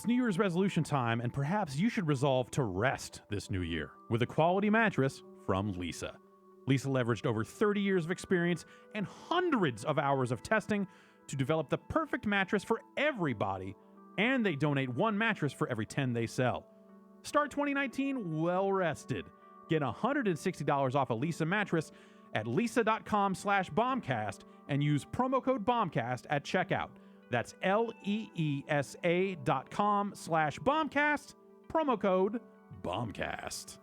It's New Year's resolution time, and perhaps you should resolve to rest this new year with a quality mattress from Leesa. Leesa leveraged over 30 years of experience and hundreds of hours of testing to develop the perfect mattress for everybody, and they donate one mattress for every 10 they sell. Start 2019 well rested. Get $160 off a Leesa mattress at leesa.com/bombcast and use promo code bombcast at checkout. That's leesa.com/bombcast, promo code bombcast.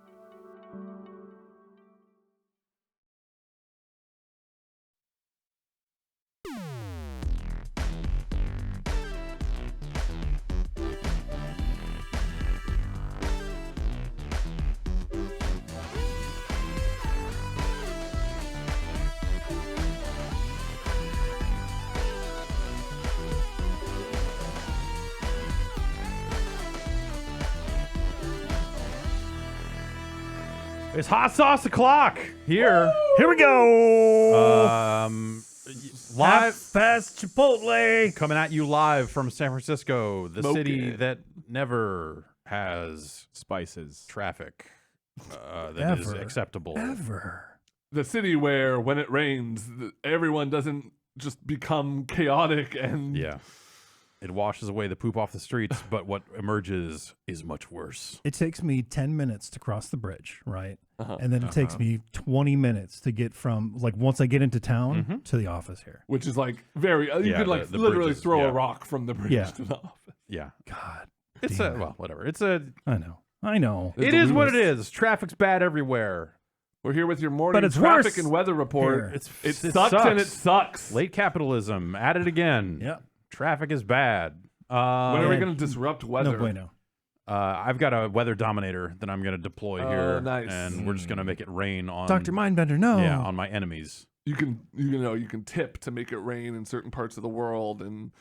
It's hot sauce o'clock here. Woo! Here we go. Live Fast Chipotle coming at you live from San Francisco, the Smoke city it. that never has Spices. traffic that is Ever. acceptable. Ever. The city where, when it rains, everyone doesn't just become chaotic and Yeah. It washes away the poop off the streets, but what emerges is much worse. It takes me 10 minutes to cross the bridge, right? Uh-huh. And then it takes me 20 minutes to get from, like, once I get into town Mhm. to the office here. which is like very. You Yeah, could like the literally bridges, throw yeah. a rock from the bridge Yeah. to the office. Yeah. God. It's damn a, it. well, whatever. It's a, I know. it is what it is. Traffic's bad everywhere. We're here with your morning But it's traffic worse and weather report. here. It It sucks and it sucks. Late capitalism, at it again. Yep. Traffic is bad. When are we Yeah. going to disrupt weather? No bueno. I've got a weather dominator that I'm going to deploy here, nice. and we're just going to make it rain on Dr. Mindbender, no. Yeah, on my enemies. You can tip to make it rain in certain parts of the world, and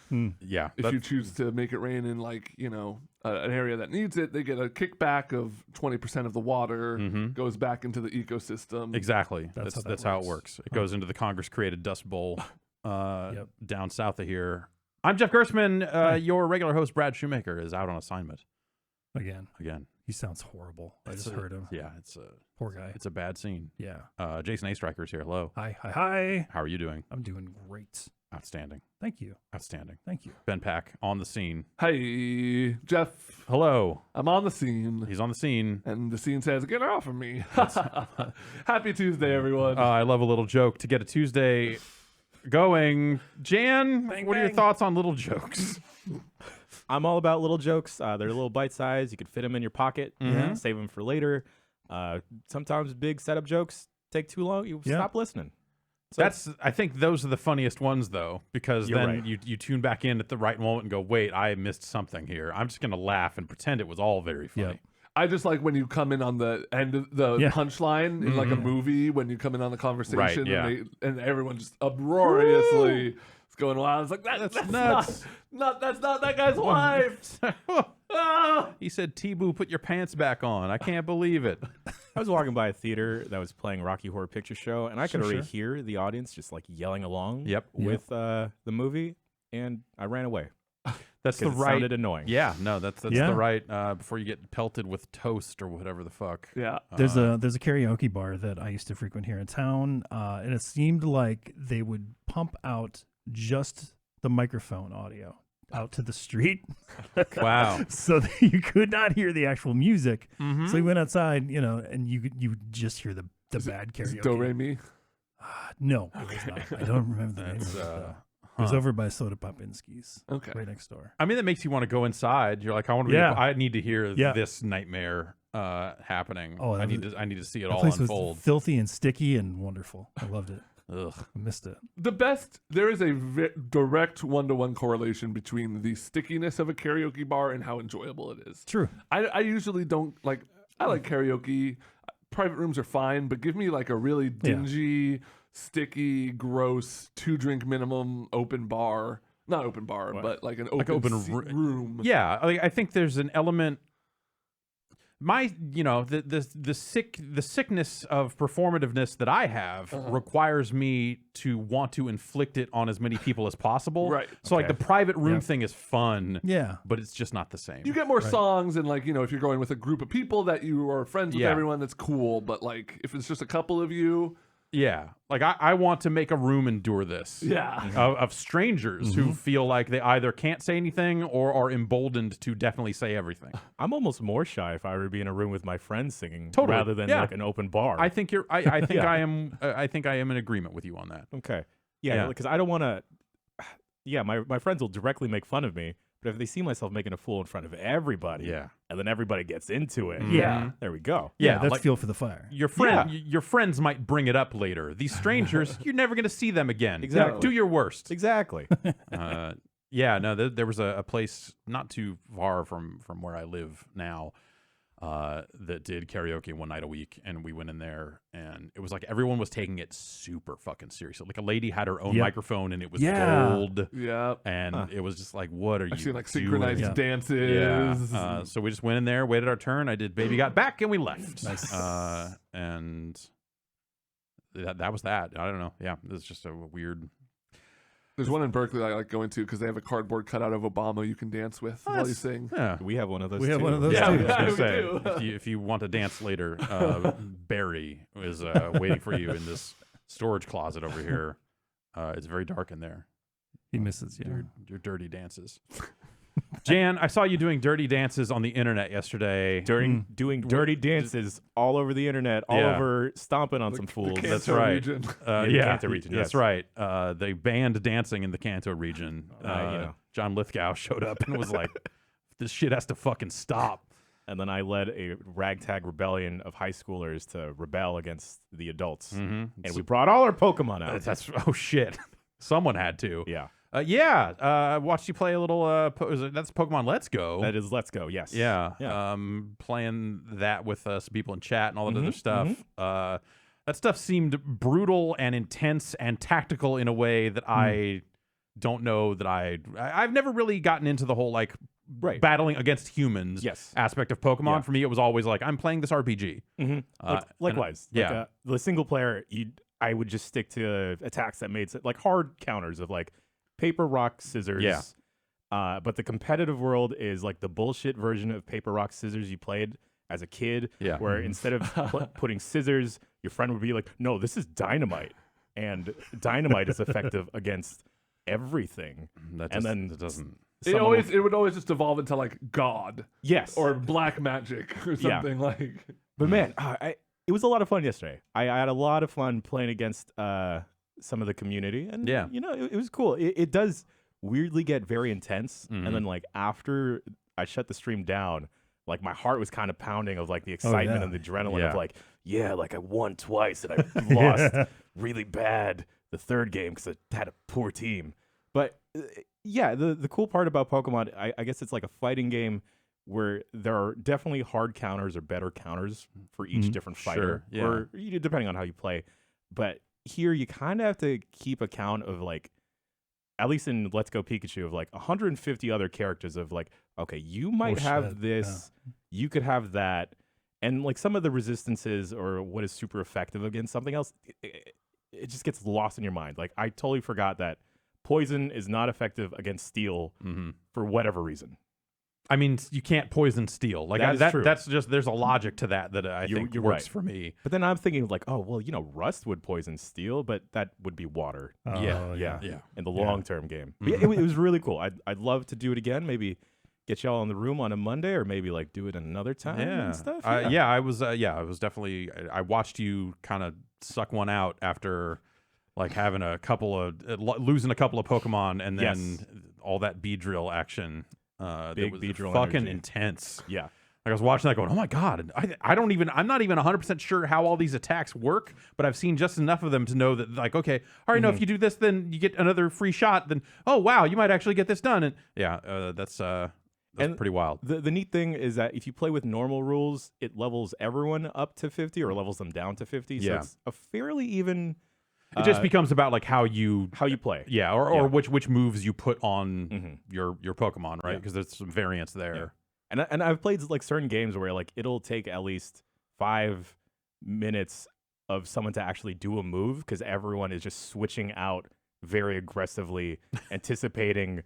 Yeah, if you choose to make it rain in like an area that needs it, they get a kickback of 20% of the water goes back into the ecosystem. exactly. That's how that That's how it works. works. It goes into the Congress-created Dust Bowl Yep. down south of here. I'm Jeff Gerstmann. Your regular host, Brad Shoemaker, is out on assignment Again. again. He sounds horrible. I It's just a- heard him. Yeah, it's a Poor guy. it's a bad scene. Yeah. Jason A. Striker's here. Hello. Hi. How are you doing? I'm doing great. Outstanding. Thank you. Outstanding. Thank you. Ben Pack on the scene. Hey, Jeff, Hello. I'm on the scene. He's on the scene. And the scene says, "Get off of me." Happy Tuesday, everyone. I love a little joke to get a Tuesday going. Jan, what are your bang. thoughts on little jokes? I'm all about little jokes. They're a little bite size. You can fit them in your pocket. Mhm. Save them for later. Sometimes big setup jokes take too long. You Yeah. stop listening. So I think those are the funniest ones though, because You're then right. you tune back in at the right moment and go, wait, I missed something here. I'm just gonna laugh and pretend it was all very funny. Yep. I just like when you come in on the end of the Yeah. punchline in like a movie, when you come in on the conversation yeah. and everyone just uproariously is going wild. It's like, that's nuts. that's not that guy's wife. Ah! He said, T-Boo, put your pants back on. I can't believe it. I was walking by a theater that was playing Rocky Horror Picture Show, and I could already hear the audience just like yelling along Yep. with the movie, and I ran away. That's the 'Cause it right. sounded annoying. Yeah, no, that's Yeah. the right. Before you get pelted with toast or whatever the fuck. Yeah. There's a karaoke bar that I used to frequent here in town, and it seemed like they would pump out just the microphone audio out to the street, Wow. so that you could not hear the actual music. Mhm. So we went outside, and you would just hear the bad Is karaoke. it Do Re Mi? No, it was not. I don't remember the name That's, of it. Though. It was over by Soda Popinski's, Okay. right next door. I mean, that makes you want to go inside. You're like, I want to. Yeah. I need to hear Yeah. this nightmare happening. Oh, I that need was- to. I need to see it That all place unfold. was filthy and sticky and wonderful. I loved it. Ugh. I missed it. There is a direct one-to-one correlation between the stickiness of a karaoke bar and how enjoyable it is. True. I usually don't like. I like karaoke. Private rooms are fine, but give me like a really dingy, sticky, gross 2-drink minimum open bar. Not open bar, but like an open, open room. Yeah, I think there's an element. the sickness of performativeness that I have requires me to want to inflict it on as many people as possible. Right. So like the private room thing is fun. Yeah. But it's just not the same. You get more songs, and like if you're going with a group of people that you are friends with, Yeah. everyone, that's cool. But like if it's just a couple of you, Yeah. Like I want to make a room endure this. yeah, Of strangers who feel like they either can't say anything or are emboldened to definitely say everything. I'm almost more shy if I were to be in a room with my friends singing Totally. rather than Yeah. like an open bar. I think you're. I think Yeah. I am. I think I am in agreement with you on that. Okay. Yeah, because I don't want to. Yeah, my friends will directly make fun of me, but if they see myself making a fool in front of everybody, Yeah. and then everybody gets into it, Yeah. there we go. Yeah, that's like fuel for the fire. your friends might bring it up later. These strangers, you're never going to see them again. Exactly. Do your worst. Exactly. Yeah. No. There was a place not too far from where I live now that did karaoke one night a week, and we went in there, and it was like everyone was taking it super fucking seriously. Like a lady had her own Yep. microphone, and it was Yeah. gold, yeah. and it was just like, what are I've you seen like doing? synchronized Yeah. dances. Yeah. So we just went in there, waited our turn. I did Baby Got Back, and we left. Nice. And that was that. I don't know. Yeah, it was just a weird. There's one in Berkeley that I like going to because they have a cardboard cutout of Obama you can dance with while you sing. Yeah. We have one of those. We have too. one of those Yeah, too. I was gonna we say, do. if you want to dance later, Barry is waiting for you in this storage closet over here. It's very dark in there. He misses you. Your dirty dances. Jan, I saw you doing dirty dances on the internet yesterday. Doing dirty dances all over the internet, all Yeah. over stomping on some fools. Kanto That's right. region. In the Kanto region, That's yes. right. They banned dancing in the Kanto region. John Lithgow showed up and was like, "This shit has to fucking stop." And then I led a ragtag rebellion of high schoolers to rebel against the adults. And we brought all our Pokemon out. That's oh shit. Someone had to. Yeah. I watched you play a little. That's Pokemon Let's Go. That is Let's Go, yes. Yeah. Yeah. Playing that with some people in chat and all that other stuff. That stuff seemed brutal and intense and tactical in a way that I don't know that I've never really gotten into the whole like battling against humans Yes. aspect of Pokemon. Yeah. For me, it was always like I'm playing this RPG. Likewise. yeah. Like, the single player, I would just stick to attacks that made like hard counters of like paper, rock, scissors. Yeah. But the competitive world is like the bullshit version of paper, rock, scissors you played as a kid. Yeah. Where instead of putting scissors, your friend would be like, no, this is dynamite. And dynamite is effective against everything. That doesn't. It would always just evolve into like God Yes. or black magic or Yeah. something like. But man, it was a lot of fun yesterday. I had a lot of fun playing against some of the community, and Yeah. it was cool. It does weirdly get very intense, and then like after I shut the stream down, like my heart was kind of pounding of like the excitement yeah. and the adrenaline Yeah. of like, like I won twice and I lost really bad the third game because I had a poor team. But the cool part about Pokemon, I guess it's like a fighting game where there are definitely hard counters or better counters for each different fighter, yeah. or depending on how you play. But here you kind of have to keep account of like, at least in Let's Go Pikachu, of like 150 other characters of like, okay, you might have shit. this, you could have that, and like some of the resistances or what is super effective against something else, it just gets lost in your mind. Like I totally forgot that poison is not effective against steel for whatever reason. I mean, you can't poison steel. Like That is true. That's just there's a logic to that I think you're works right. for me. But then I'm thinking like, oh well, rust would poison steel, but that would be water. Oh, Yeah. In the long term game. But yeah, it was really cool. I'd love to do it again. Maybe get y'all in the room on a Monday, or maybe like do it another time and stuff. I was definitely. I watched you kind of suck one out after like having a couple of losing a couple of Pokemon, and then all that Beedrill action. Big was Beedrill fucking energy. intense. Yeah. Like I was watching that going, oh my God. I'm not even 100% sure how all these attacks work, but I've seen just enough of them to know that like, okay, all right, no, if you do this, then you get another free shot. Then, oh wow, you might actually get this done. And that's pretty wild. The neat thing is that if you play with normal rules, it levels everyone up to 50 or levels them down to 50. So it's a fairly even. It just becomes about like how you play. or which moves you put on your Pokemon, right? Because there's some variance there. And I've played like certain games where like it'll take at least 5 minutes of someone to actually do a move because everyone is just switching out very aggressively, anticipating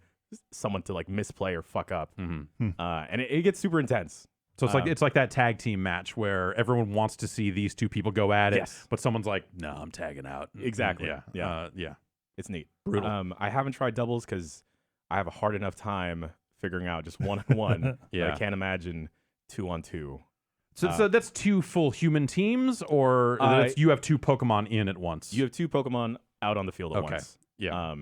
someone to like misplay or fuck up. Mm-hmm. And it gets super intense. So it's like that tag team match where everyone wants to see these two people go at it, Yes. but someone's like, "No, I'm tagging out." Exactly. Yeah. Yeah. It's neat. Brutal. I haven't tried doubles because I have a hard enough time figuring out just 1-on-1. Yeah. I can't imagine 2-on-2. So that's 2 full human teams, or you have 2 Pokemon in at once. You have 2 Pokemon out on the field at Okay. once. Yeah.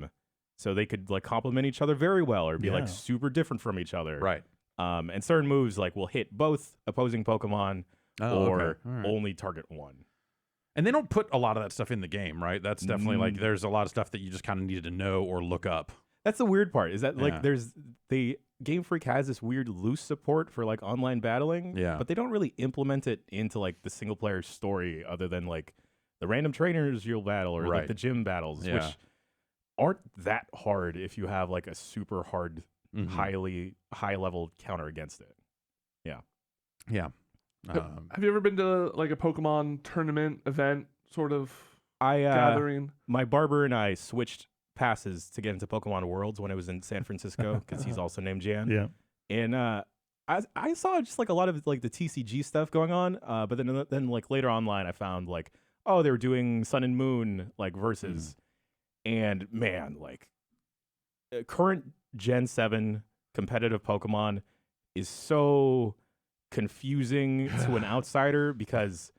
So they could like complement each other very well, or be Yeah. like super different from each other. Right. And certain moves like will hit both opposing Pokemon or okay. All right. only target one. And they don't put a lot of that stuff in the game, right? That's definitely like there's a lot of stuff that you just kind of needed to know or look up. That's the weird part. Is that Yeah. like Game Freak has this weird loose support for like online battling. Yeah. But they don't really implement it into like the single player story other than like the random trainers you'll battle or Right. like the gym battles, Yeah. which aren't that hard if you have like a super hard, Mhm. high level counter against it. Yeah. Have you ever been to like a Pokemon tournament event sort of I gathering? My barber and I switched passes to get into Pokemon Worlds when I was in San Francisco because he's also named Jan. Yeah. And I saw just like a lot of like the TCG stuff going on, but then like later online I found like, oh, they were doing Sun and Moon like versus, and man, like current Gen 7 competitive Pokemon is so confusing to an outsider because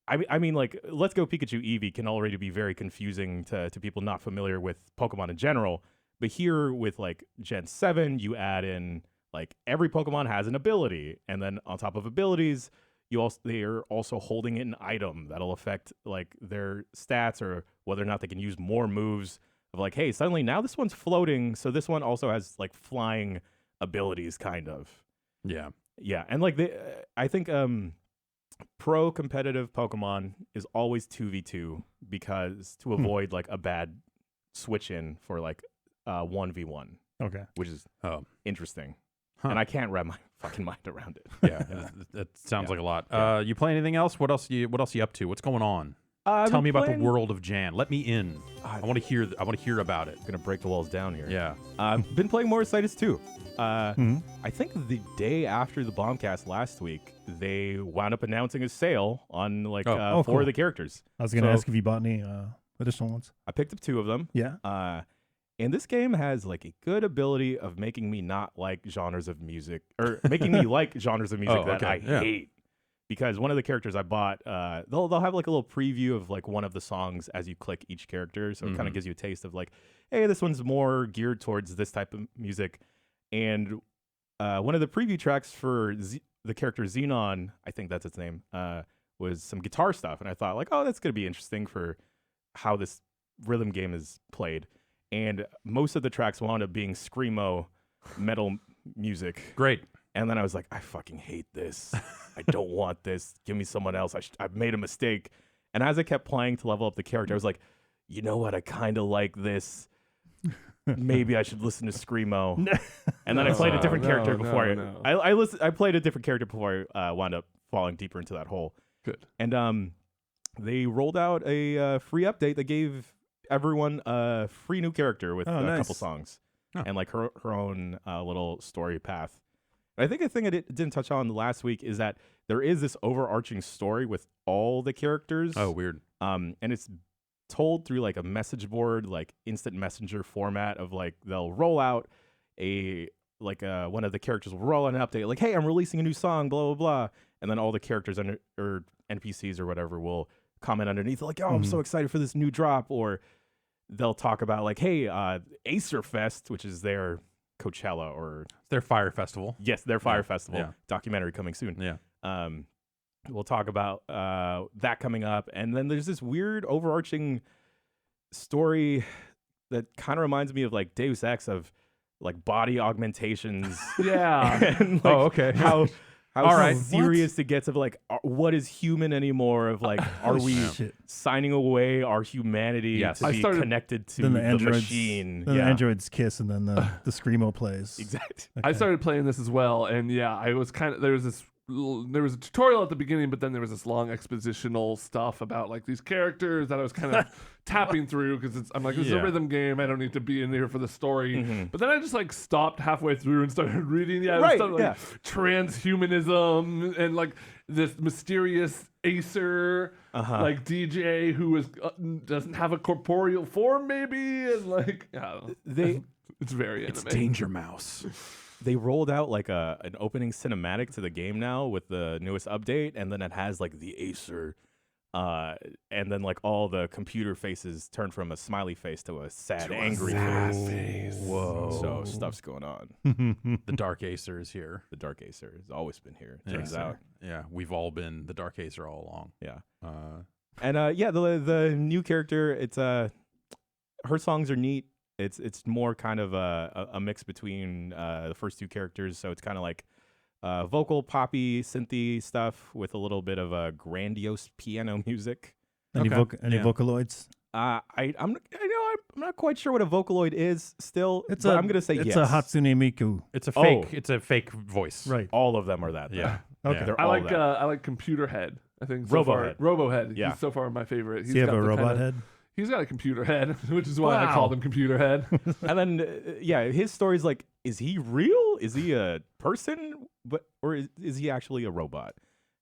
I mean like Let's Go Pikachu Eevee can already be very confusing to people not familiar with Pokemon in general, but here with like Gen 7 you add in like every Pokemon has an ability, and then on top of abilities they're also holding an item that'll affect like their stats or whether or not they can use more moves of like, hey, suddenly now this one's floating, so this one also has like flying abilities kind of. Yeah. Yeah, and like I think pro competitive Pokemon is always 2v2 because to avoid like a bad switch in for like 1v1, Okay. which is Oh. interesting. Huh. And I can't wrap my fucking mind around it. Yeah. That sounds Yeah. like a lot. Yeah. You play anything else? What else you up to? What's going on? I've Tell been me about playing- the world of Jan. Let me in. I want to hear about it. Gonna break the walls down here. Yeah. I've been playing more Citus 2. Mhm. I think the day after the Bombcast last week, they wound up announcing a sale on like Oh, 4 cool. of the characters. I was going to So- ask if you bought any additional ones. I picked up 2 of them. Yeah. And this game has like a good ability of making me not like genres of music, or making me like genres of music Oh, that okay. I Yeah. hate. Because one of the characters I bought, they'll have like a little preview of like one of the songs as you click each character, so it kind Mhm. of gives you a taste of like, hey, this one's more geared towards this type of music. And one of the preview tracks for the character Xenon, I think that's its name, was some guitar stuff, and I thought like, oh, that's gonna be interesting for how this rhythm game is played. And most of the tracks wound up being screamo metal music. Great. And then I was like, I fucking hate this. I don't want this. Give me someone else. I've made a mistake. And as I kept playing to level up the character, I was like, you know what? I kind of like this. Maybe I should listen to screamo. And then I played a different character before I played a different character before I wound up falling deeper into that hole. Good. And they rolled out a free update that gave everyone a free new character with a nice. couple songs Huh. and like her own little story path. And I think a thing I didn't touch on last week is that there is this overarching story with all the characters. Oh, weird. And it's told through like a message board, like instant messenger format of like they'll roll out one of the characters will roll out an update like, hey, I'm releasing a new song, blah blah blah, and then all the characters or NPCs or whatever will comment underneath like, oh, I'm so excited for this new drop, or they'll talk about like, hey, Acer Fest, which is their Coachella, or It's their fire festival. yes, their Fire Festival yeah. documentary coming soon. Yeah. We'll talk about that coming up, and then there's this weird overarching story that kind of reminds me of like Deus Ex, of like body augmentations. Yeah. And like Oh, okay. how All right. serious it gets of like what is human anymore, of like are we shit. signing away our humanity Yes. to I be started- connected to Then the, the androids, machine. Then the androids kiss, and then the screamo plays. Exactly. I started playing this as well, and yeah, I was kind of there was a tutorial at the beginning, but then there was this long expositional stuff about like these characters that I was kind of tapping through because I'm like, this is a rhythm game. I don't need to be in here for the story. But then I just like stopped halfway through and started reading stuff like transhumanism and like this mysterious Acer like DJ who doesn't have a corporeal form maybe, and like it's very anime. It's Danger Mouse. They rolled out like an opening cinematic to the game now with the newest update, and then it has like the Acer, and then like all the computer faces turn from a smiley face to a sad, angry face. Whoa. So stuff's going on. The Dark Acer is here. The Dark Acer has always been here. Yeah. Turns out. Yeah, we've all been the Dark Acer all along. Yeah. And The new character, it's her songs are neat. It's more kind of a mix between the first two characters, so it's kind of like vocal poppy synthy stuff with a little bit of grandiose piano music. Any Okay. Vocaloids? I'm not quite sure what a Vocaloid is still. I'm gonna say it's yes. a Hatsune Miku. it's a fake. It's a fake voice. Right. All of them are that. Yeah. though. Okay. They're I all like that. I like Computer Head. I think so far, Robohead. Robohead. Yeah. He's so far my favorite. Does he have got a the robot kinda- head? He's got a computer head, which is why I Wow. called him Computer Head. And then his story's like, is he real? Is he a person? Or is he actually a robot?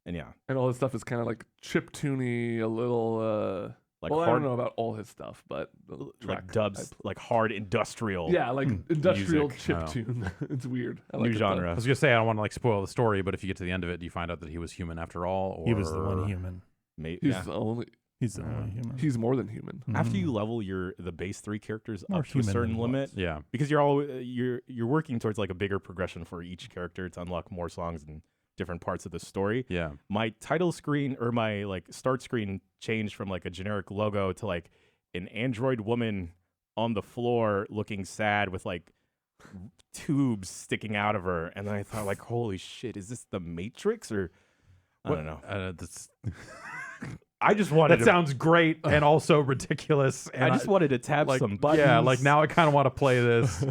And yeah, And all his stuff is kind of like chiptune-y, a little. like I hard, don't know about all his stuff, but the like track dubs, type. like hard industrial. Yeah, like industrial music. chip Oh. tune. It's weird. I New like it, though. genre. I was gonna say I don't want to like spoil the story, but if you get to the end of it, do you find out that he was human after all? Or... He was the one human. He's Yeah. the only. He's the only human. He's more than human. After you level the base 3 characters More up to a human certain than limit, Yeah. because you're working towards like a bigger progression for each character to unlock more songs and different parts of the story. Yeah. My title screen or my like start screen changed from like a generic logo to like an android woman on the floor looking sad with like tubes sticking out of her, and then I thought like, holy shit, is this the Matrix or I don't know. That's, I just wanted that sounds great and also ridiculous. And I just wanted to tap like, some buttons. Yeah, like now I kind of want to play this.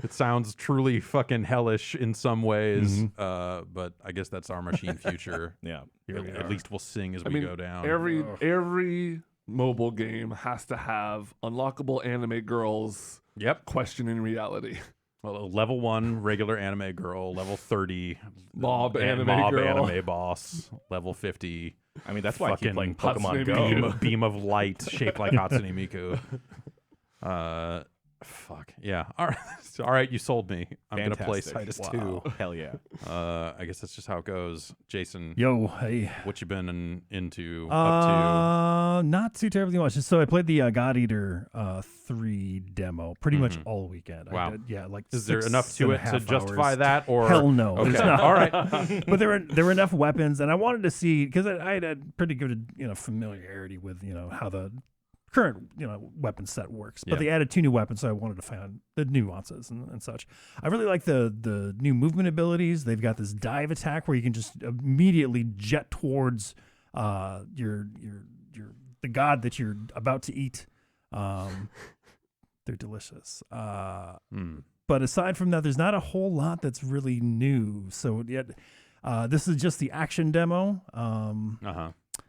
It sounds truly fucking hellish in some ways, but I guess that's our machine future. Yeah. At least we'll sing as I we mean, go down. every mobile game has to have unlockable anime girls Yep. questioning reality. Well, level 1 regular anime girl, level 30 Mob anime mob girl. anime boss, level 50 I mean, that's why I keep fucking playing Hatsune Pokemon Go. Miku. beam of light shaped like Hatsune Miku. Fuck yeah! All right, all right. You sold me. I'm gonna play Fantastic. Citus Wow. Hell yeah. 2. I guess that's just how it goes. Jason, Yo, hey. what you been into? Up Not too terribly much. So I played the God Eater 3 demo pretty much all weekend. Wow. I did, yeah, like to? Is there 6 enough to and a it to half justify hours. that? Or Hell no. Okay. There's not. All right. But there were enough weapons, and I wanted to see because I had pretty good familiarity with how the current weapon set works. But Yeah. they added 2 new weapons, so I wanted to find the nuances and such. I really like the new movement abilities. They've got this dive attack where you can just immediately jet towards the god that you're about to eat. They're delicious. But aside from that, there's not a whole lot that's really new. So yet, this is just the action demo.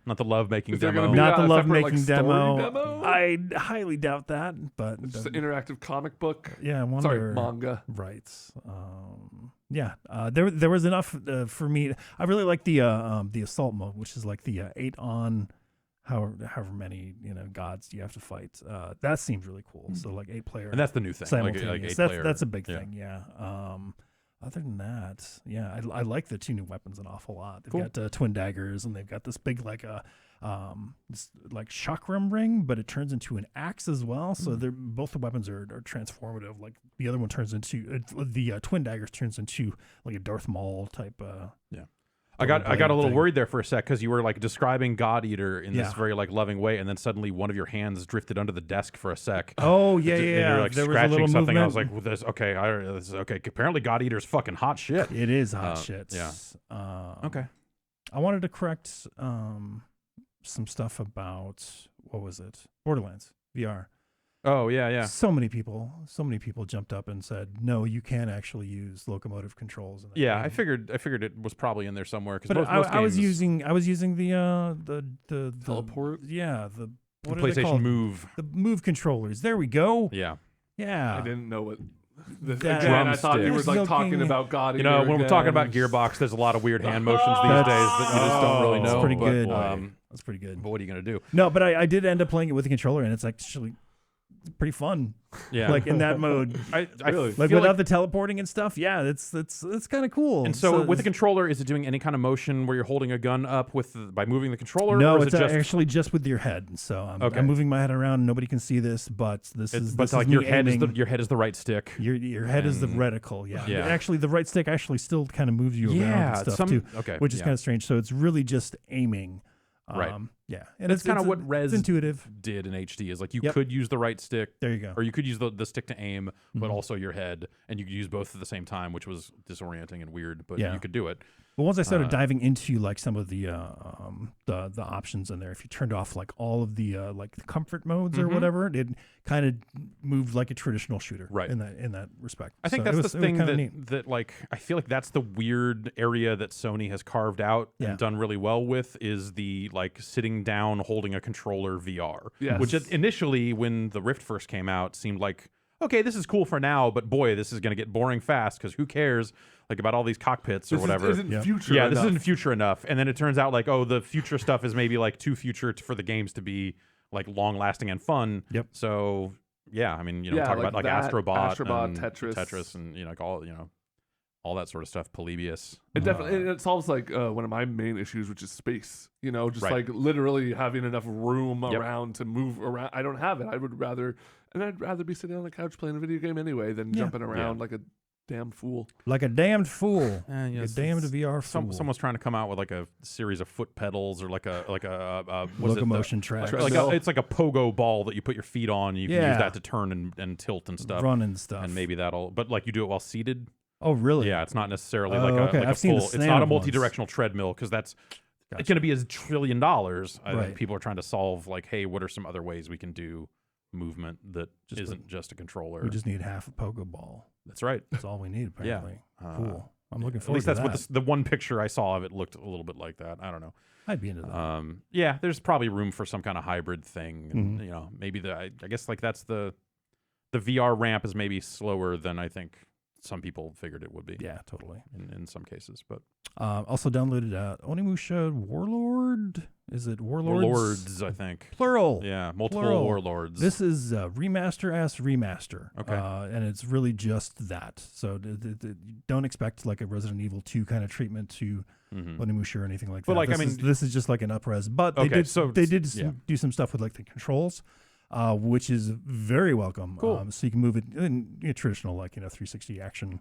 Not the love making Is there demo. gonna be Not the a love separate, making story demo. I highly doubt that. But It's just an interactive comic book. yeah, I wonder. Sorry, manga. Right. There was enough for me. I really like the assault mode, which is like the 8 on. However many gods you have to fight. That seems really cool. So like 8 player. And that's the new thing. Like Simultaneous. 8 That's player. that's a big Yeah. thing. Yeah. Other than that, yeah, I like the 2 new weapons an awful lot. They've Cool. got twin daggers, and they've got this big this like chakram ring, but it turns into an axe as well. So they're both the weapons are transformative. Like the other one turns into the twin daggers turns into like a Darth Maul type. I got a little thing. worried there for a sec because you were like describing God Eater in this Yeah. very like loving way, and then suddenly one of your hands drifted under the desk for a sec. Oh yeah, And yeah. you're like there was a scratching little something. I was movement. like, well, this is okay. Apparently, God Eater's fucking hot shit. It is hot shit. yeah. Okay. I wanted to correct some stuff about what was it? Borderlands VR. Oh yeah. So many people jumped up and said, "No, you can actually use locomotive controls." In that Yeah, game. I figured it was probably in there somewhere because But most I was games- using the Teleport? Yeah, the what are they PlayStation called? Move. The Move controllers. There we go. Yeah. Yeah. I didn't know what. That- Again, I thought you were Drumstick. like talking Looking- about God. You know, Eater when we're talking again. about Gearbox, there's a lot of weird hand motions these That's- days that you just don't really That's know. pretty but, good. That's pretty good. But what are you gonna do? No, but I did end up playing it with the controller, and it's actually pretty fun. Yeah. Like in that mode, I Really? like feel without the teleporting and stuff. Yeah, it's kind of cool. And so with the controller, is it doing any kind of motion where you're holding a gun up by moving the controller? no, or is it's it just actually just with your head. So Okay. I'm moving my head around. Nobody can see this, but this is like me your head is aiming. your head is the right stick. Your head is the and- reticle. Yeah. Yeah. Actually, the right stick actually still kind of moves you around Yeah, and stuff too, okay, which is yeah. kind of strange. So it's really just aiming. Right. Yeah, and That's kind of what it's intuitive. did in HD is like you Yep. could use the right stick There you go. or you could use the stick to aim, but Mhm. also your head, and you could use both at the same time, which was disorienting and weird, but Yeah. you could do it. But once I started Uh, diving into like some of the options in there, if you turned off like all of the like the comfort modes or Mhm. whatever, it kind of moved like a traditional shooter. Right. In that respect. I think So that's it was the thing kinda that, neat. that like I feel like that's the weird area that Sony has carved out Yeah. and done really well with is the like sitting down holding a controller VR. Yes. Which initially when the Rift first came out seemed like okay, this is cool for now, but boy, this is going to get boring fast because who cares like about all these cockpits or This whatever. isn't Yeah. future. Yeah, this enough. isn't future enough. And then it turns out like, oh, the future stuff is maybe like too future for the games to be like long lasting and fun. Yep. So yeah, I mean, Yeah, talk like about like that, Astrobot, and Tetris. and like all that sort of stuff. Polybius. It definitely it solves like one of my main issues, which is space. Just Right. like literally having enough room Yep. around to move around. I don't have it. I'd rather be sitting on the couch playing a video game anyway than Yeah. jumping around like a damn fool. Like a damned fool. Yeah, Like a damned VR fool. Someone's trying to come out with like a series of foot pedals or like a what's it, Locomotion tracks. like it's like a pogo ball that you put your feet on. And you can Yeah. use that to turn and tilt and stuff. Run and stuff. And maybe but like you do it while seated. Oh, really? Yeah, it's not necessarily Oh, like a, okay. like a I've seen the full. It's not a stand-up ones. multi-directional treadmill because that's Gotcha. it's going to be $1 trillion. I Right. think people are trying to solve like, hey, what are some other ways we can do movement that isn't just a controller? We just need half a pogo ball. That's right. That's all we need, apparently. Cool. I'm looking At forward least to that's that. what the one picture I saw of it looked a little bit like that. I don't know. I'd be into that. Yeah, there's probably room for some kind of hybrid thing. And, Mhm. maybe I guess like that's the VR ramp is maybe slower than I think some people figured it would be. Yeah, totally. In some cases, but Also downloaded Onimusha Warlord. Is it Warlords? Warlords, I think. Plural. Yeah, multiple Plural. warlords. This is remaster. Okay. And it's really just that. So don't expect like a Resident Evil 2 kind of treatment to Mhm. Onimusha or anything like But, that. like, I this mean- this is just like an up-res. But they Okay, did so they did yeah. do some stuff with like the controls, which is very welcome. Cool. So you can move it in traditional 360 action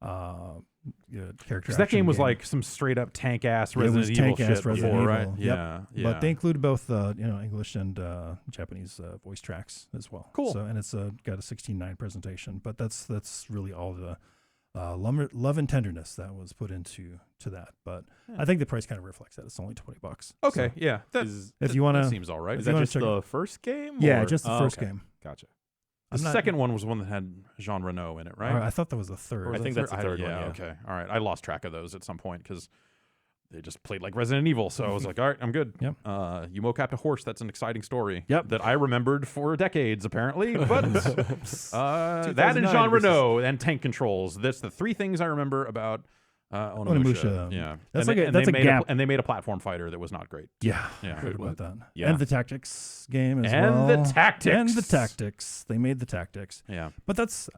character. Because that action game was like some straight up tank ass Resident was Evil tank-ass shit Resident before, right? Evil. Yep. Yeah, yeah. But they include both English and Japanese voice tracks as well. Cool. So and it's got a 16:9 presentation. But that's really all the love and tenderness that was put into that. But I think the price kind of reflects that. It's only $20. Okay, So, yeah. That, if you want that to, seems all right. Is you that wanna just check the first game? yeah, or- just the Oh, first okay. game. Gotcha. The I'm not- second one was the one that had Jean Reno in it, right? I thought that was the third. Or was I that think that's the third one, Yeah, yeah. okay. All right. I lost track of those at some point because they just played like Resident Evil. So I was like, all right, I'm good. Yep. You mocapped a horse. That's an exciting story. Yep. That I remembered for decades, apparently. But that and 2009 Jean versus- Reno and tank controls. That's the three things I remember about Onimusha. Yeah. That's and like that's a made gap. and they made a platform fighter that was not great. Yeah, Yeah. heard about that. Yeah. And the tactics game as And well. the tactics. And the tactics. They made the tactics. Yeah. But that's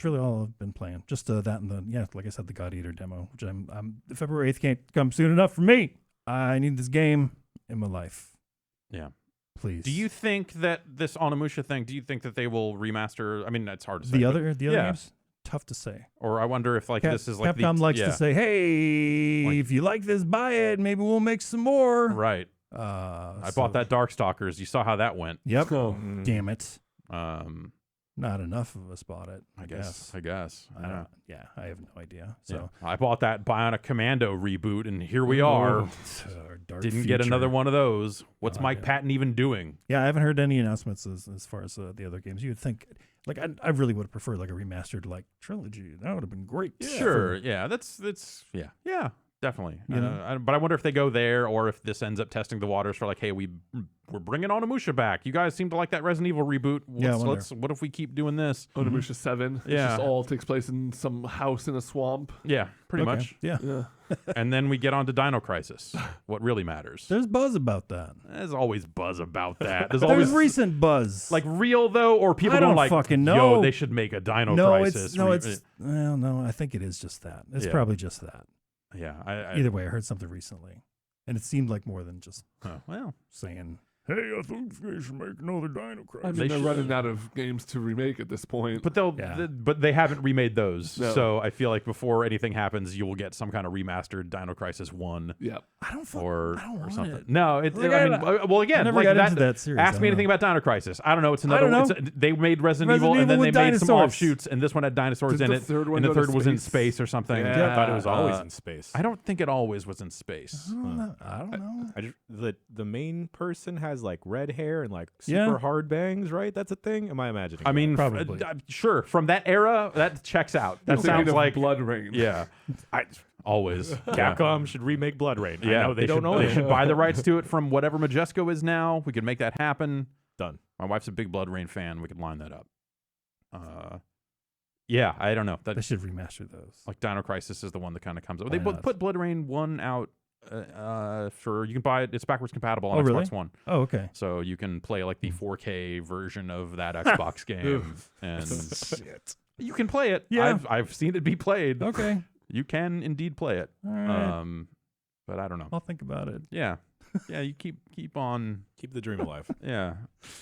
really all I've been playing. Just that and like I said, the God Eater demo, which I'm February 8th can't come soon enough for me. I need this game in my life. Yeah. Please. Do you think that this Onimusha thing, do you think that they will remaster? I mean, it's hard to say. the but- other yeah. games? tough to say. Or I wonder if like this is like Capcom likes to say, "Hey, if you like this, buy it. Maybe we'll make some more." Right. I bought that Darkstalkers. You saw how that went. Yep. Damn it. Not enough of us bought it. I guess. I have no idea. So I bought that Bionic Commando reboot, and here we are. Didn't get another one of those. What's Mike Patton even doing? Yeah, I haven't heard any announcements as far as the other games. You would think, like, I really would have preferred like a remastered like trilogy. That would have been great. Yeah. Sure. Yeah. That's yeah. Definitely. But I wonder if they go there or if this ends up testing the waters for like, hey, we're bringing Onimusha back. You guys seem to like that Resident Evil reboot. What if we keep doing this? Onimusha 7. Yeah. It just all takes place in some house in a swamp. Yeah, pretty much. Yeah. And then we get on to Dino Crisis. What really matters. There's buzz about that. There's always buzz about that. There's always recent buzz. Like real though, or people don't like fucking know. Yo, they should make a Dino Crisis. No, I think it is just that. It's probably just that. Yeah. Either way, I heard something recently, and it seemed like more than just saying, "Hey, I think they should make another Dino Crisis." I mean, they're running out of games to remake at this point. But but they haven't remade those. No. So I feel like before anything happens, you will get some kind of remastered Dino Crisis 1. Yeah. I don't or something. It. No, well, again, I never got into that series. Ask me anything about Dino Crisis. I don't know. It's another. They made Resident Evil, and then they made some offshoots, and this one had dinosaurs in it, and the third was in space or something. Yeah. I thought it was always in space. I don't think it always was in space. I don't know. The main person has like red hair and like super hard bangs, right? That's a thing. Am I imagining? I mean, probably. Sure. From that era, that checks out. That sounds like Blood Rain. Yeah. Always. Capcom should remake Blood Rain. Yeah, I know they don't know They should buy the rights to it from whatever Majesco is now. We could make that happen. Done. My wife's a big Blood Rain fan. We could line that up. Yeah, I don't know. They should remaster those. Like Dino Crisis is the one that kind of comes up. They put Blood Rain 1 out. You can buy it. It's backwards compatible on Xbox One. Oh, okay. So you can play like the 4K version of that Xbox game, and you can play it. Yeah, I've seen it be played. Okay. You can indeed play it. All right. But I don't know. I'll think about it. Yeah. You keep the dream alive. Yeah.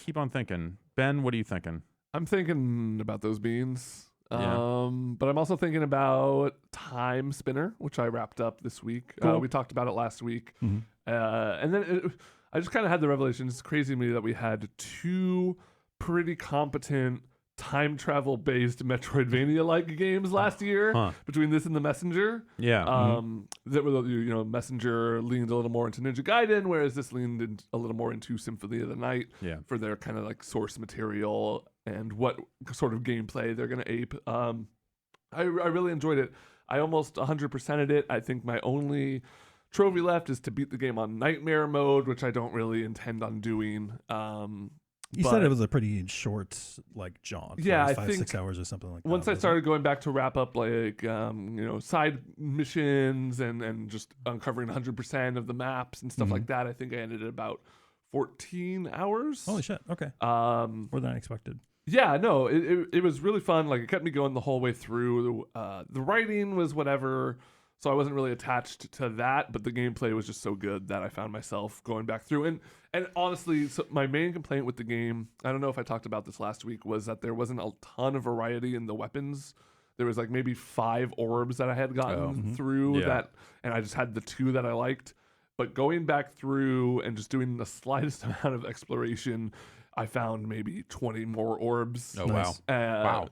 Keep on thinking. Ben, what are you thinking? I'm thinking about those beans. Yeah. But I'm also thinking about Time Spinner, which I wrapped up this week. Cool. We talked about it last week. Mm-hmm. And then I just kind of had the revelation. It's crazy to me that we had two pretty competent time travel based Metroidvania like games last year between this and The Messenger. Yeah. That were, Messenger leaned a little more into Ninja Gaiden, whereas this leaned a little more into Symphony of the Night for their kind of like source material and what sort of gameplay they're going to ape. I really enjoyed it. I almost 100%ed it. I think my only trophy left is to beat the game on Nightmare mode, which I don't really intend on doing. You said it was a pretty short, like, jaunt. Yeah, like I think 6 hours or something like that. Once I started going back to wrap up, like, side missions and just uncovering 100% of the maps and stuff like that, I think I ended at about 14 hours. Holy shit! Okay. More than I expected. Yeah, no, it was really fun. Like, it kept me going the whole way through. The writing was whatever, so I wasn't really attached to that, but the gameplay was just so good that I found myself going back through. And honestly, so my main complaint with the game, I don't know if I talked about this last week, was that there wasn't a ton of variety in the weapons. There was like maybe 5 orbs that I had gotten through that, and I just had the 2 that I liked. But going back through and just doing the slightest amount of exploration, I found maybe 20 more orbs. Oh, nice. Wow.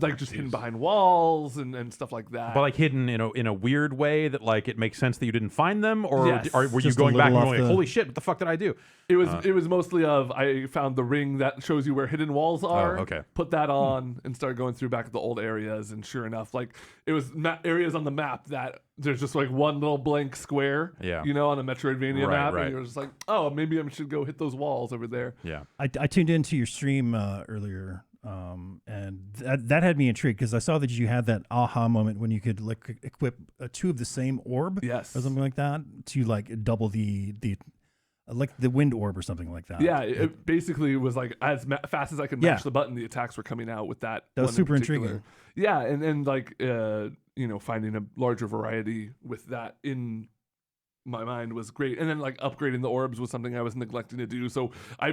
Like just hidden behind walls and stuff like that. But like hidden in a weird way that like it makes sense that you didn't find them, or were you Just going back and off going, holy shit, what the fuck did I do? It was mostly of I found the ring that shows you where hidden walls are. Oh, okay. Put that on and started going through back at the old areas, and sure enough, like it was areas on the map that there's just like one little blank square. Yeah. On a Metroidvania map, right. and you're just like, oh, maybe I should go hit those walls over there. Yeah. I tuned into your stream earlier, and that had me intrigued because I saw that you had that aha moment when you could like equip 2 of the same orb, or something like that, to like double the like the wind orb or something like that. Yeah, it basically was like as fast as I could mash the button, the attacks were coming out with that. That was super intriguing. Yeah, and like finding a larger variety with that in my mind was great. And then like upgrading the orbs was something I was neglecting to do. So I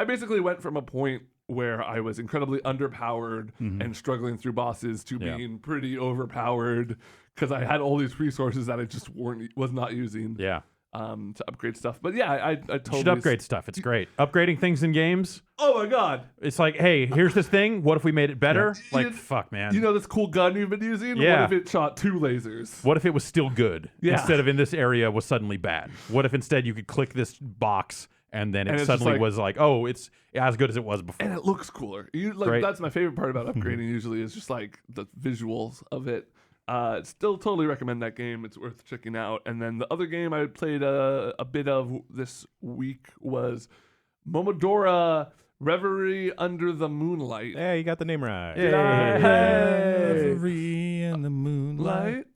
basically went from a point where I was incredibly underpowered and struggling through bosses to being pretty overpowered because I had all these resources that I just was not using. Yeah. To upgrade stuff. But yeah, I totally You should upgrade stuff. It's great. Upgrading things in games. Oh my god. It's like, hey, here's this thing. What if we made it better? Like, fuck, man. You know this cool gun you've been using? Yeah. What if it shot 2 lasers? What if it was still good Yeah. instead of in this area was suddenly bad? What if instead you could click this box and then And it it's suddenly just like- was like, oh, it's as good as it was before? And it looks cooler. Great. That's my favorite part about upgrading usually is just like the visuals of it. Still totally recommend that game. It's worth checking out. And then the other game I played a bit of this week was Momodora Reverie Under the Moonlight. Yeah, you got the name right. Reverie in the moonlight.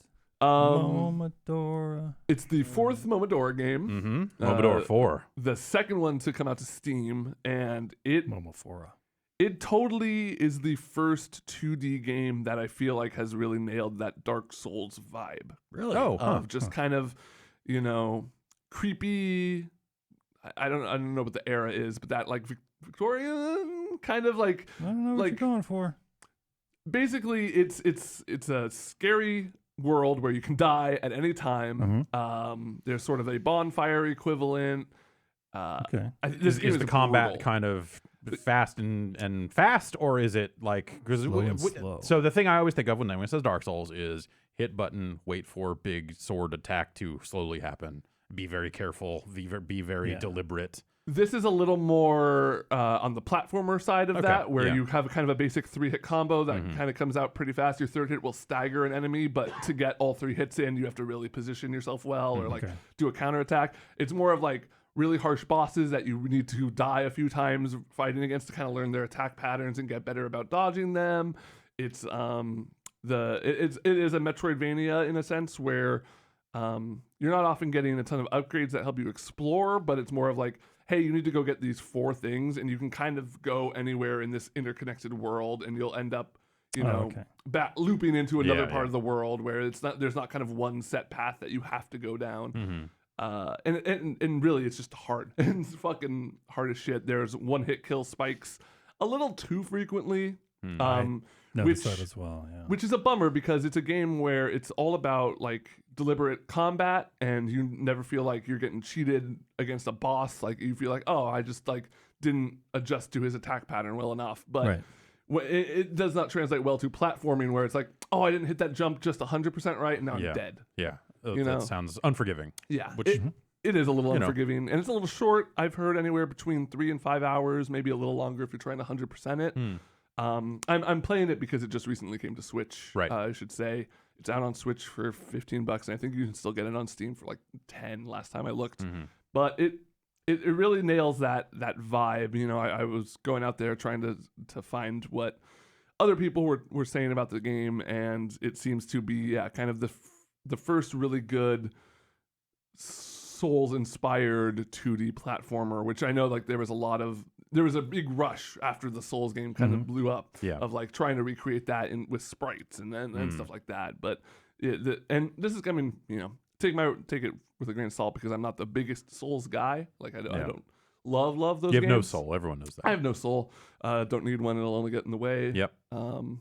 Momodora. It's the 4th Momodora game. Momodora 4. The second one to come out to Steam, and Momophora. it totally is the first 2D game that I feel like has really nailed that Dark Souls vibe. Really? Oh, Of just kind of, creepy. I don't know what the era is, but that like Victorian kind of like I don't know what like- you're going for. basically it's a scary world where you can die at any time. There's sort of a bonfire equivalent. Okay. This game Is the combat brutal. kind of fast and fast, or is it like Slow and slow. So the thing I always think of when it says Dark Souls is hit button, wait for big sword attack to slowly happen. Be very careful. Be very deliberate. This is a little more on the platformer side of that, where yeah. you have kind of a basic 3-hit combo that kind of comes out pretty fast. Your 3rd hit will stagger an enemy, but to get all 3 hits in, you have to really position yourself well or like do a counterattack. It's more of like really harsh bosses that you need to die a few times fighting against to kind of learn their attack patterns and get better about dodging them. It's it is a Metroidvania in a sense where you're not often getting a ton of upgrades that help you explore, but it's more of like, hey, you need to go get these 4 things, and you can kind of go anywhere in this interconnected world, and you'll end up, looping into another part of the world where there's not kind of one set path that you have to go down. And really, it's just hard. It's fucking hard as shit. There's one-hit kill spikes a little too frequently. Noticed that as well, yeah. Which is a bummer because it's a game where it's all about like deliberate combat, and you never feel like you're getting cheated against a boss. Like you feel like, oh, I just like didn't adjust to his attack pattern well enough. But it does not translate well to platforming where it's like, oh, I didn't hit that jump just 100% right, and now I'm dead. Yeah. You know? That sounds unforgiving. Yeah. Which It is a little unforgiving, and it's a little short. I've heard anywhere between 3 and 5 hours, maybe a little longer if you're trying to 100% it. I'm playing it because it just recently came to Switch. Right. I should say it's out on Switch for $15, and I think you can still get it on Steam for like 10 last time I looked. But it really nails that vibe. You know, I was going out there trying to find what other people were saying about the game, and it seems to be kind of the first really good Souls-inspired 2D platformer, which I know like there was a big rush after the Souls game kind of blew up of like trying to recreate that with sprites and stuff like that. But and this is coming, take it with a grain of salt because I'm not the biggest Souls guy. Like I don't love those games. You have no soul. Everyone knows that. I have no soul. Don't need one. It'll only get in the way. Yep. And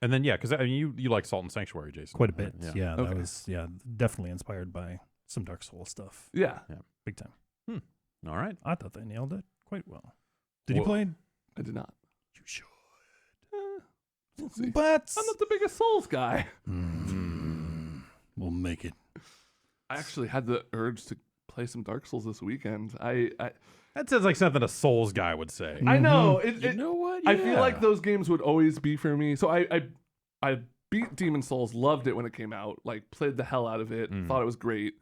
then because I mean you like Salt and Sanctuary, Jason. Quite a bit. Yeah. Yeah, that was definitely inspired by some Dark Souls stuff. Yeah. Big time. All right. I thought they nailed it quite well. Did you play? I did not. You should. We'll see. But I'm not the biggest Souls guy. We'll make it. I actually had the urge to play some Dark Souls this weekend. That sounds like something a Souls guy would say. I know. You know what? I feel like those games would always be for me. So I beat Demon Souls, loved it when it came out, like played the hell out of it, thought it was great.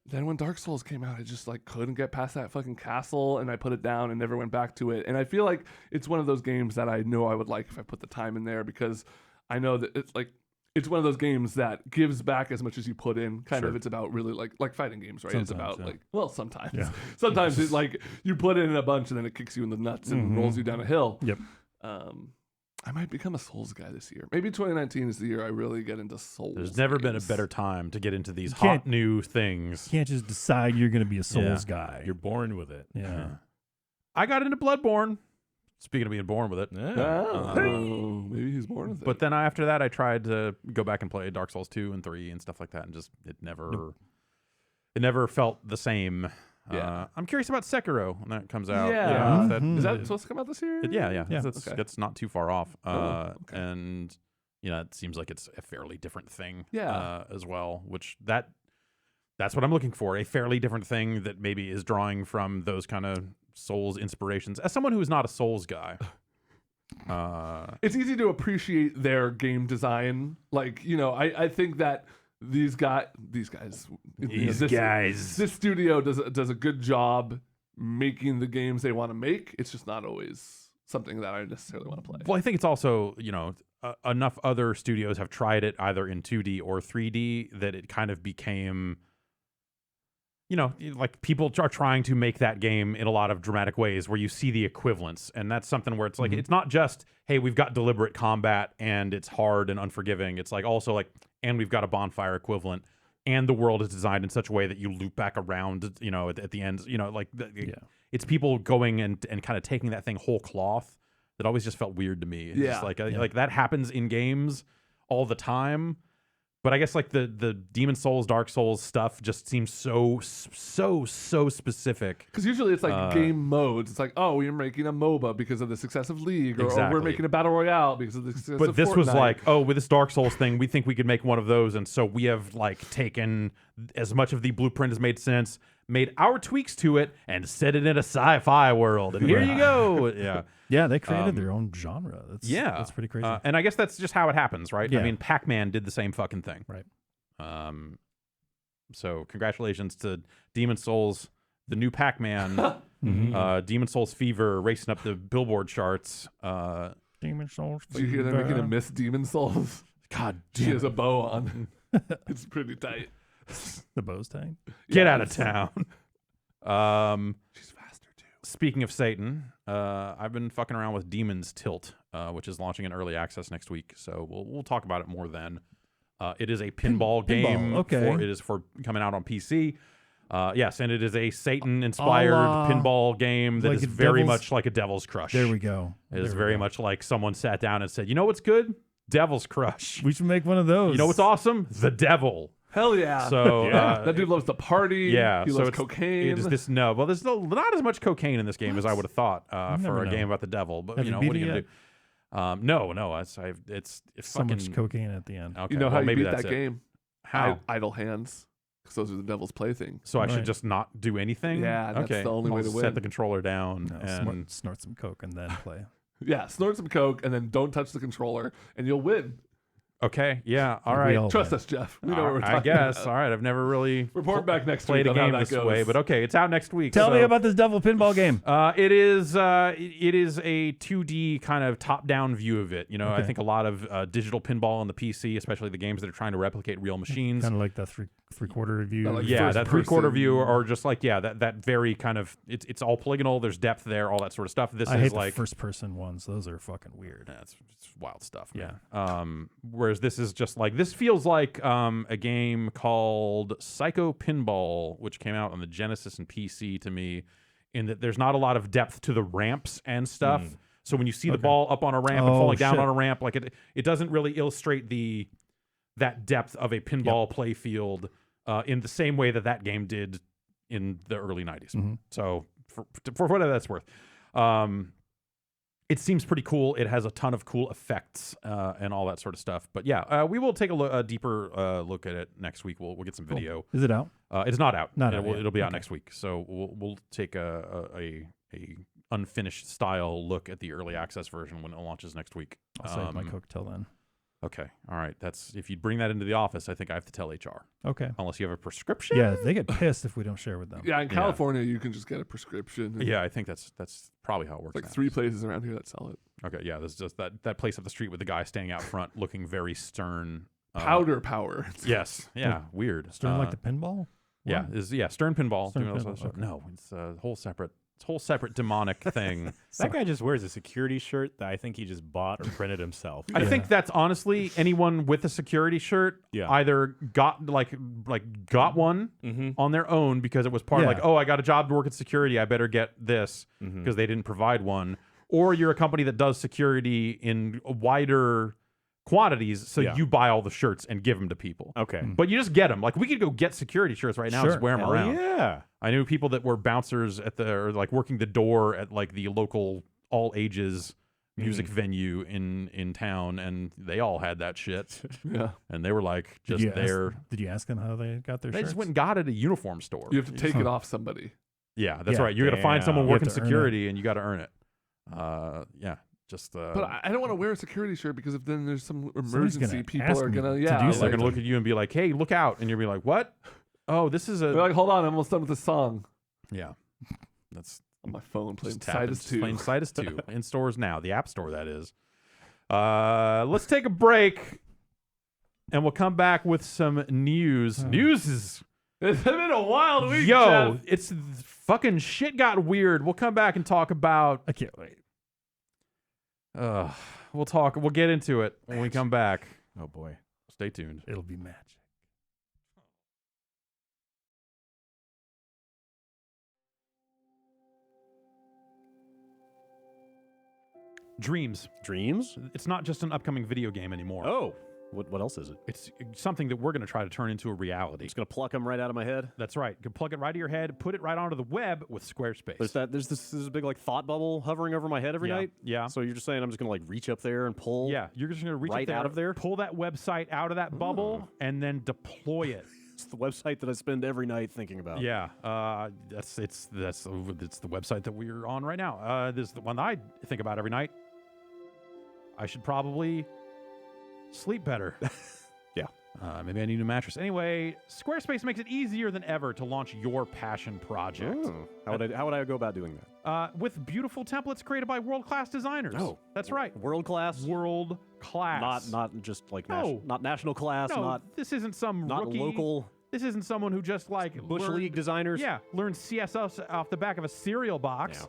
Then when Dark Souls came out, I just like couldn't get past that fucking castle, and I put it down and never went back to it. And I feel like it's one of those games that I know I would like if I put the time in there, because I know that it's one of those games that gives back as much as you put in. Kind of, it's about really like fighting games, right? It's about sometimes. Yeah. Sometimes it's like you put in a bunch and then it kicks you in the nuts and rolls you down a hill. Yep. I might become a Souls guy this year. Maybe 2019 is the year I really get into Souls. There's never been a games. better time to get into these can't- hot new things. You can't just decide you're going to be a Souls guy. You're born with it. Yeah. I got into Bloodborne. Speaking of being born with it. Oh, maybe he's born with it. But then after that, I tried to go back and play Dark Souls 2 and 3 and stuff like that, and just it never felt the same. Yeah. I'm curious about Sekiro when that comes out. Yeah. You know, Is that supposed to come out this year? yeah. Yeah. That's not too far off. Okay. And it seems like it's a fairly different thing. Yeah. As well, which that's what I'm looking for. A fairly different thing that maybe is drawing from those kind of Souls inspirations. As someone who is not a Souls guy. It's easy to appreciate their game design. Like, I think that these guys, this studio does a good job making the games they want to make. It's just not always something that I necessarily want to play. Well, I think it's also, enough other studios have tried it either in 2D or 3D that it kind of became, like people are trying to make that game in a lot of dramatic ways where you see the equivalence. And that's something where it's like, it's not just, hey, we've got deliberate combat and it's hard and unforgiving. It's like also like, and we've got a bonfire equivalent and the world is designed in such a way that you loop back around, at the end, it's people going and kind of taking that thing whole cloth that always just felt weird to me. It's just like that happens in games all the time. But I guess like the Demon Souls, Dark Souls stuff just seems so specific. Because usually it's like game modes. It's like, oh, we're making a MOBA because of the success of League, or we're making a Battle Royale because of the success of Fortnite. But this was like, oh, with this Dark Souls thing, we think we could make one of those. And so we have like taken as much of the blueprint as made sense, made our tweaks to it, and set it in a sci-fi world. And here you go. Yeah. Yeah, they created their own genre. That's pretty crazy. And I guess that's just how it happens, right? Yeah. I mean, Pac-Man did the same fucking thing. Right. So congratulations to Demon Souls, the new Pac-Man, Demon Souls Fever racing up the Billboard charts. Demon Souls. So you hear they're making a Miss Demon Souls. God She damn has it. a bow on. It's pretty tight. The bow's tank. Get Yeah, out of town. She's faster too. Speaking of Satan, I've been fucking around with Demon's Tilt, which is launching in early access next week. So we'll talk about it more then. It is a pinball game. okay. It is for coming out on PC. Yes, and it is a Satan-inspired pinball game that like is a very Devil's- much like a Devil's Crush. There we go. It is very much like someone sat down and said, "You know what's good? Devil's Crush. We should make one of those. You know what's awesome? The devil." Hell yeah. So that dude loves to party. yeah, He so loves it's- cocaine. It is this well, there's not as much cocaine in this game as I would have thought never for a know. game about the devil. But Have you what beat are you it gonna yet? do? No, it's so fucking much cocaine at the end. Okay, You know how well, you maybe beat that's that it. game? How? Idle hands. Because those are the devil's plaything. So I should Right. just not do anything? Yeah, that's okay. the only way I'll to set win. the controller down No, and snort some coke and then play. Yeah, snort some coke and then don't touch the controller and you'll win. okay, yeah, all We right. all Trust win. us, Jeff. We know what we're talking I guess. about. All right, I've never really Report back next played week a on game how this that goes. way, but okay, it's out next week. Tell me so- about this devil pinball game. It is a 2D kind of top-down view of it. I Okay. think a lot of digital pinball on the PC, especially the games that are trying to replicate real machines. Kind of like the three-quarter view. Like Yeah, first that three-quarter person. view, or just like that very kind of it's all polygonal. There's depth there, all that sort of stuff. This I is hate like the first-person ones. Those are fucking weird. it's wild stuff. Man. Whereas this is just like this feels like a game called Psycho Pinball, which came out on the Genesis and PC to me, in that there's not a lot of depth to the ramps and stuff. So when you see the ball up on a ramp and Oh, falling down shit. on a ramp, like it doesn't really illustrate that depth of a pinball play field in the same way that game did in the early 90s. So for whatever that's worth. It seems pretty cool. It has a ton of cool effects and all that sort of stuff. But yeah, we will take a deeper look at it next week. We'll get some video. Is it out? It's not out. Not out yet. It'll be out Okay. next week. So we'll take a unfinished style look at the early access version when it launches next week. I'll save my coke till then. Okay. All right. That's if you bring that into the office, I think I have to tell HR. Okay. Unless you have a prescription. Yeah, they get pissed if we don't share with them. Yeah, in California, you can just get a prescription. Yeah, I think that's probably how it works. Like now. 3 places around here that sell it. Okay, yeah, there's just that place up the street with the guy standing out front looking very stern. Powder power. Yes. Yeah, weird. Stern like the pinball? Yeah, What? Stern Pinball. Stern doing all Pinball, that stuff. okay. No, it's a whole separate It's a whole separate demonic thing. That guy just wears a security shirt that I think he just bought or printed himself. I think that's honestly anyone with a security shirt either got got one on their own because it was part of like, oh, I got a job to work at security, I better get this because they didn't provide one. Or you're a company that does security in wider quantities, so you buy all the shirts and give them to people. Okay. But you just get them. Like, we could go get security shirts right now and just wear them around. Yeah. I knew people that were bouncers at or like working the door at like the local all ages music venue in town, and they all had that shit. Yeah. And they were like just there. Did you ask them how they got their They shirts? just went and got it at a uniform store. You have to take it off somebody. Yeah, that's right. You got to find someone You have working to earn security, and you got to earn it. Just. But I don't want to wear a security shirt because if then there's some gonna emergency, people ask are me gonna to do they're something. gonna look at you and be like, "Hey, look out!" And you'll be like, "What? Oh, this is a They're like, hold on, I'm almost done with this song yeah." That's on my phone playing just tapping, Sidus 2. playing Sidus 2 in stores now, the App Store that is. Let's take a break, and we'll come back with some news. News is It's been a wild week, yo, Jeff. it's fucking shit got weird. We'll come back and talk about. I can't wait. We'll get into it when we come back. Oh boy. Stay tuned. It'll be magic. Dreams. Dreams? It's not just an upcoming video game anymore. Oh, what else is it? It's something that we're going to try to turn into a reality. Just gonna pluck them right out of my head. That's right. You can plug it right to your head, put it right onto the web with Squarespace. There's this big like thought bubble hovering over my head every night. Yeah. So you're just saying I'm just gonna like reach up there and pull. Yeah, you're just going to reach Right up there, out of there? pull that website out of that bubble, and then deploy it. It's the website that I spend every night thinking about. Yeah, it's the website that we're on right now. This is the one I think about every night. I should probably sleep better. Yeah. Maybe I need a mattress. Anyway, Squarespace makes it easier than ever to launch your passion project. Oh. How would I go about doing that? With beautiful templates created by world-class designers. Oh. That's right. World class? World class. Not just like No. not national class, No, not this isn't some rookie. local This isn't someone who just like Bush learned- League designers. Yeah, learn CSS off the back of a cereal box. Yeah.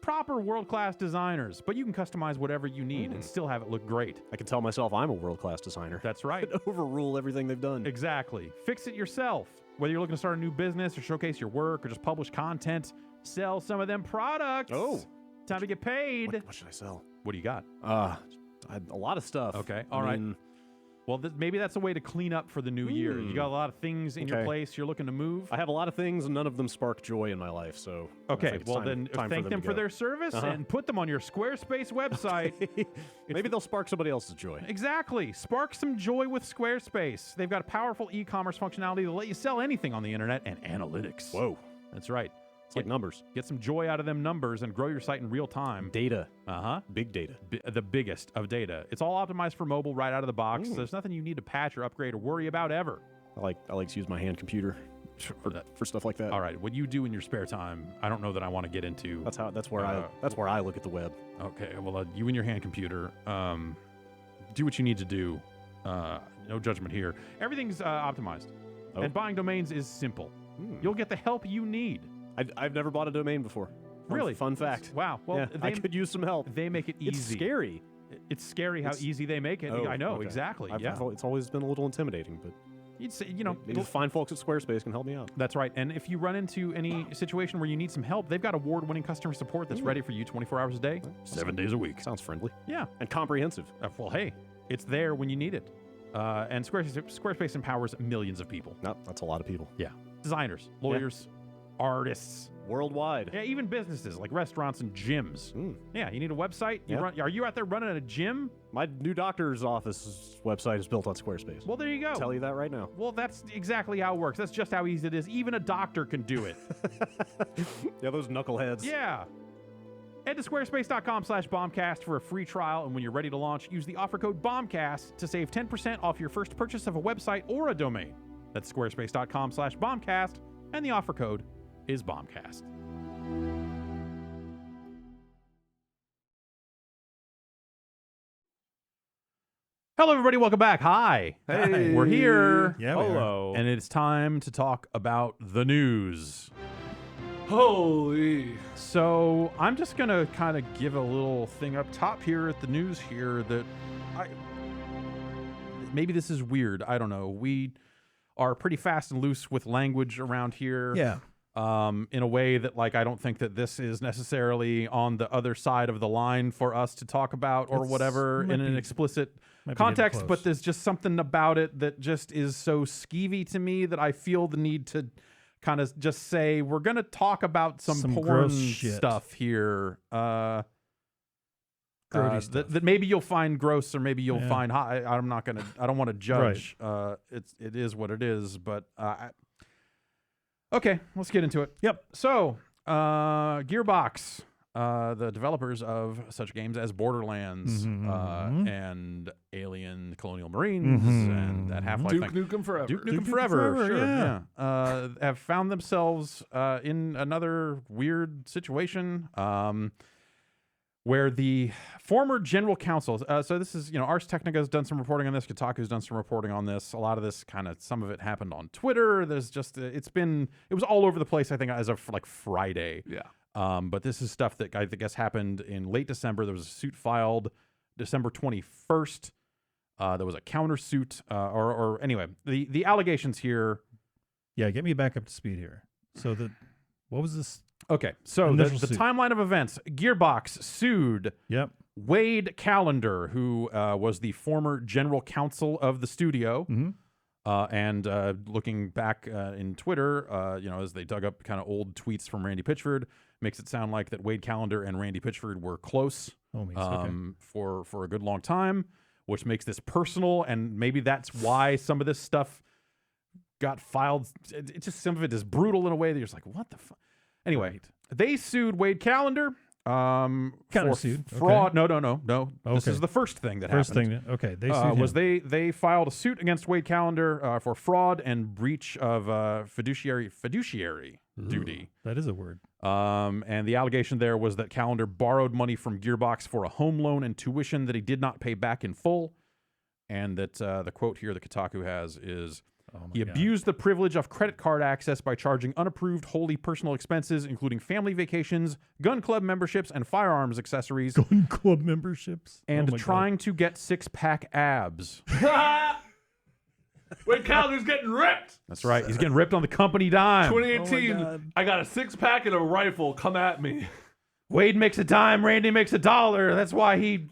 Proper world-class designers, but you can customize whatever you need and still have it look great. I can tell myself I'm a world class designer. That's right. Overrule everything they've done. Exactly. Fix it yourself. Whether you're looking to start a new business or showcase your work or just publish content, sell some of them products. Oh. Time to get paid. What should I sell? What do you got? A lot of stuff. Okay, I all right. mean, Well, maybe that's a way to clean up for the new year. You got a lot of things in your Okay. place. You're looking to move. I have a lot of things, and none of them spark joy in my life. So I Okay, think it's well time- then time thank them to for go. their service and put them on your Squarespace website. Maybe they'll spark somebody else's joy. Exactly. Spark some joy with Squarespace. They've got a powerful e-commerce functionality to let you sell anything on the internet and analytics. Whoa, That's right. it's like numbers, Get some joy out of them numbers and grow your site in real time. data, Uh-huh. big data. The biggest of data. It's all optimized for mobile right out of the box. There's nothing you need to patch or upgrade or worry about ever. I like to use my hand computer for stuff like that. All right, what you do in your spare time, I don't know that I want to get into. That's where I look at the web. Okay, well, you and your hand computer, do what you need to do. No judgment here. Everything's optimized. Oh. And buying domains is simple. You'll get the help you need. I've never bought a domain before. Really? Fun fact. Wow. Well, Yeah, I could use some help. they make it easy. It's scary. It's scary how easy they make it. Oh, I know, okay. exactly. I've yeah. thought it's always been a little intimidating, but You'd say, you know, maybe the fine folks at Squarespace can help me out. that's right. And if you run into any situation where you need some help, they've got award-winning customer support that's ready for you 24 hours a day, 7 days a week. Sounds friendly Yeah. and comprehensive. Well, hey, it's there when you need it. And Squarespace empowers millions of people. No, that's a lot of people Yeah. Designers, lawyers, artists. worldwide. Yeah, even businesses like restaurants and gyms. Mm. Yeah, you need a website. Yeah. Are you out there running a gym? My new doctor's office website is built on Squarespace. Well, there you go. I'll tell you that right now. Well, that's exactly how it works. That's just how easy it is. Even a doctor can do it. Yeah, those knuckleheads. Yeah. Head to squarespace.com/bombcast for a free trial, and when you're ready to launch, use the offer code BOMBCAST to save 10% off your first purchase of a website or a domain. That's squarespace.com/bombcast, and the offer code is BOMBCAST. Hello, everybody. Welcome back. Hi. Hey. We're here. Yeah, we are. Hello. And it's time to talk about the news. Holy. So I'm just going to kind of give a little thing up top here at the news here that maybe this is weird. I don't know. We are pretty fast and loose with language around here. Yeah. In a way that, like, I don't think that this is necessarily on the other side of the line for us to talk about or whatever in an explicit context, but there's just something about it that just is so skeevy to me that I feel the need to kind of just say, we're going to talk about some porn stuff here. That maybe you'll find gross or maybe you'll find hot. I don't want to judge. Right. It is what it is, but okay, let's get into it. Yep. So, Gearbox, the developers of such games as Borderlands and Alien Colonial Marines and that Half-Life Duke Nukem Forever. Duke Nukem Forever, sure, yeah. Have found themselves in another weird situation where the former general counsel, so this is, Ars Technica's done some reporting on this, Kotaku's done some reporting on this. A lot of this some of it happened on Twitter. There's just, it was all over the place, I think, as of like Friday. Yeah. But this is stuff that I guess happened in late December. There was a suit filed December 21st. There was a countersuit, or anyway, the allegations here. Yeah, get me back up to speed here. So what was this? Okay, so the timeline of events. Gearbox sued Wade Callender, who was the former general counsel of the studio. And looking back in Twitter, as they dug up kind of old tweets from Randy Pitchford, makes it sound like that Wade Callender and Randy Pitchford were close for a good long time, which makes this personal, and maybe that's why some of this stuff got filed. It's just, some of it is brutal in a way that you're just like, what the fuck? Anyway, they sued Wade Callender. Countersued. Fraud. Okay. No. Okay. This is the first thing that happened. Okay. They sued him. They filed a suit against Wade Callender for fraud and breach of fiduciary duty. That is a word. And the allegation there was that Callender borrowed money from Gearbox for a home loan and tuition that he did not pay back in full. And that the quote here that Kotaku has is, he abused the privilege of credit card access by charging unapproved wholly personal expenses, including family vacations, gun club memberships, and firearms accessories. Gun club memberships? And trying to get six-pack abs. Wade Callender's getting ripped. That's right. He's getting ripped on the company dime. 2018, I got a six-pack and a rifle. Come at me. Wade makes a dime, Randy makes $1. That's why he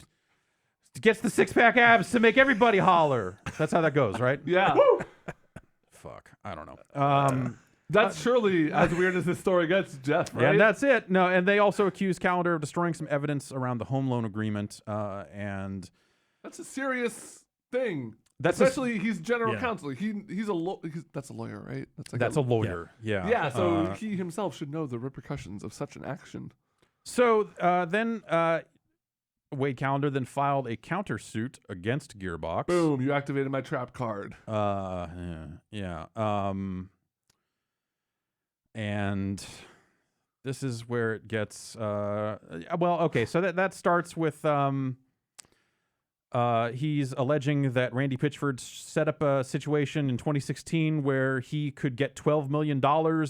gets the six-pack abs to make everybody holler. That's how that goes, right? Yeah. Fuck. I don't know. That's surely as weird as this story gets, Jeff, right? Yeah, and that's it. No, and they also accused Callender of destroying some evidence around the home loan agreement, and that's a serious thing. That's especially he's general counsel. That's a lawyer, right? That's a lawyer. Yeah. Yeah. So he himself should know the repercussions of such an action. So then Wade Callender then filed a countersuit against Gearbox. Boom! You activated my trap card. Yeah. And this is where it gets okay. So that starts with he's alleging that Randy Pitchford set up a situation in 2016 where he could get $12 million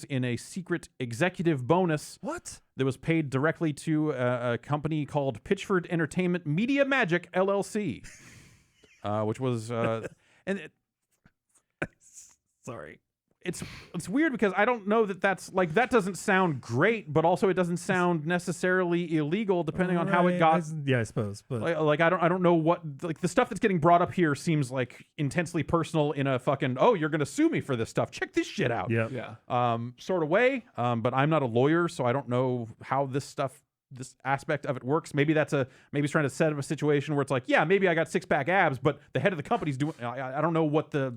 in a secret executive bonus. What? That was paid directly to a company called Pitchford Entertainment Media Magic LLC, which was sorry. It's weird because I don't know that that doesn't sound great, but also it doesn't sound necessarily illegal depending on how it got. I suppose, but I don't know what, like, the stuff that's getting brought up here seems like intensely personal in a fucking, oh, you're gonna sue me for this stuff, check this shit out, sort of way. But I'm not a lawyer, so I don't know how this aspect of it works. Maybe he's trying to set up a situation where it's like, yeah, maybe I got six-pack abs, but the head of the company's doing. I don't know what the.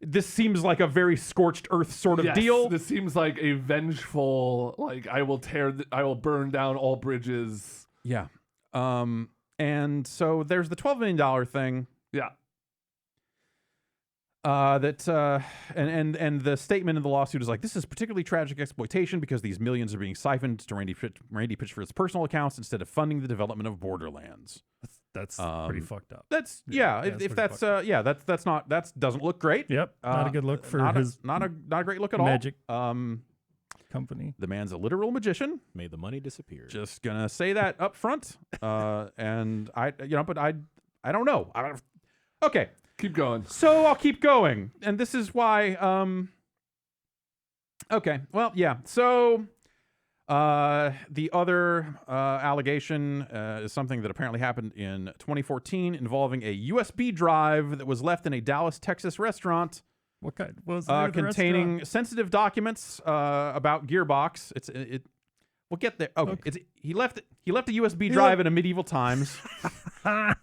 This seems like a very scorched earth sort of deal. This seems like a vengeful, like, I will burn down all bridges. Yeah. And so there's the $12 million thing. Yeah. And the statement in the lawsuit is like, this is particularly tragic exploitation because these millions are being siphoned to Randy Pitchford's personal accounts instead of funding the development of Borderlands. That's pretty fucked up. That doesn't look great. Yep, not a good look for not a great look at magic. all. company. The man's a literal magician. May the money disappear. Just gonna say that up front. And I don't know. Okay. Keep going. So I'll keep going. And this is why, okay. Well, yeah. So, the other, allegation, is something that apparently happened in 2014 involving a USB drive that was left in a Dallas, Texas restaurant. What kind? Was the name of the Containing restaurant? sensitive documents about Gearbox. We'll get there. Okay. He left a USB drive in a medieval times,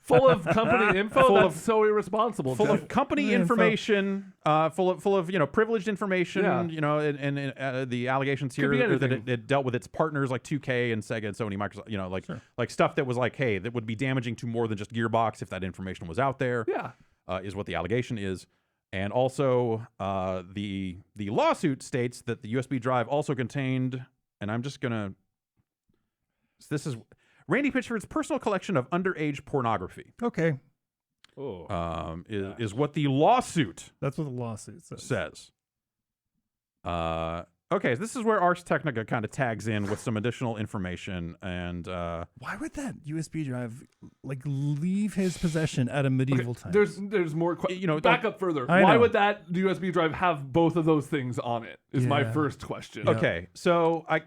Full of company info. Full That's of- so irresponsible. full Jeff. of company Info. information, full of privileged information. Yeah. And the allegations Could here be are that anything. it dealt with its partners like 2K and Sega and Sony, Microsoft. Like stuff that was like, hey, that would be damaging to more than just Gearbox if that information was out there. Yeah. Is what the allegation is. And also, the lawsuit states that the USB drive also contained, and I'm just gonna. This is Randy Pitchford's personal collection of underage pornography. Okay, Is what the lawsuit that's what the lawsuit says. Okay, this is where Ars Technica kind of tags in with some additional information, and Why would that USB drive like leave his possession at a medieval time? There's more. Back up further. I Why know. would that USB drive have both of those things on it? Is my Yeah. first question. Yeah. okay, so all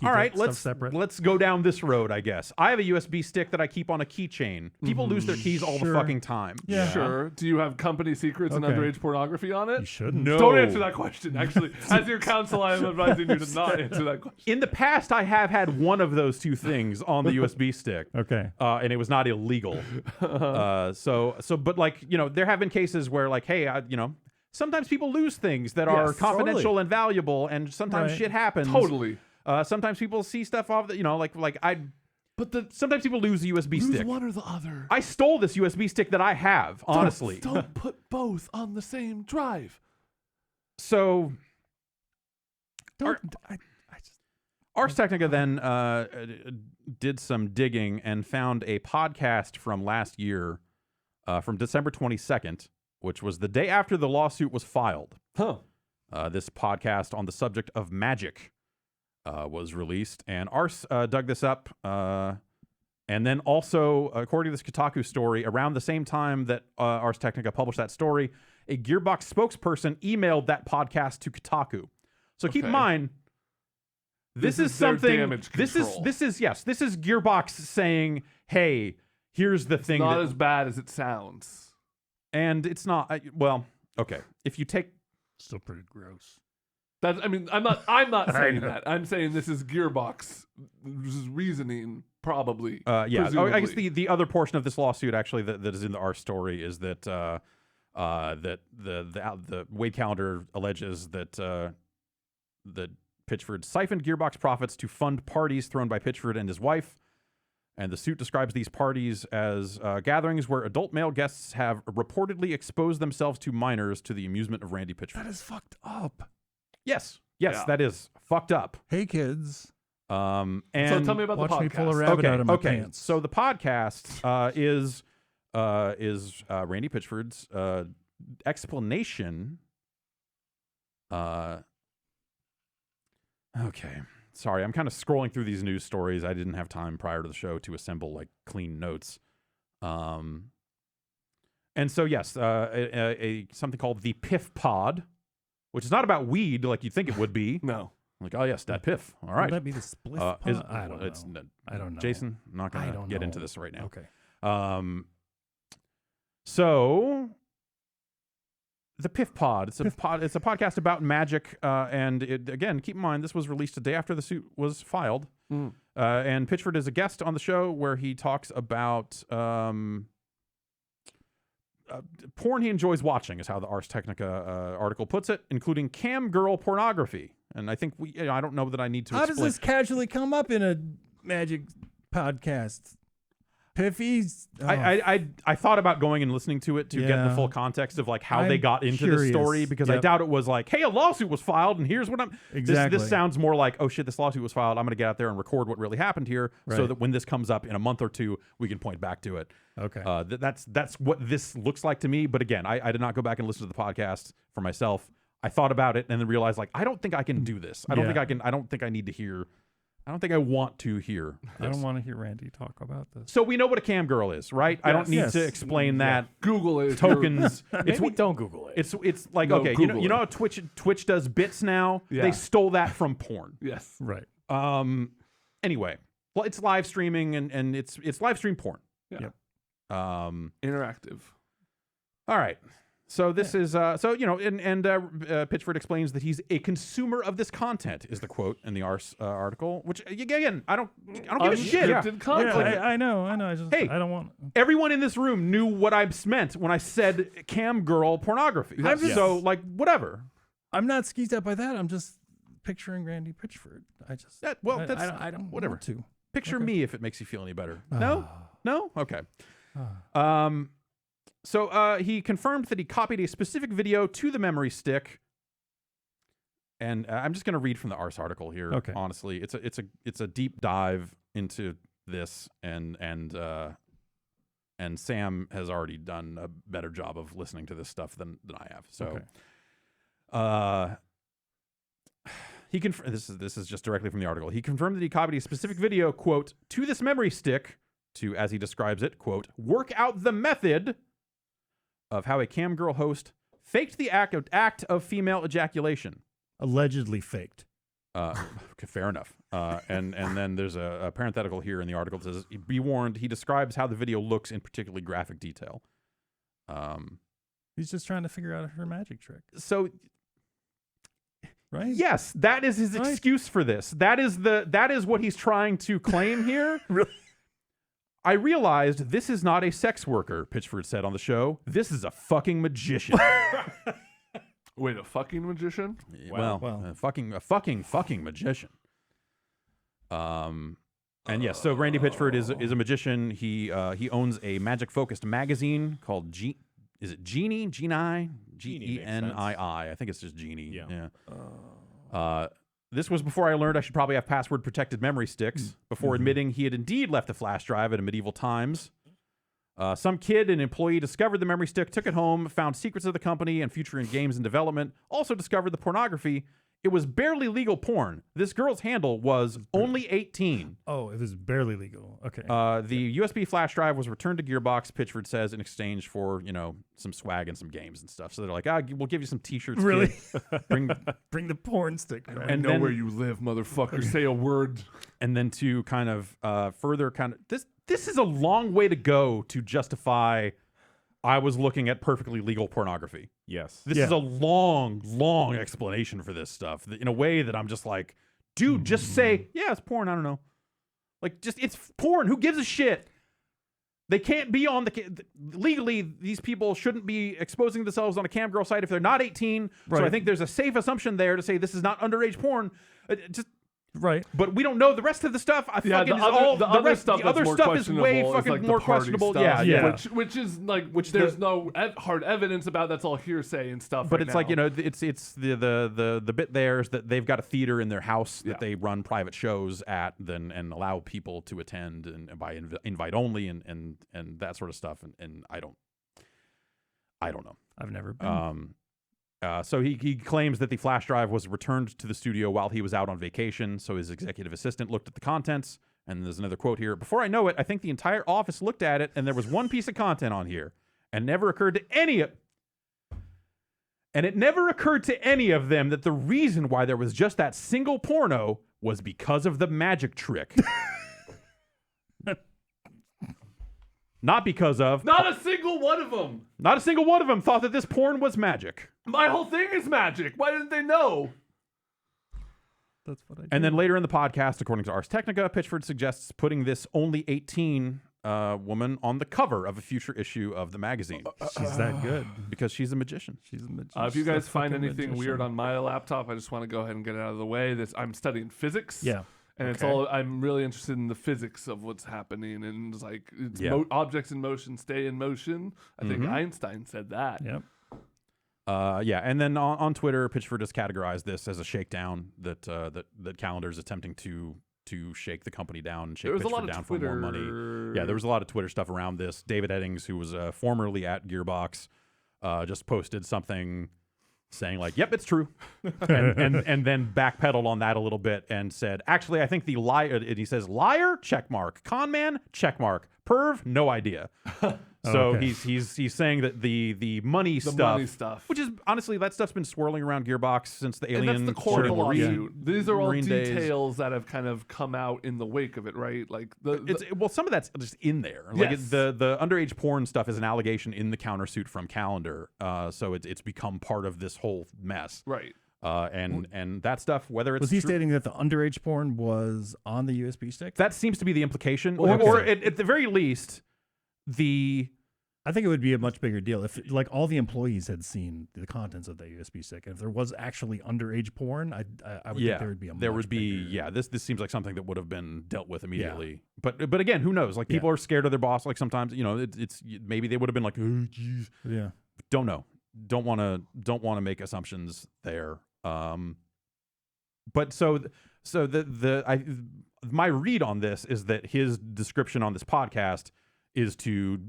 right, that stuff let's separate. let's go down this road. I guess I have a USB stick that I keep on a keychain. People lose their keys all the Sure. fucking time. Yeah. Sure. Do you have company secrets and Okay. underage pornography on it? You shouldn't. No. Don't answer that question. Actually, as your counsel, I am advising you to not answer that question. In the past, I have had one of those two things on the USB stick. Okay. And it was not illegal. But like, there have been cases where like, hey, sometimes people lose things that are Yes, confidential totally. and valuable, and sometimes Right. shit happens. Totally. Sometimes people see stuff off that, But sometimes people lose the USB lose stick. one or the other. I stole this USB stick that I have, honestly. Don't put both on the same drive. So Don't, Ars Technica then did some digging and found a podcast from last year, from December 22nd, which was the day after the lawsuit was filed. Huh. This podcast on the subject of magic was released, and Ars dug this up. And then also, according to this Kotaku story, around the same time that Ars Technica published that story, a Gearbox spokesperson emailed that podcast to Kotaku. So keep in Okay. mind, this is their something. damage This is control. this is Gearbox saying, "Hey, here's the thing." Not that, as bad as it sounds. and it's not. Well, okay. If you take still pretty gross. I'm not saying that. I'm saying this is Gearbox reasoning, probably. yeah. I guess presumably. the other portion of this lawsuit actually that is in our story is that that the Wade calendar alleges that that Pitchford siphoned Gearbox profits to fund parties thrown by Pitchford and his wife. And the suit describes these parties as gatherings where adult male guests have reportedly exposed themselves to minors to the amusement of Randy Pitchford. That is fucked up. Yes, Yeah. that is fucked up. Hey kids, And So tell me about the watch podcast. me pull a rabbit out of my okay. pants. So the podcast is Randy Pitchford's explanation. Okay. Sorry, I'm kind of scrolling through these news stories. I didn't have time prior to the show to assemble like clean notes. And so yes, something called the Piff Pod, which is not about weed like you'd think it would be. No. Like, oh yes, that Piff. All Would right. that be the spliff? I don't know. I don't know. Jason, I'm not I going to don't get into know. this right now. Okay. So the Piff Pod. It's a podcast about magic, and again, keep in mind this was released a day after the suit was filed. Mm. And Pitchford is a guest on the show where he talks about porn he enjoys watching, is how the Ars Technica article puts it, including cam girl pornography. And I think I don't know that I need to How does explain. this casually come up in a magic podcast? Piffies. Oh, I thought about going and listening to it to get the Yeah. full context of like how they I'm got into this curious. story, because I Yep. doubt it was like, hey, a lawsuit was filed and here's what I'm. Exactly. This sounds more like, oh shit, this lawsuit was filed. I'm going to get out there and record what really happened here, so Right. that when this comes up in a month or two, we can point back to it. Okay. That's what this looks like to me. But again, I did not go back and listen to the podcast for myself. I thought about it and then realized, like, I don't think I can do this. I don't Yeah. think I can. I don't think I need to hear. I don't think I want to hear I this. don't want to hear Randy talk about this. So we know what a cam girl is, right? I don't need Yes. to explain that. Google it. Tokens. Maybe don't Google it. It's like, No, okay, Google you know it. how Twitch does bits now? Yeah. They stole that from porn. Yes. Right. Anyway, well, it's live streaming and it's live stream porn. Yeah. Yep. Interactive. All right. So this is Pitchford explains that he's a consumer of this content, is the quote in the Ars article. Which again, I don't give a shit. Unscripted content. Yeah, I know. I just Hey. I don't want. Everyone in this room knew what I meant when I said cam girl pornography. Yes. Yes. So like whatever. I'm not skeezed out by that. I'm just picturing Randy Pitchford. I just. That, well, I, that's I don't whatever. want to. Picture Okay. me if it makes you feel any better. No? No? Okay. Ah. So he confirmed that he copied a specific video to the memory stick. And I'm just going to read from the Ars article here. Okay. Honestly, it's a deep dive into this, and Sam has already done a better job of listening to this stuff than I have. So, this is just directly from the article. He confirmed that he copied a specific video, quote, to this memory stick to, as he describes it, quote, work out the method of how a cam girl host faked the act of female ejaculation. Allegedly faked. Okay, fair enough. And then there's a parenthetical here in the article that says, be warned, he describes how the video looks in particularly graphic detail. He's just trying to figure out her magic trick, So right? yes, that is his Right. excuse for this. That is what he's trying to claim here. Really? I realized this is not a sex worker, Pitchford said on the show. This is a fucking magician. Wait, a fucking magician? Well. A fucking magician. And yes, so Randy Pitchford is a magician. He owns a magic focused magazine called is it Genie? Genii? Genie makes Genii. I think it's just Genie. Yeah. This was before I learned I should probably have password protected memory sticks, before admitting he had indeed left a flash drive at a medieval times. Some kid, an employee, discovered the memory stick, took it home, found secrets of the company and future in games in development, also discovered the pornography. It was barely legal porn. This girl's handle was only 18. Oh, it was barely legal. Okay. The USB flash drive was returned to Gearbox, Pitchford says, in exchange for, some swag and some games and stuff. So they're like, we'll give you some t-shirts. Really? Kid. Bring the porn stick. I And know then- where you live, motherfucker. Say a word. And then to kind of further this is a long way to go to justify I was looking at perfectly legal pornography. Yes. This is a long, long explanation for this stuff in a way that I'm just like, dude, just say, yeah, it's porn. I don't know. Like, just, it's porn. Who gives a shit? They can't be on legally, these people shouldn't be exposing themselves on a cam girl site if they're not 18. So I Right. think there's a safe assumption there to say this is not underage porn. Right. But we don't know the rest of the stuff. The other stuff is way fucking like more the party questionable. stuff, Yeah. Which is like there's no hard evidence about. That's all hearsay and stuff. But right it's like, now. it's the bit there is that they've got a theater in their house that Yeah. they run private shows at and allow people to attend and by invite only and that sort of stuff. And I don't know. I've never been. So he claims that the flash drive was returned to the studio while he was out on vacation. So his executive assistant looked at the contents, and there's another quote here. Before I know it, I think the entire office looked at it, and there was one piece of content on here, and it never occurred to any of them that the reason why there was just that single porno was because of the magic trick. Not because of. not a single one of them. Not a single one of them thought that this porn was magic. My whole thing is magic. Why didn't they know? That's what I do. And then later in the podcast, according to Ars Technica, Pitchford suggests putting this only 18 woman on the cover of a future issue of the magazine she's that good. because she's a magician. She's a magician. If you She's a guys find fucking anything magician. weird on my laptop, I just want to go ahead and get it out of the way. I'm studying physics. Yeah. And it's Okay. all. I'm really interested in the physics of what's happening, and it's like Yeah. objects in motion stay in motion. I think Einstein said that. Yep. And then on Twitter, Pitchford has categorized this as a shakedown that Calendar's attempting to shake the company down and shake There was a lot Pitchford of down for more money. Twitter. Yeah, there was a lot of Twitter stuff around this. David Eddings, who was formerly at Gearbox, just posted something saying like, "Yep, it's true," and then backpedaled on that a little bit and said, "Actually, I think the liar." And he says, "Liar? Check mark. Con man? Check mark. Perv? No idea." So Okay. he's saying that the money stuff, which is honestly that stuff's been swirling around Gearbox since the and Alien that's the core of the Marine- lawsuit. These are all Marine days. details that have kind of come out in the wake of it, right? Like Well, some of that's just in there. Like Yes. the underage porn stuff is an allegation in the countersuit from Calendar. So it's become part of this whole mess. right. And that stuff, whether it's Was he true- stating that the underage porn was on the USB stick? that seems to be the implication, Well, or okay. at the very least, I think it would be a much bigger deal if, like, all the employees had seen the contents of that USB stick. And if there was actually underage porn, I would think there would be a much bigger... This seems like something that would have been dealt with immediately. But again, who knows? Like people are scared of their boss. Like sometimes it's maybe they would have been like, oh, geez. Yeah. Don't know. Don't want to make assumptions there. But my read on this is that his description on this podcast is to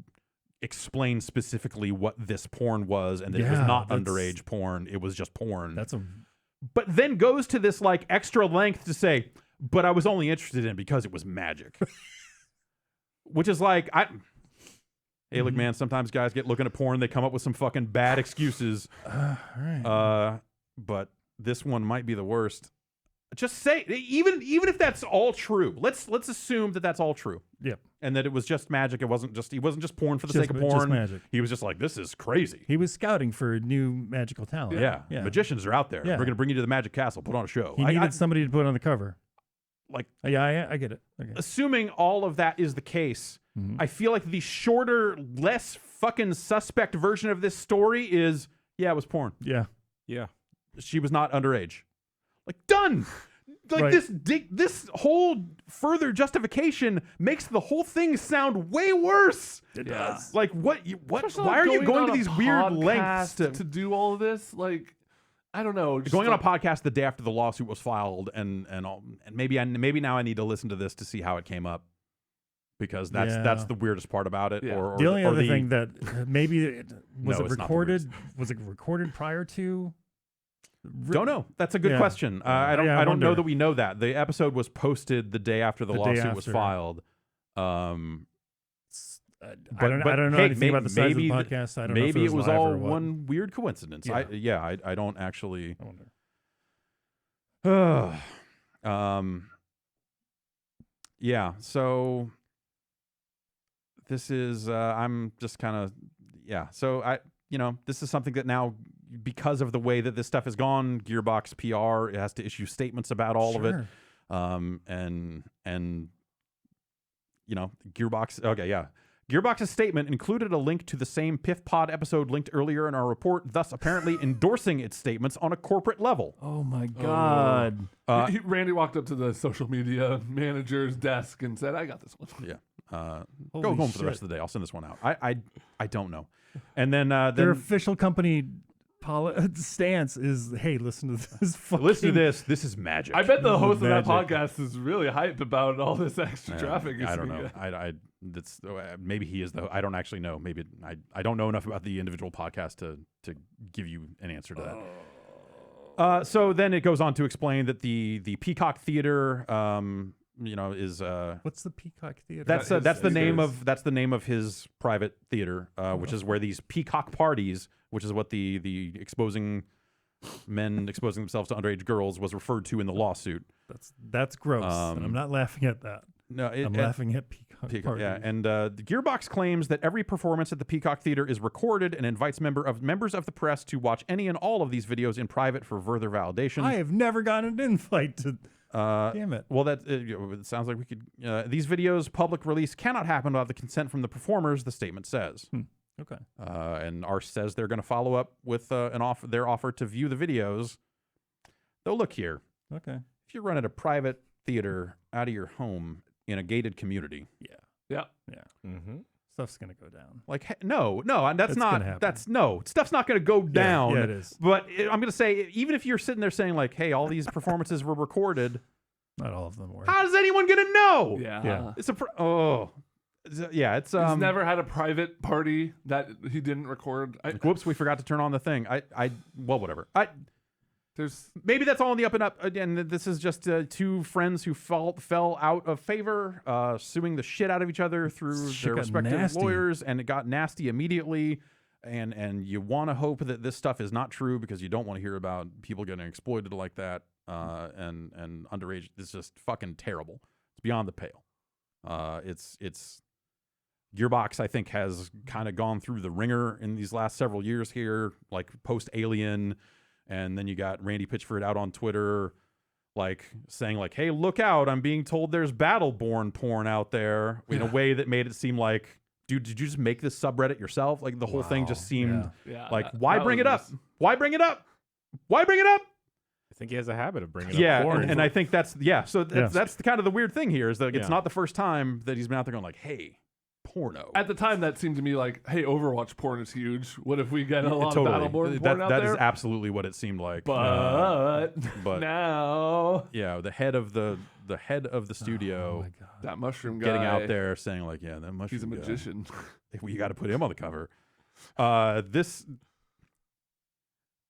explain specifically what this porn was and that it was not underage porn. It was just porn. But then goes to this like extra length to say, but I was only interested in it because it was magic. Which is like, hey, look, man, sometimes guys get looking at porn, they come up with some fucking bad excuses. All right. But this one might be the worst. Just say, even if that's all true, let's assume that that's all true. Yep. And that it was just magic. He wasn't just porn for the Just- sake of just porn. magic. He was just like, this is crazy. He was scouting for new magical talent. Yeah. Yeah. Magicians are out there. Yeah. We're going to bring you to the Magic Castle, put on a show. He needed somebody to put on the cover. Like, Yeah, I get it. Okay. assuming all of that is the case, Mhm. I feel like the shorter, less fucking suspect version of this story is, yeah, it was porn. Yeah. Yeah. She was not underage. Like, done. Like Right. this whole further justification makes the whole thing sound way worse. It does. Like what? Especially, Why are you going on to a these weird lengths podcast to do all of this? Like, I don't know. Just going on like, a podcast the day after the lawsuit was filed, and maybe now I need to listen to this to see how it came up, because that's the weirdest part about it. Yeah. Or The only or other thing that maybe No, it's not the recorded. Was it recorded prior to? Don't know. That's a good Yeah. question. I don't Yeah, I know wonder. that we know that. The episode was posted the day after the The day lawsuit was after. filed. I But don't know hey, anything about the size of the maybe podcast. I don't know if maybe it was all live or what. one weird coincidence. Yeah. I don't actually. I wonder. Yeah. So this is. I'm just kind of. Yeah. So this is something that now, because of the way that this stuff has gone, Gearbox PR, it has to issue statements about all of it. Sure. And Gearbox. Okay, yeah. Gearbox's statement included a link to the same Piff Pod episode linked earlier in our report, thus apparently endorsing its statements on a corporate level. Oh my God. Randy walked up to the social media manager's desk and said, "I got this one." Yeah. Go Holy home for the rest shit. of the day. I'll send this one out. I don't know. And then Their official company stance is, hey, listen to this. listen to this. This is magic. I bet the host of that Magic. podcast is really hyped about all this extra traffic. I don't know. That's maybe he is though. I don't actually know. Maybe I don't know enough about the individual podcast to give you an answer to that. So then it goes on to explain that the Peacock Theater, is What's the Peacock Theater? that's His- the name his- of the name of his private theater, which is where these peacock parties, which is what the exposing men exposing themselves to underage girls was referred to in the lawsuit. That's gross. And I'm not laughing at that. No, I'm laughing at Peacock Peacock, parties. yeah, and the Gearbox claims that every performance at the Peacock Theater is recorded and invites members of the press to watch any and all of these videos in private for further validation. I have never gotten an invite to. Damn it. Well, it sounds like we could. These videos' public release cannot happen without the consent from the performers. The statement says. Okay. And Arse says they're going to follow up with their offer to view the videos. Though, look here. Okay. If you're running a private theater out of your home in a gated community, Yeah. Mm-hmm. Stuff's gonna go down. like no, and that's It's not. gonna happen. That's no stuff's not going to go down. Yeah, it is. But I'm going to say, even if you're sitting there saying like, "Hey, all these performances were recorded," Not all of them were. how is anyone going to know? Yeah. Yeah. It's Yeah, it's He's never had a private party that he didn't record. Whoops, we forgot to turn on the thing. Well, whatever. There's Maybe that's all in the up and up. Again, this is just two friends who fell out of favor, suing the shit out of each other through Shit their got respective nasty. lawyers, and it got nasty immediately. And you want to hope that this stuff is not true because you don't want to hear about people getting exploited like that. And underage. It's just fucking terrible. It's beyond the pale. It's Gearbox, I think, has kind of gone through the ringer in these last several years here, like post Alien. And then you got Randy Pitchford out on Twitter, like saying like, "Hey, look out! I'm being told there's Battleborn porn out there," in a way that made it seem like, dude, did you just make this subreddit yourself? Like the whole thing just seemed like, why bring it up? Why bring it up? Why bring it up? I think he has a habit of bringing up Yeah, porn. and I think that's So that's the kind of the weird thing here is that it's not the first time that he's been out there going like, "Hey, porno." At the time, that seemed to me like, hey, Overwatch porn is huge. What if we get a lot Totally. of Battleborn porn out That there? is absolutely what it seemed like. But but now, yeah, the head of the studio Oh my God. that mushroom guy getting out there saying like, "Yeah, that mushroom he's a guy. magician. You got to put him on the cover."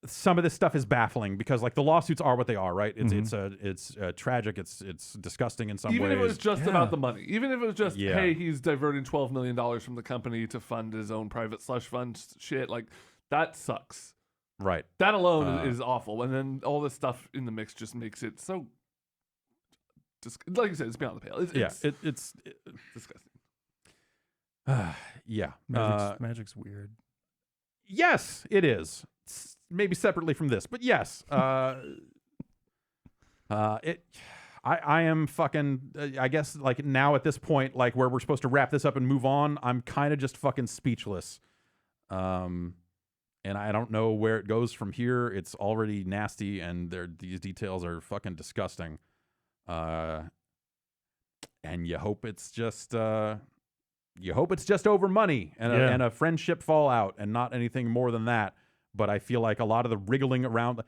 Some of this stuff is baffling because like the lawsuits are what they are, right? It's tragic. It's disgusting in some Even ways. if it was just Yeah. about the money. Even if it was just, Yeah. hey, he's diverting $12 million from the company to fund his own private slush fund shit. Like, that sucks. Right. That alone is awful. And then all this stuff in the mix just makes it so... like you said, it's beyond the pale. It's disgusting. Yeah. Magic's weird. Yes, it is. Maybe separately from this, but yes. I am fucking. I guess like now at this point, like where we're supposed to wrap this up and move on, I'm kind of just fucking speechless. And I don't know where it goes from here. It's already nasty, and these details are fucking disgusting. And you hope it's just. You hope it's just over money and a friendship fallout and not anything more than that. But I feel like a lot of the wriggling around,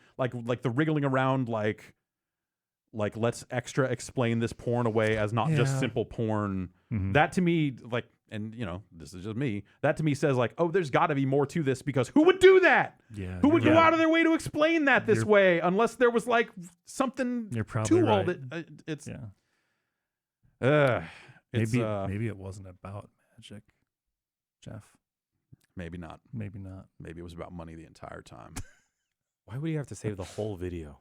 like let's extra explain this porn away as not just simple porn. Mhm. That to me, like, and this is just me. That to me says like, oh, there's got to be more to this because who would do that? Yeah. Who would go out of their way to explain that this way unless there was like something You're probably to all right. that? It's Maybe it wasn't about magic, Jeff. maybe not. Maybe not. Maybe it was about money the entire time. Why would you have to save the whole video?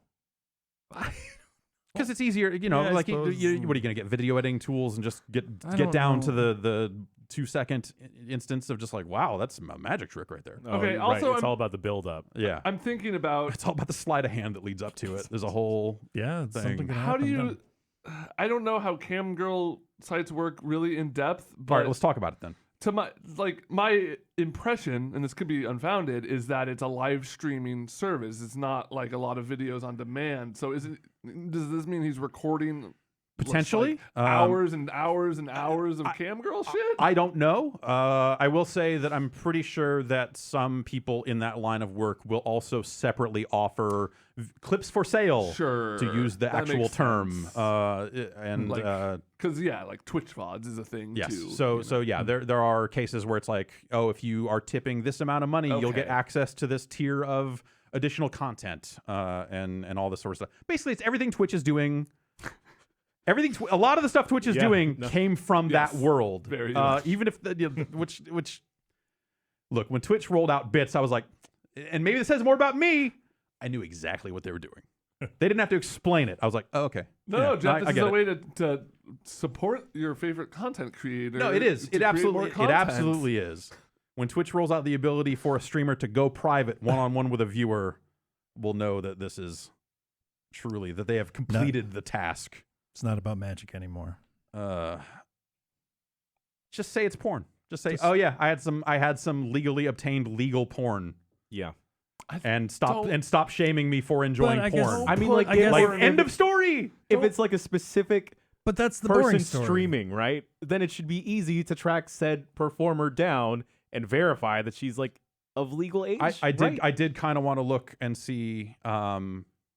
Because it's easier, Yeah, I like suppose. what are you going to get video editing tools and just get don't down to know. the 2-second instance of just like, wow, that's a magic trick right there. Okay, right. also it's I'm- all about the build up. Yeah. I'm thinking about It's all about the sleight of hand that leads up to it. There's a whole Yeah, it's thing. something can how do happen. you... I don't know how cam girl sites work really in depth, but All right, let's talk about it then. to my impression, and this could be unfounded, is that it's a live streaming service. It's not like a lot of videos on demand. So does this mean he's recording Potentially. like, hours and hours and hours of cam girl shit? I don't know. I will say that I'm pretty sure that some people in that line of work will also separately offer clips for sale. Sure, To use the that actual makes term. sense. And Like, because like Twitch VODs is a thing yes. too. So yeah, there are cases where it's like, oh, if you are tipping this amount of money, you'll get Okay. access to this tier of additional content, and all this sort of stuff. Basically, it's everything Twitch is doing. A lot of the stuff Twitch is doing came from that world. Very much. Even if which look, when Twitch rolled out bits, I was like, and maybe this says more about me. I knew exactly what they were doing. They didn't have to explain it. I was like, oh, okay. No, Yeah, Jeff, I this is get a it. way to support your favorite content creator. No, it is. to It create more content. absolutely is. When Twitch rolls out the ability for a streamer to go private one-on-one with a viewer, we'll know that this is truly that they have completed the task. It's not about magic anymore. Just say it's porn. Just say, oh yeah, I had some legally obtained legal porn, Yeah. and stop shaming me for enjoying But I guess- porn. I mean, Put- like, I guess- Like if end of story. If it's like a specific But that's the boring person story. streaming, right? Then it should be easy to track said performer down and verify that she's like of legal age. I right? did kind of want to look and see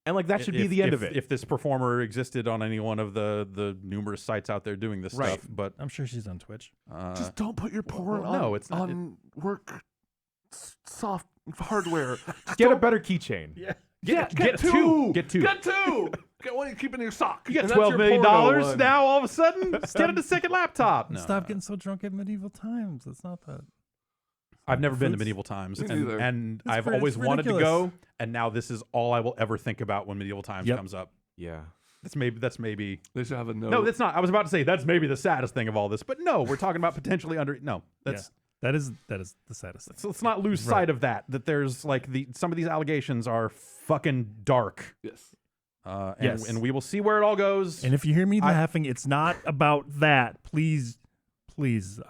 And like that should be the end of it. If this performer existed on any one of the numerous sites out there doing this stuff, but I'm sure she's on Twitch. Just don't put your porn well, on, no, it's not, on work soft hardware. Get a better keychain. Yeah. Get two. Get What are you keeping in your sock? You got And that's $12 your million porno one. now. All of a sudden, get a second laptop. No, Stop getting so drunk at medieval times. It's not that. I've never been to Fruits- medieval times, Me neither. and It's I've ri- always it's wanted to ridiculous. go. And now this is all I will ever think about when medieval times Yep. comes up. Yeah. That's maybe. They should have a note. No, that's not. I was about to say that's maybe the saddest thing of all this, but no, we're talking about potentially under. No, that's. That is the saddest thing. So let's not lose sight of that. That there's like some of these allegations are fucking dark. Yes. And, and we will see where it all goes. And if you hear me laughing, it's not about that. Please,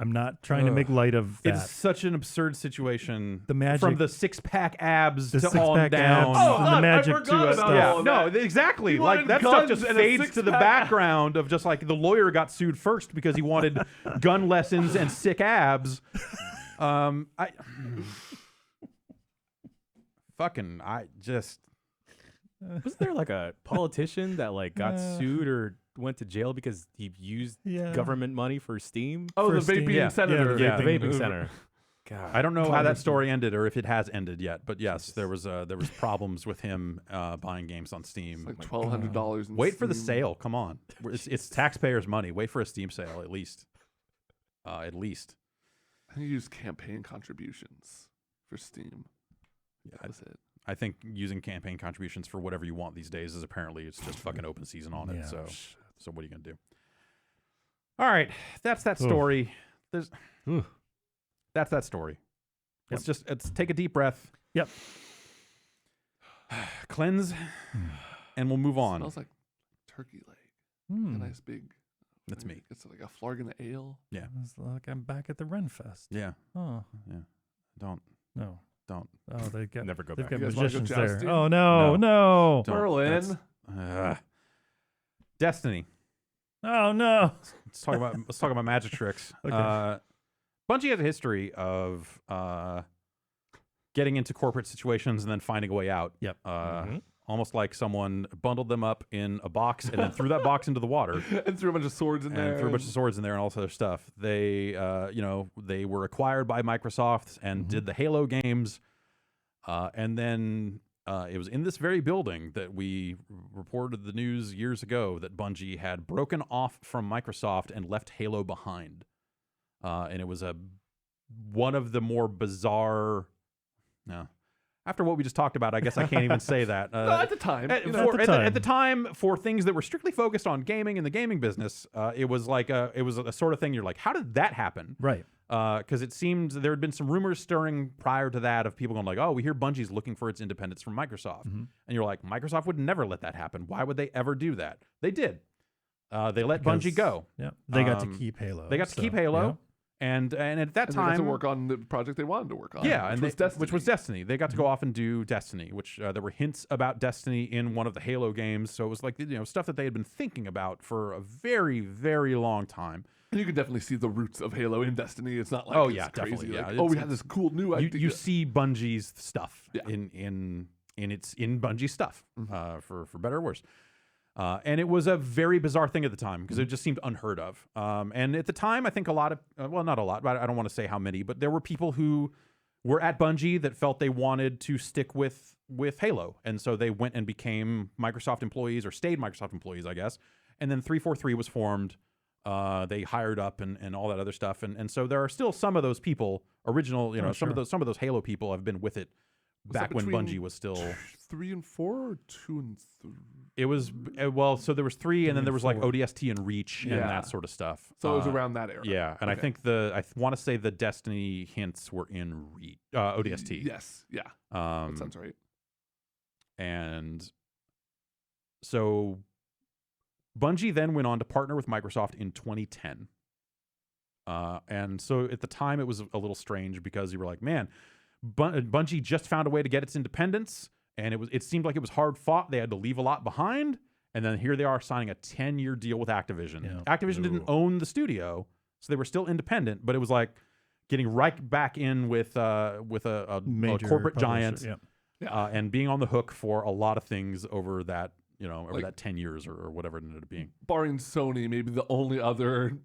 I'm not trying to make light of that. It's such an absurd situation. The magic- from the 6-pack abs The to six-pack on down. abs and the I magic forgot to about stuff. all Yeah, of no, that. exactly. He Like wanted that stuff guns just and a fades to the six-pack. background of just like the lawyer got sued first because he wanted gun lessons and sick abs. I just Wasn't there like a politician that like got sued or went to jail because he used government money for Steam? Oh, the First team. vaping Yeah. senator. Yeah, The vaping. vaping center. God. I don't know how that story ended or if it has ended yet, but yes, there was problems with him buying games on Steam. Like $1,200. Wait for the sale. Come on, it's taxpayers' money. Wait for a Steam sale at least. At least. I think you use campaign contributions for Steam. Yeah, That was it. I think using campaign contributions for whatever you want these days is apparently it's just fucking open season on it. Yeah. So what are you gonna do? All right, that's that story. There's that's that story. Let's take a deep breath. Yep. Cleanse, and we'll move on. Smells like turkey leg. A nice big. That's me. It's like a flargon of ale. Yeah, It's like I'm back at the Renfest. yeah, Oh yeah. Don't. oh, they got Never go they've back. got You guys wanna go magicians there. jousting? Oh no. Don't. Merlin. That's- Destiny. Oh no. Let's talk about magic tricks. Okay. Bungie has a history of getting into corporate situations and then finding a way out. Yep. Almost like someone bundled them up in a box and then threw that box into the water And threw a bunch of swords in there. and threw a bunch of swords in there and all this other stuff. They, they were acquired by Microsoft and did the Halo games, and then it was in this very building that we reported the news years ago that Bungie had broken off from Microsoft and left Halo behind. And it was one of the more bizarre. No, after what we just talked about, I guess I can't even say that. No, at the time. At, you know. at the time, for things that were strictly focused on gaming and the gaming business, it was like it was a sort of thing. You're like, how did that happen? Right. Because it seemed there had been some rumors stirring prior to that of people going like, oh, we hear Bungie's looking for its independence from Microsoft, and you're like, Microsoft would never let that happen. Why would they ever do that? They did. They let Bungie go. Yeah. They got to keep Halo. They got to keep Halo. yeah. And at that And time, they got to work on the project they wanted to work on. yeah, which was Destiny. They got to go off and do Destiny, which there were hints about Destiny in one of the Halo games. So it was like stuff that they had been thinking about for a very, very long time. And you can definitely see the roots of Halo in Destiny. It's not like Oh, it's yeah, crazy. definitely, yeah. Like, It's- we had this cool new idea. You see Bungie's stuff Yeah. in Bungie stuff, for better or worse. And it was a very bizarre thing at the time because it just seemed unheard of. And at the time, I think a lot of, not a lot, but I don't want to say how many, but there were people who were at Bungie that felt they wanted to stick with Halo. And so they went and became Microsoft employees or stayed Microsoft employees, I guess. And then 343 was formed. They hired up and all that other stuff. And so there are still some of those people, original, some of those Halo people have been with it back when between Bungie was still 3 and 4 or 2 and 3? It was so there was 3 and then there was like 4. ODST and Reach and Yeah. that sort of stuff. So it was around that era. Yeah, and I think I want to say the Destiny hints were in ODST. Yes. Yeah. That sounds right. And so Bungie then went on to partner with Microsoft in 2010. And so at the time it was a little strange because you were like, man, Bungie just found a way to get its independence, and it seemed like it was hard fought. They had to leave a lot behind, and then here they are signing a 10-year deal with Activision. Yeah. Activision didn't own the studio, so they were still independent, but it was like getting right back in with a Major corporate publisher, giant. Yeah. and being on the hook for a lot of things over that, over Like- that 10 years or whatever it ended up being. Barring Sony, maybe the only other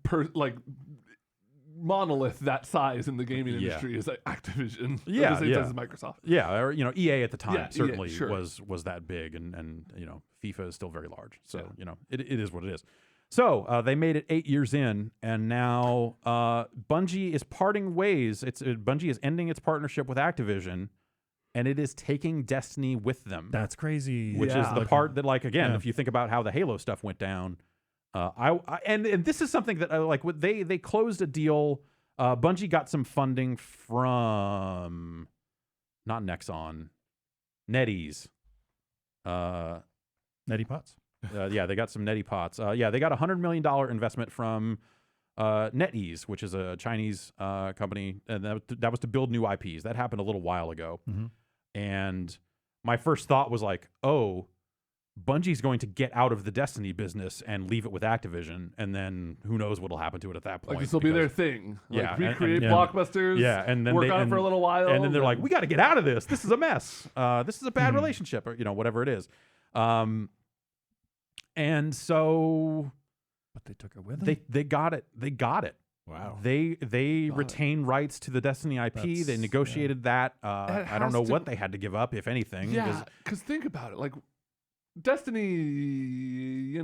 monolith that size in the gaming Yeah. industry is like Activision. Yeah, Or the same yeah. size as Microsoft. Yeah, or EA at the time Yeah, EA, certainly sure. was that big, and FIFA is still very large. So it is what it is. So they made it 8 years in, and now Bungie is parting ways. Bungie is ending its partnership with Activision, and it is taking Destiny with them. That's crazy. Which is Yeah. the part that, like, again, Yeah. if you think about how the Halo stuff went down, and this is something that they closed a deal. Bungie got some funding from not Nexon, NetEase. Neti Pots. Yeah, they got some Neti Pots. Yeah, they got $100 million investment from NetEase, which is a Chinese company, and that was to build new IPs. That happened a little while ago. Mm-hmm. And my first thought was like, oh, Bungie's going to get out of the Destiny business and leave it with Activision, and then who knows what'll happen to it at that point. Like this will be their because- thing. Like, Yeah, and- recreate and- blockbusters. Yeah, and then work they, on it and, for a little while, and then they're like, we got to get out of this. This is a mess. This is a bad relationship, or whatever it is. And so But they took it with them. they got it. They got it. Wow. They Got retained rights to the Destiny IP. That's- They negotiated that. I don't has know to- what they had to give up, if anything. Yeah, because think about it. Like Destiny,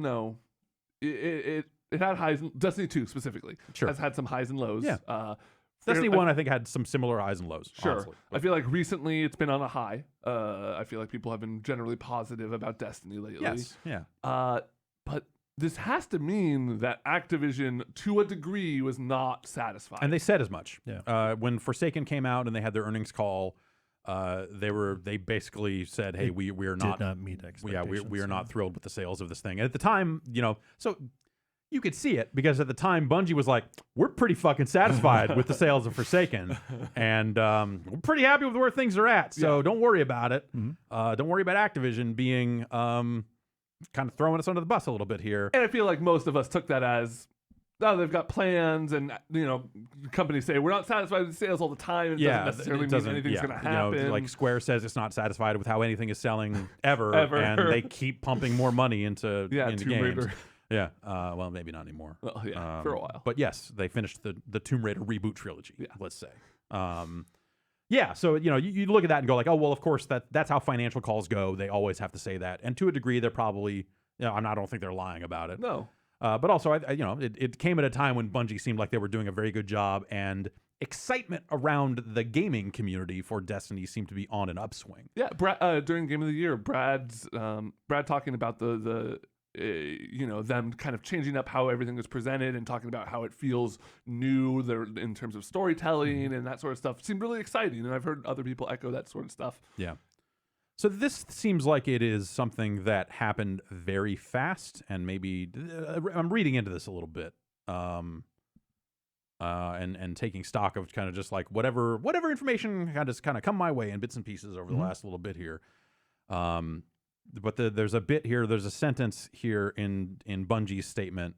it had highs. Destiny 2 specifically Sure. has had some highs and lows. Yeah. Fairly- Destiny 1, I think, had some similar highs and lows. Sure. honestly. I feel like recently it's been on a high. I feel like people have been generally positive about Destiny lately. Yes. Yeah. But this has to mean that Activision, to a degree, was not satisfied. And they said as much. Yeah. When Forsaken came out and they had their earnings call, they basically said, "Hey, we are did not, not meet yeah, expectations. we are not thrilled with the sales of this thing." And at the time, so you could see it because at the time Bungie was like, "We're pretty fucking satisfied with the sales of Forsaken, and we're pretty happy with where things are at. So don't worry about it. Don't worry about Activision being kind of throwing us under the bus a little bit here." And I feel like most of us took that as, oh, they've got plans, and companies say we're not satisfied with sales all the time. It doesn't necessarily mean anything's going to happen. like Square says it's not satisfied with how anything is selling ever, Ever. and they keep pumping more money into into Tomb games. Raider. Yeah, well, maybe not anymore. Well, yeah, for a while. But yes, they finished the Tomb Raider reboot trilogy. Yeah. Let's say. Yeah, so you look at that and go like, oh well, of course that's how financial calls go. They always have to say that, and to a degree, they're probably I don't think they're lying about it. No. But also, it came at a time when Bungie seemed like they were doing a very good job, and excitement around the gaming community for Destiny seemed to be on an upswing. Yeah, during Game of the Year, Brad talking about the them kind of changing up how everything was presented and talking about how it feels new there in terms of storytelling and that sort of stuff seemed really exciting. And I've heard other people echo that sort of stuff. Yeah. So this seems like it is something that happened very fast, and maybe I'm reading into this a little bit, and taking stock of kind of just like whatever information kind of come my way in bits and pieces over the last little bit here. But there's a sentence here in Bungie's statement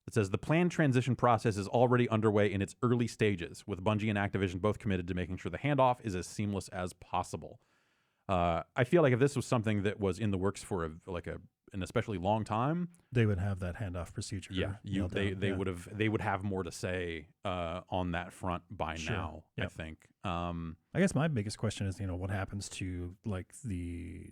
that says the planned transition process is already underway in its early stages, with Bungie and Activision both committed to making sure the handoff is as seamless as possible. I feel like if this was something that was in the works for an especially long time, They would have that handoff procedure. yeah, nailed down. they would have more to say on that front by Sure. now. Yep. I think. I guess my biggest question is, what happens to like the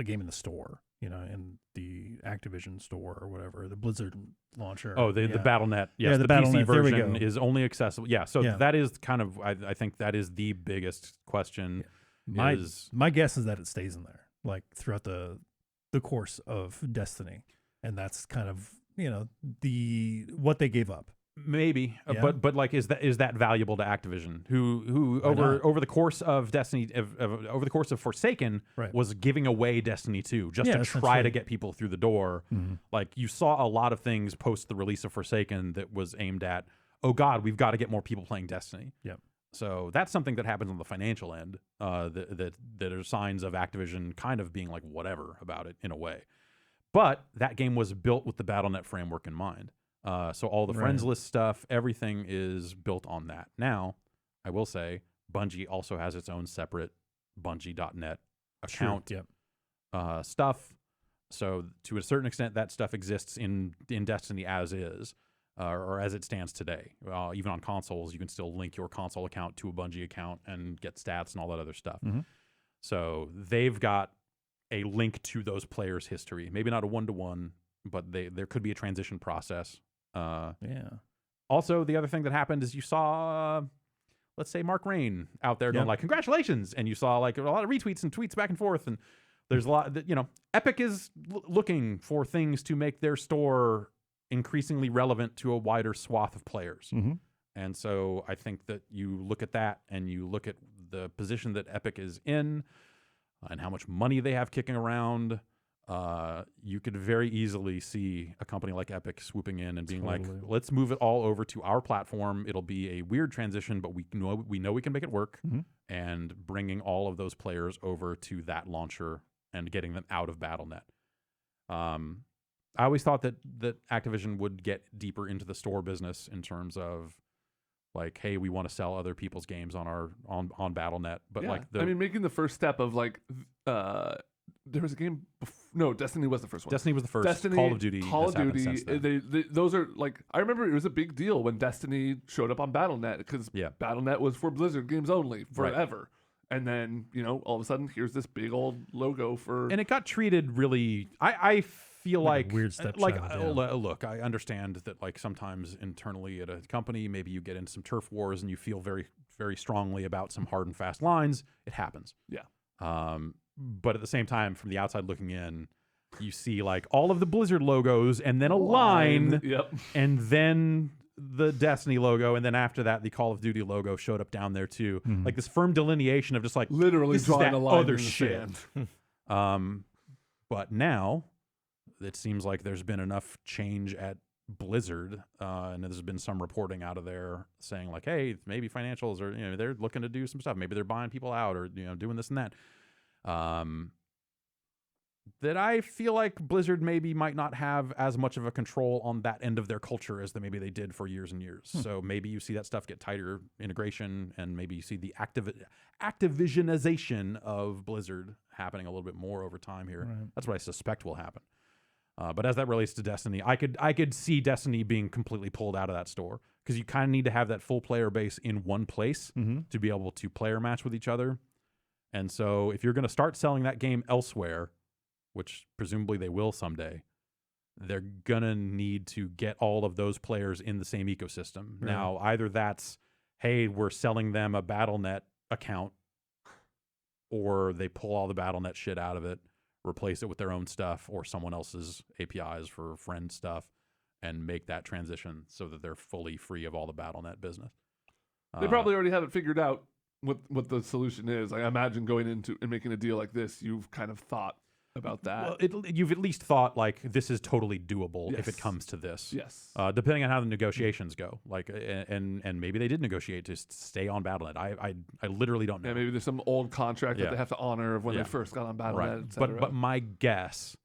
game in the store, in the Activision store or whatever, the Blizzard launcher. Oh, the BattleNet. Yes, Yeah, the the PC BattleNet, there we version go. is only accessible. Yeah, so Yeah. that is kind of I think that is the biggest question. My guess is that it stays in there, like throughout the course of Destiny, and that's kind of what they gave up. Maybe, Yeah. but like, is that valuable to Activision, who Why not? over the course of Destiny, over the course of Forsaken, Right. was giving away Destiny 2 just Yeah, to try to essentially. get people through the door. Like you saw a lot of things post the release of Forsaken that was aimed at, oh God, we've got to get more people playing Destiny. Yep. So that's something that happens on the financial end. That are signs of Activision kind of being like whatever about it in a way. But that game was built with the BattleNet framework in mind. So all the friends Right. list stuff, everything is built on that. Now, I will say, Bungie also has its own separate Bungie.net account stuff. So to a certain extent, that stuff exists in Destiny as is, or as it stands today. Even on consoles, you can still link your console account to a Bungie account and get stats and all that other stuff. So they've got a link to those players' history. Maybe not a one-to-one, but there could be a transition process. Also, the other thing that happened is you saw, let's say, Mark Rain out there going like, congratulations. And you saw like a lot of retweets and tweets back and forth. And there's a lot that, Epic is looking for things to make their store increasingly relevant to a wider swath of players. And so I think that you look at that and you look at the position that Epic is in and how much money they have kicking around. You could very easily see a company like Epic swooping in and being like, let's move it all over to our platform. It'll be a weird transition, but we know we can make it work. And bringing all of those players over to that launcher and getting them out of Battle.net. I always thought that Activision would get deeper into the store business in terms of like, hey, we want to sell other people's games on Battle.net. But making the first step of like, there was a game. No, Destiny was the first one. Destiny was the first. Destiny, Call of Duty. Those are like, I remember it was a big deal when Destiny showed up on Battle.net because Battle.net was for Blizzard games only forever. Right. And then, all of a sudden, here's this big old logo for... And it got treated really... I feel like... weird step look, I understand that like sometimes internally at a company, maybe you get into some turf wars and you feel very, very strongly about some hard and fast lines. It happens. Yeah. But at the same time, from the outside looking in, you see like all of the Blizzard logos and then a line. Yep. And then... the Destiny logo, and then after that the Call of Duty logo showed up down there too. Like this firm delineation of just like literally drawing a line other in the shit. sand. But now it seems like there's been enough change at Blizzard, and there's been some reporting out of there saying like, hey, maybe financials are they're looking to do some stuff. Maybe they're buying people out or doing this and that. That I feel like Blizzard maybe might not have as much of a control on that end of their culture as maybe they did for years and years. So maybe you see that stuff get tighter integration, and maybe you see the Activisionization of Blizzard happening a little bit more over time here. Right. That's what I suspect will happen. But as that relates to Destiny, I could see Destiny being completely pulled out of that store because you kind of need to have that full player base in one place to be able to player match with each other. And so if you're going to start selling that game elsewhere, which presumably they will someday, they're going to need to get all of those players in the same ecosystem. Right. Now, either that's, hey, we're selling them a Battle.net account, or they pull all the Battle.net shit out of it, replace it with their own stuff or someone else's APIs for friend stuff, and make that transition so that they're fully free of all the Battle.net business. They probably already have it figured out what the solution is. I imagine going into and making a deal like this, you've kind of thought about that. Well, you've at least thought like this is totally doable if it comes to this. Yes. Depending on how the negotiations go, like and maybe they did negotiate to stay on Battle.net. I literally don't know. Yeah, maybe there's some old contract that they have to honor of when they first got on Battle.net. Right. But my guess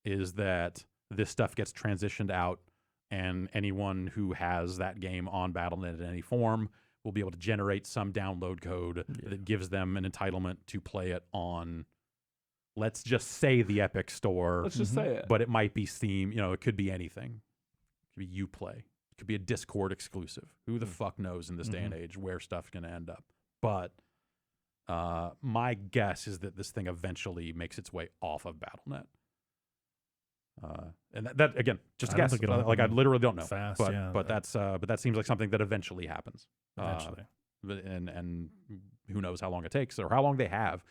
is that this stuff gets transitioned out, and anyone who has that game on Battle.net in any form will be able to generate some download code that gives them an entitlement to play it on. Let's just say the Epic Store. Let's just say it. But it might be Steam. It could be anything. It could be Uplay. It could be a Discord exclusive. Who the fuck knows in this day and age where stuff's going to end up. But my guess is that this thing eventually makes its way off of Battle.net. And that again, just a guess. Like I literally don't know. Fast, but that seems like something that eventually happens. Eventually. And who knows how long it takes or how long they have.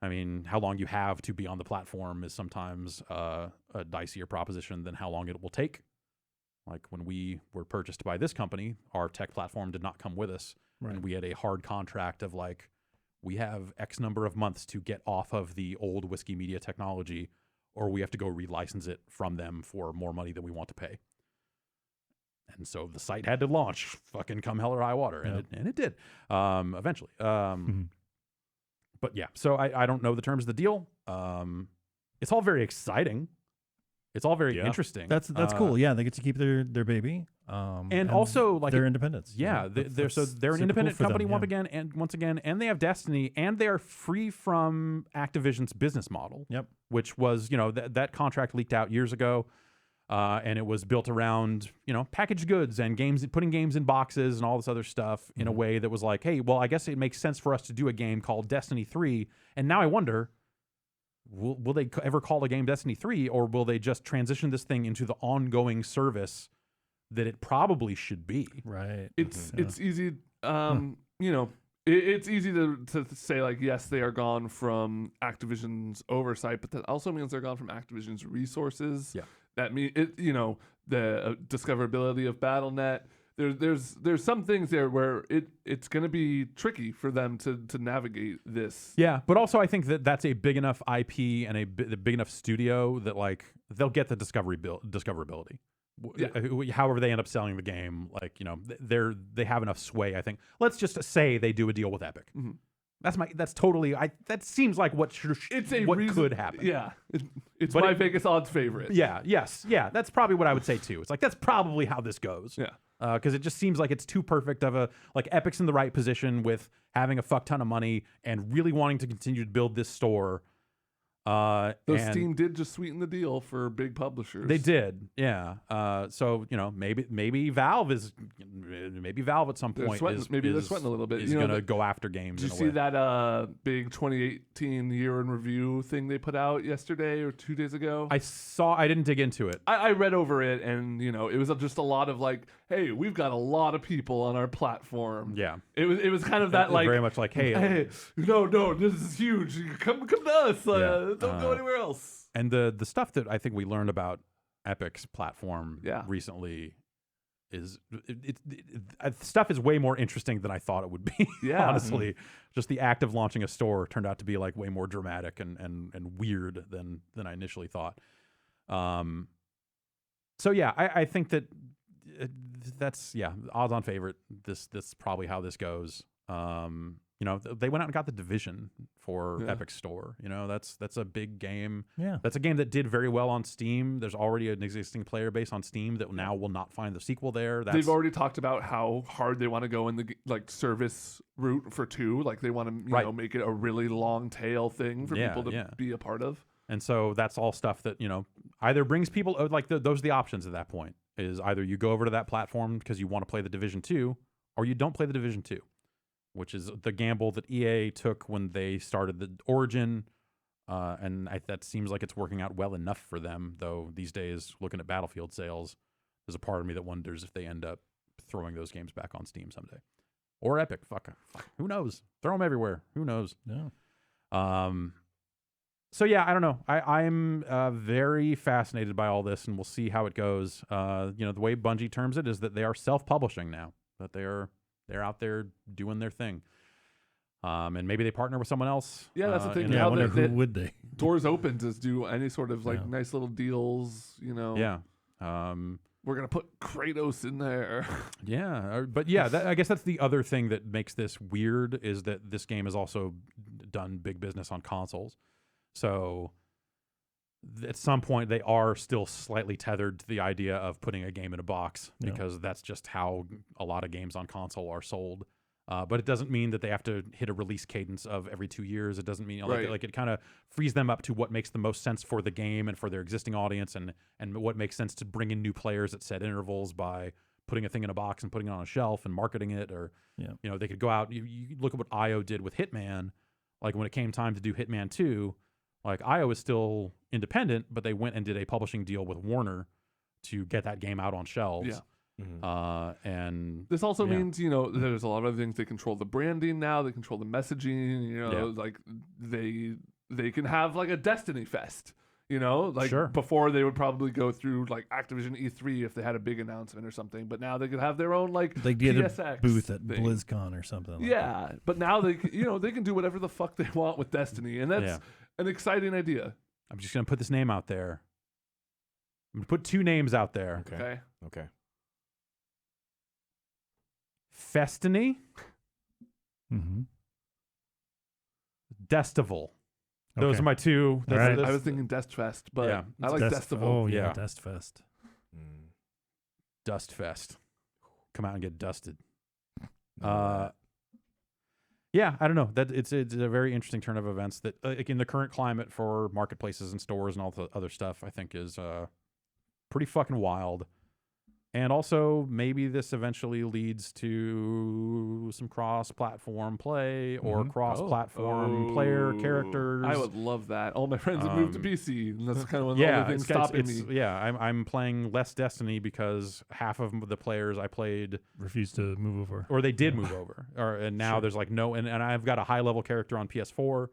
I mean, how long you have to be on the platform is sometimes a dicier proposition than how long it will take. Like when we were purchased by this company, our tech platform did not come with us. Right. And we had a hard contract of like, we have X number of months to get off of the old Whiskey Media technology, or we have to go relicense it from them for more money than we want to pay. And so the site had to launch fucking come hell or high water. And it did eventually. But yeah, so I don't know the terms of the deal. It's all very exciting. It's all very Yeah. interesting. That's cool. Yeah, they get to keep their baby. And also, like, their independence. Yeah, they're an super independent cool for company them, once again, and they have Destiny, and they are free from Activision's business model. Yep. Which was, that contract leaked out years ago, and it was built around, packaged goods and games, putting games in boxes and all this other stuff in a way that was like, hey, well, I guess it makes sense for us to do a game called Destiny 3, and now I wonder, will they ever call a game Destiny 3, or will they just transition this thing into the ongoing service that it probably should be? Right. It's easy, it's easy to say, like, yes, they are gone from Activision's oversight, but that also means they're gone from Activision's resources. Yeah. That mean it. The discoverability of BattleNet. There's some things there where it's going to be tricky for them to navigate this. Yeah, but also I think that that's a big enough IP and a big enough studio that, like, they'll get the discoverability. Yeah. However they end up selling the game, like, they have enough sway. I think. Let's just say they do a deal with Epic. Mm-hmm. That's totally. That seems like what could happen. Yeah, it's my Vegas odds favorite. Yeah. Yes. Yeah. That's probably what I would say too. It's like that's probably how this goes. Yeah. Because it just seems like it's too perfect of a, like, Epic's in the right position with having a fuck ton of money and really wanting to continue to build this store. Though and Steam did just sweeten the deal for big publishers. They did, yeah. So maybe Valve at some point they're sweating a little bit. Is going to go after games. Did you see that big 2018 year in review thing they put out yesterday or 2 days ago? I saw. I didn't dig into it. I read over it, and it was just a lot of like, hey, we've got a lot of people on our platform. Yeah, it was kind of that, like, very much like, hey, no, this is huge. Come to us. Don't go anywhere else. And the stuff that I think we learned about Epic's platform Yeah. recently is stuff is way more interesting than I thought it would be. Yeah. Honestly, just the act of launching a store turned out to be, like, way more dramatic and weird than I initially thought. So yeah, I think that that's odds on favorite. This probably how this goes. They went out and got the Division for Epic Store. That's a big game. Yeah. That's a game that did very well on Steam. There's already an existing player base on Steam that now will not find the sequel there. They've already talked about how hard they want to go in the, like, service route for 2. Like, they want to make it a really long tail thing for people to be a part of. And so that's all stuff that, either brings people, like, those are the options at that point, is either you go over to that platform because you want to play the Division 2, or you don't play the Division 2. Which is the gamble that EA took when they started the Origin, and that seems like it's working out well enough for them. Though these days, looking at Battlefield sales, there's a part of me that wonders if they end up throwing those games back on Steam someday, or Epic. Fuck, who knows? Throw them everywhere. Who knows? No. So yeah, I don't know. I'm very fascinated by all this, and we'll see how it goes. The way Bungie terms it is that they are self-publishing now. That they're out there doing their thing. And maybe they partner with someone else. Yeah, that's the thing. I wonder who would they? Doors open to do any sort of, like, nice little deals, Yeah. We're going to put Kratos in there. Yeah. But yeah, I guess that's the other thing that makes this weird, is that this game has also done big business on consoles. So at some point they are still slightly tethered to the idea of putting a game in a box, because that's just how a lot of games on console are sold. But it doesn't mean that they have to hit a release cadence of every 2 years. It doesn't mean like it kind of frees them up to what makes the most sense for the game and for their existing audience, and what makes sense to bring in new players at set intervals by putting a thing in a box and putting it on a shelf and marketing it. Or they could go out. You look at what IO did with Hitman. Like, when it came time to do Hitman 2, like, IO is still independent, but they went and did a publishing deal with Warner to get that game out on shelves. Yeah. Mm-hmm. And this also means, there's a lot of other things. They control the branding now. They control the messaging. Like, they can have, like, a Destiny Fest. Before they would probably go through, like, Activision E3 if they had a big announcement or something. But now they could have their own, like, they did PSX a booth at thing. BlizzCon or something. Like but now they can do whatever the fuck they want with Destiny, and that's an exciting idea. I'm just gonna put this name out there. I'm gonna put 2 names out there. Okay. Festiny, Mm-hmm. Destival. Those Okay. are my two. All right. I was thinking Dust Fest, but Yeah. I like Destival. Oh yeah, Yeah. Dust Fest. Dust Fest. Come out and get dusted. Uh, Yeah, I don't know. That it's a very interesting turn of events that, like in the current climate for marketplaces and stores and all the other stuff, I think is pretty fucking wild. And also, maybe this eventually leads to some cross-platform play or Mhm. cross-platform player characters. I would love that. All my friends have moved to PC, and that's kind of one of the Yeah, only things stopping me. yeah. I'm playing less Destiny because half of the players I played, Refuse to move over. or they did move over, and now Sure. there's like no, and I've got a high level character on PS4,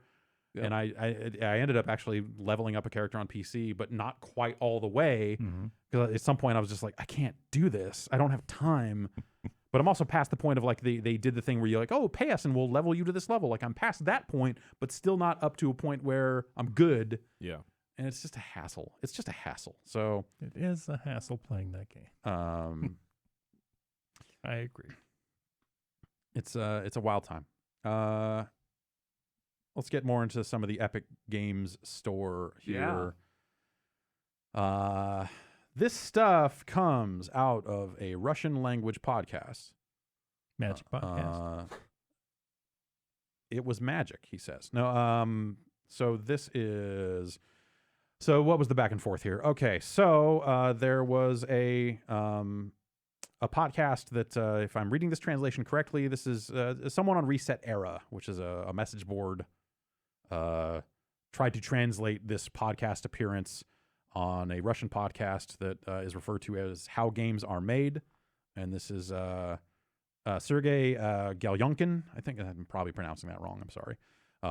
Yep. and I ended up actually leveling up a character on PC, but not quite all the way. Mm-hmm. Because at some point I was just like, I can't do this. I don't have time. But I'm also past the point of like they did the thing where you're like, oh, pay us and we'll level you to this level. Like I'm past that point, but still not up to a point where I'm good. Yeah. And it's just a hassle. It's just a hassle. So It is a hassle playing that game. I agree. it's a wild time. Let's get more into some of the Epic Games store here. This stuff comes out of a Russian language podcast. Magic podcast. It was magic, he says. No, so this is. So what was the back and forth here? Okay, so there was a podcast that, if I'm reading this translation correctly, this is someone on Reset Era, which is a message board, tried to translate this podcast appearance on a Russian podcast that is referred to as How Games Are Made. And this is Sergey Galyonkin. I think I'm probably pronouncing that wrong. I'm sorry.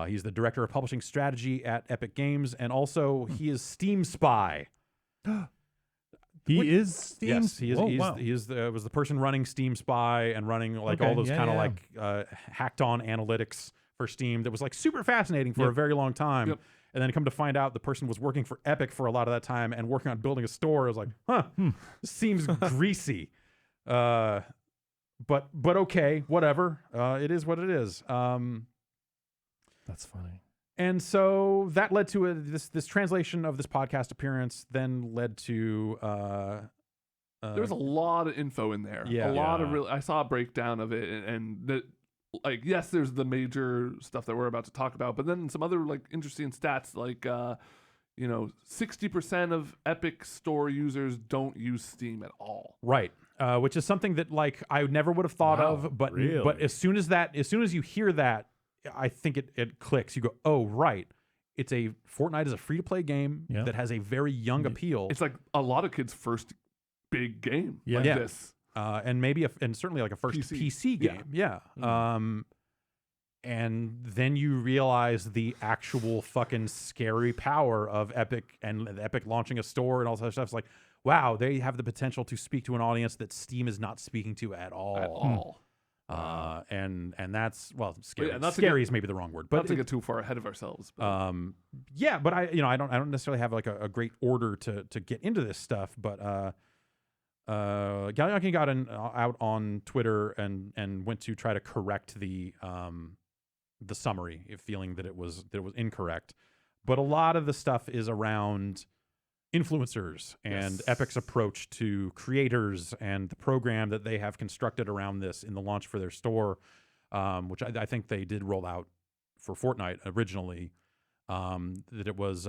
He's the director of publishing strategy at Epic Games, and also he is Steam Spy. He is Steam. Yes, he is. Oh, He wow. was the person running Steam Spy and running like all Okay, those yeah, kind of yeah. like hacked on analytics for Steam. That was like super fascinating for a very long time. Yep. And then come to find out the person was working for Epic for a lot of that time and working on building a store. I was like, this seems greasy. But okay, whatever. It is what it is. That's funny. And so that led to this translation of this podcast appearance. Then led to There was a lot of info in there. Yeah. A lot of Yeah. real. I saw a breakdown of it, and that, like, yes, there's the major stuff that we're about to talk about, but then some other like interesting stats, like 60% of Epic Store users don't use Steam at all. right, which is something that like I never would have thought of. But really? but as soon as you hear that, I think it clicks. You go, oh right, Fortnite is a free to play game Yeah. that has a very young appeal. It's like a lot of kids' first big game. Like Yeah. this. And maybe and certainly like a first PC Yeah. game. Yeah. And then you realize the actual fucking scary power of Epic and Epic launching a store and all that stuff. It's like, wow, they have the potential to speak to an audience that Steam is not speaking to at all. At all. And that's scary. Yeah, not to Scary get- is maybe the wrong word, Not but to get too far ahead of ourselves. But yeah, but I don't necessarily have like a great order to get into this stuff, but Galyonkin got out on Twitter and went to try to correct the summary, feeling that it was incorrect. But a lot of the stuff is around influencers and Yes. Epic's approach to creators and the program that they have constructed around this in the launch for their store, which I think they did roll out for Fortnite originally. That it was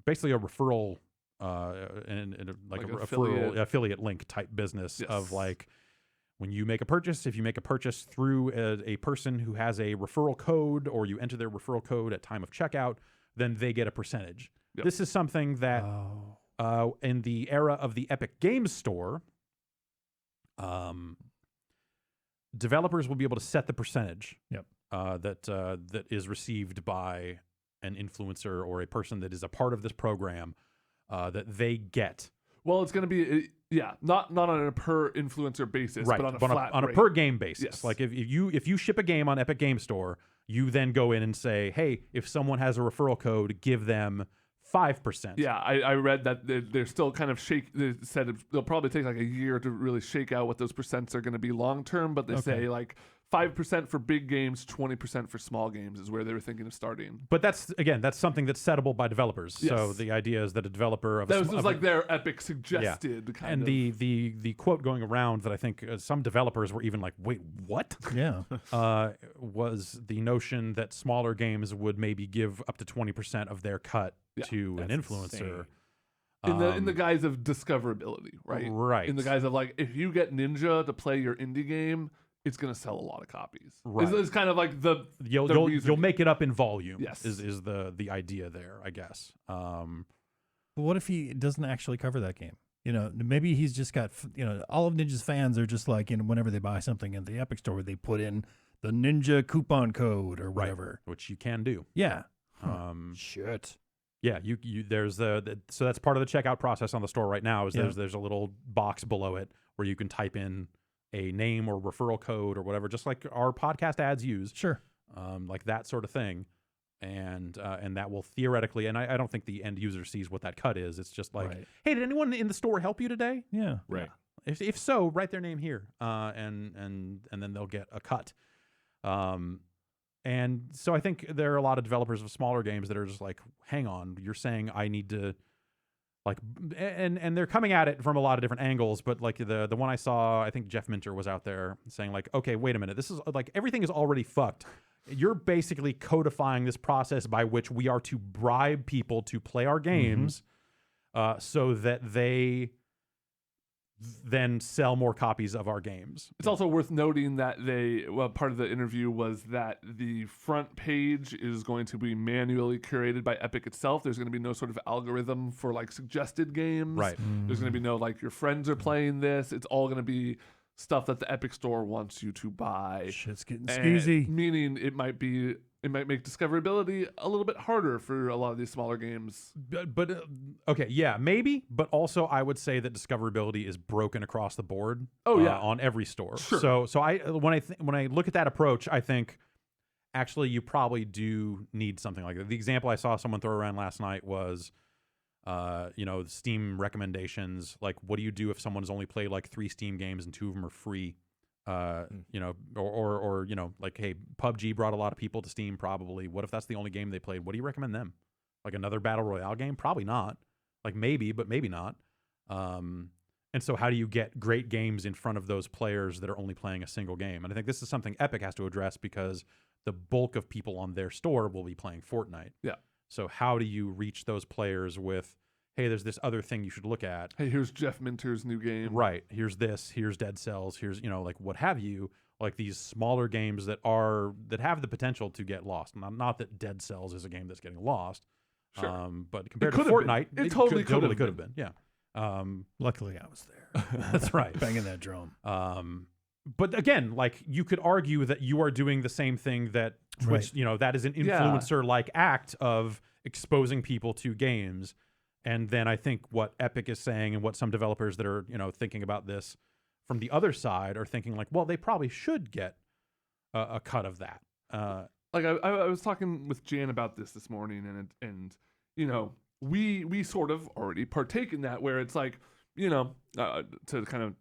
basically a referral and like a referral affiliate link type business of Yes. like, when you make a purchase, if you make a purchase through a person who has a referral code, or you enter their referral code at time of checkout, then they get a percentage. Yep. This is something that in the era of the Epic Games Store, developers will be able to set the percentage that is received by an influencer or a person that is a part of this program that they get. well, it's going to be not on a per influencer basis, Right, but on a but flat on a rate. per game basis. Yes. Like if you ship a game on Epic Game Store, you then go in and say, hey, if someone has a referral code, give them 5%. Yeah, I read that they're still kind of They said they'll probably take like a year to really shake out what those percents are going to be long term, but they say like 5% for big games, 20% for small games is where they were thinking of starting. But that's something that's settable by developers. So Yes. the idea is that a developer of That was just like their Epic suggested kind and of. the quote going around that I think some developers were even like, wait, what? Yeah. Was the notion that smaller games would maybe give up to 20% of their cut to an influencer. insane. In the guise of discoverability, right? Right. In the guise of like, if you get Ninja to play your indie game, it's gonna sell a lot of copies. Right. It's kind of like the You'll make it up in volume. Yes. is the idea there, I guess. But what if he doesn't actually cover that game? You know, maybe he's just got, all of Ninja's fans are just like, whenever they buy something in the Epic Store, they put in the Ninja coupon code or whatever. Which you can do. Yeah. Shit. Yeah, you there's so that's part of the checkout process on the store right now. Is there's a little box below it where you can type in a name or referral code or whatever, just like our podcast ads use. Sure. Like that sort of thing, and that will theoretically, and I don't think the end user sees what that cut is. It's just like, hey, did anyone in the store help you today? Yeah. Right. If so, write their name here, and then they'll get a cut. And so I think there are a lot of developers of smaller games that are just like, hang on, you're saying I need to, like, and they're coming at it from a lot of different angles. But like the one I saw, I think Jeff Minter was out there saying like, okay, wait a minute, this is like everything is already fucked. You're basically codifying this process by which we are to bribe people to play our games, so that they then sell more copies of our games. It's also worth noting that part of the interview was that the front page is going to be manually curated by Epic itself. There's going to be no sort of algorithm for like suggested games. Right. There's going to be no like your friends are playing this. It's all going to be stuff that the Epic Store wants you to buy. Shit's getting And skeezy. meaning it might make discoverability a little bit harder for a lot of these smaller games. But okay, yeah, maybe. But also, I would say that discoverability is broken across the board. Oh, yeah. On every store. Sure. So I when I look at that approach, I think actually you probably do need something like that. The example I saw someone throw around last night was, Steam recommendations. Like, what do you do if someone has only played like 3 Steam games and 2 of them are free? Or like, hey, PUBG brought a lot of people to Steam. Probably. What if that's the only game they played? What do you recommend them? Like another battle royale game? Probably not. Like maybe, but maybe not. And so how do you get great games in front of those players that are only playing a single game? And I think this is something Epic has to address because the bulk of people on their store will be playing Fortnite. Yeah. So how do you reach those players with, hey, there's this other thing you should look at. Hey, here's Jeff Minter's new game. Right. Here's this. Here's Dead Cells. Here's, like what have you. Like these smaller games that have the potential to get lost. Not that Dead Cells is a game that's getting lost. Sure. But compared to could have been. Fortnite, It totally could have have been. Yeah. Luckily, I was there. That's right. Banging that drum. But again, like you could argue that you are doing the same thing that Twitch, that is an influencer-like act of exposing people to games. And then I think what Epic is saying and what some developers that are, thinking about this from the other side are thinking like, well, they probably should get a cut of that. Like I was talking with Jan about this morning, and we sort of already partake in that, where it's like, to kind of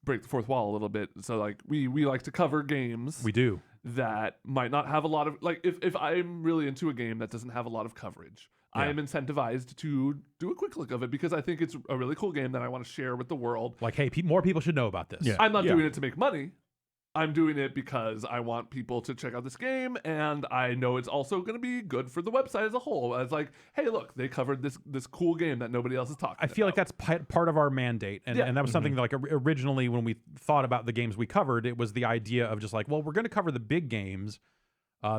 break the fourth wall a little bit. So like we like to cover games. We do. That might not have a lot of, like, if I'm really into a game that doesn't have a lot of coverage, I am incentivized to do a quick look of it because I think it's a really cool game that I want to share with the world. Like, hey, more people should know about this. Yeah. I'm not doing it to make money. I'm doing it because I want people to check out this game, and I know it's also going to be good for the website as a whole. It's like, hey, look, they covered this cool game that nobody else is talking about. I feel like that's part of our mandate. And that was something that, like, originally when we thought about the games we covered, it was the idea of just like, well, we're going to cover the big games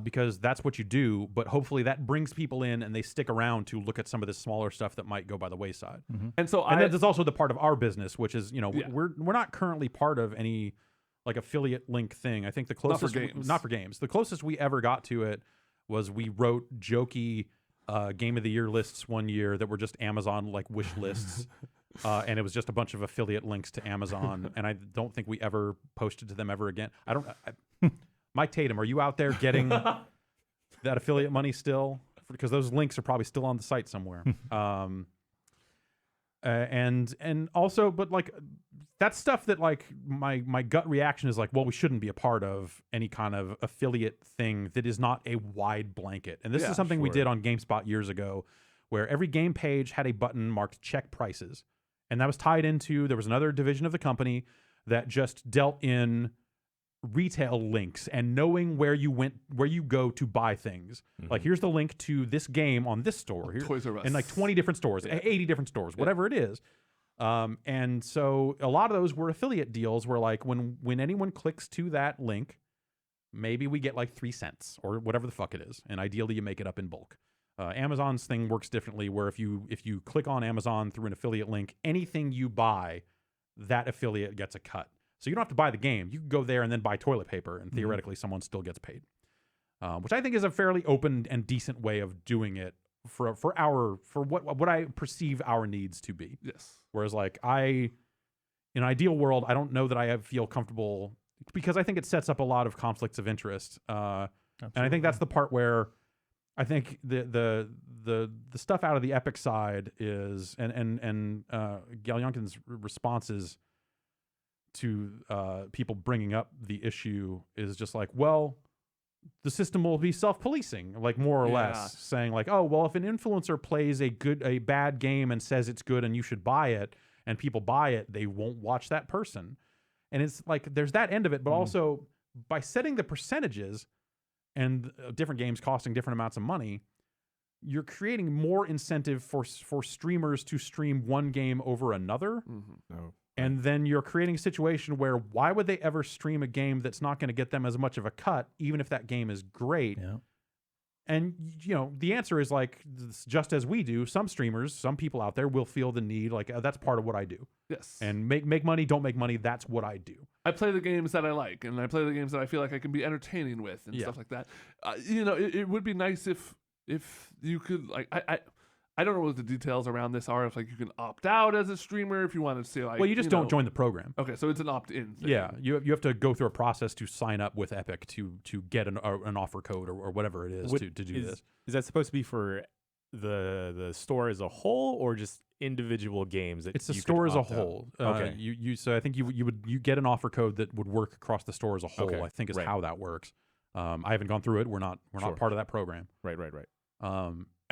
because that's what you do. But hopefully that brings people in and they stick around to look at some of this smaller stuff that might go by the wayside. And so that is also the part of our business, which is, we're not currently part of any like affiliate link thing. I think the closest not for games. The closest we ever got to it was we wrote jokey game of the year lists one year that were just Amazon like wish lists. And it was just a bunch of affiliate links to Amazon. And I don't think we ever posted to them ever again. Mike Tatum, are you out there getting that affiliate money still? Because those links are probably still on the site somewhere. And also, but like that's stuff that like my gut reaction is like, well, we shouldn't be a part of any kind of affiliate thing that is not a wide blanket. And this is something we did on GameSpot years ago, where every game page had a button marked check prices, and that was tied into, there was another division of the company that just dealt in retail links and knowing where you go to buy things. Like, here's the link to this game on this store here, Toys R Us. and like 20 different stores, 80 different stores, whatever it is. And so a lot of those were affiliate deals where like when anyone clicks to that link, maybe we get like 3 cents or whatever the fuck it is, and ideally you make it up in bulk. Amazon's thing works differently, where if you click on Amazon through an affiliate link, anything you buy, that affiliate gets a cut. So you don't have to buy the game. You can go there and then buy toilet paper, and theoretically someone still gets paid, which I think is a fairly open and decent way of doing it for what I perceive our needs to be. Yes. Whereas like in an ideal world, I don't know that I feel comfortable, because I think it sets up a lot of conflicts of interest. And I think that's the part where I think the stuff out of the Epic side is, and Galyunkin's responses to people bringing up the issue is just like, well, the system will be self-policing, like more or less saying like, oh, well, if an influencer plays a bad game and says it's good and you should buy it, and people buy it, they won't watch that person. And it's like, there's that end of it, but also by setting the percentages and different games costing different amounts of money, you're creating more incentive for streamers to stream one game over another. And then you're creating a situation where why would they ever stream a game that's not going to get them as much of a cut, even if that game is great? Yeah. And, you know, the answer is like, just as we do, some streamers, some people out there will feel the need, like, that's part of what I do. Yes. And make money, don't make money, that's what I do. I play the games that I like, and I play the games that I feel like I can be entertaining with and stuff like that. You know, it would be nice if you could, like, I don't know what the details around this are. If like you can opt out as a streamer, if you want to say like, well, you just don't join the program. Okay, so it's an opt-in thing. Yeah, you have to go through a process to sign up with Epic to get an offer code or whatever it is to do this. Is that supposed to be for the store as a whole, or just individual games? It's the store as a whole. Okay. So I think you get an offer code that would work across the store as a whole. Okay. I think is how that works. I haven't gone through it. We're not part of that program. Right.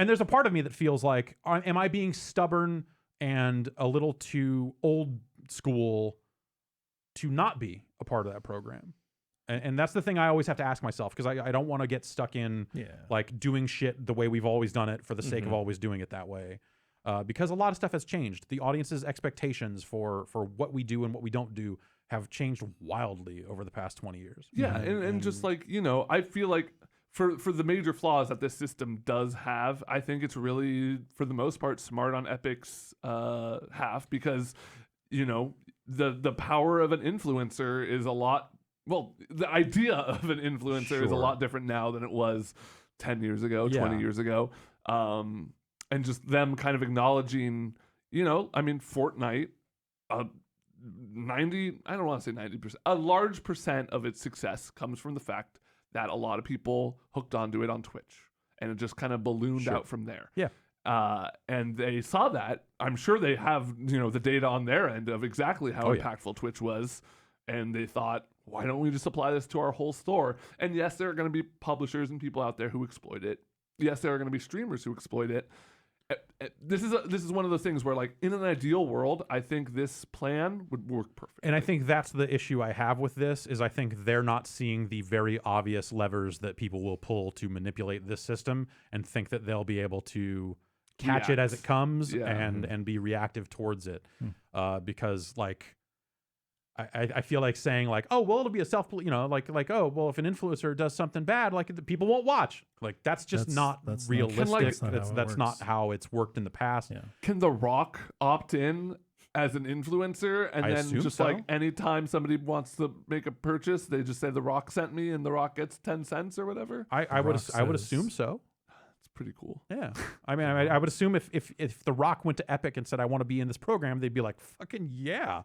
And there's a part of me that feels like, am I being stubborn and a little too old school to not be a part of that program? And that's the thing I always have to ask myself, because I don't want to get stuck in like doing shit the way we've always done it for the sake of always doing it that way. Because a lot of stuff has changed. The audience's expectations for what we do and what we don't do have changed wildly over the past 20 years. Yeah, and just like, you know, I feel like for the major flaws that this system does have, I think it's really, for the most part, smart on Epic's half, because, you know, the power of an influencer is a lot, well, the idea of an influencer is a lot different now than it was 10 years ago, 20 years ago. And just them kind of acknowledging, you know, I mean, Fortnite, 90, I don't want to say 90%, a large percent of its success comes from the fact that a lot of people hooked onto it on Twitch, and it just kind of ballooned out from there. Yeah. And they saw that. I'm sure they have, you know, the data on their end of exactly how impactful Twitch was. And they thought, why don't we just apply this to our whole store? And yes, there are going to be publishers and people out there who exploit it. Yes, there are going to be streamers who exploit it. This is one of those things where, like, in an ideal world, I think this plan would work perfect. And I think that's the issue I have with this, is I think they're not seeing the very obvious levers that people will pull to manipulate this system, and think that they'll be able to catch it as it comes and be reactive towards it. Because, like, I feel like saying like, oh, well, it'll be a you know, like, oh, well, if an influencer does something bad, like, the people won't watch. Like, that's not realistic. That's not how it's worked in the past. Yeah. Can The Rock opt in as an influencer, and then just like anytime somebody wants to make a purchase, they just say The Rock sent me, and The Rock gets 10 cents or whatever? I would assume so. It's pretty cool. Yeah. I mean, I would assume if The Rock went to Epic and said, I want to be in this program, they'd be like, fucking yeah.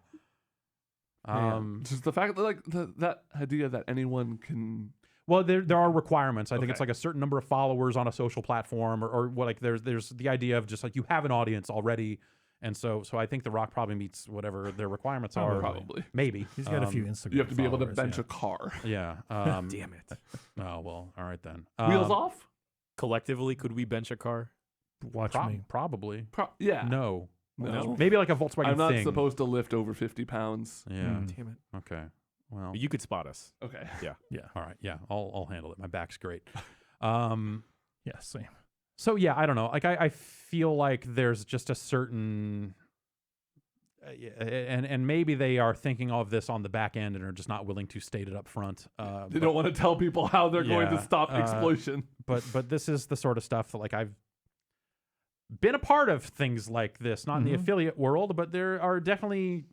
Just the fact that, like, that idea that anyone can. Well, there are requirements. I think it's like a certain number of followers on a social platform, or what, like there's the idea of just like you have an audience already, And so I think The Rock probably meets whatever their requirements are. Probably. Maybe. He's got a few Instagram You have to be able to followers, bench yeah. a car. Yeah. Damn it. Oh, well, all right then. Wheels off? Collectively, could we bench a car? Watch me. Probably. Yeah. No. No. Maybe like a Volkswagen I'm not thing. supposed to lift over 50 pounds. Yeah. Damn it. Okay. Well, You could spot us. Okay. all right. Yeah. I'll handle it. My back's great. Yeah, same. So yeah, I don't know. Like I feel like there's just a certain and maybe they are thinking of this on the back end and are just not willing to state it up front. They don't want to tell people how they're going to stop exploitation. But this is the sort of stuff that like I've been a part of things like this, not in the affiliate world, but there are definitely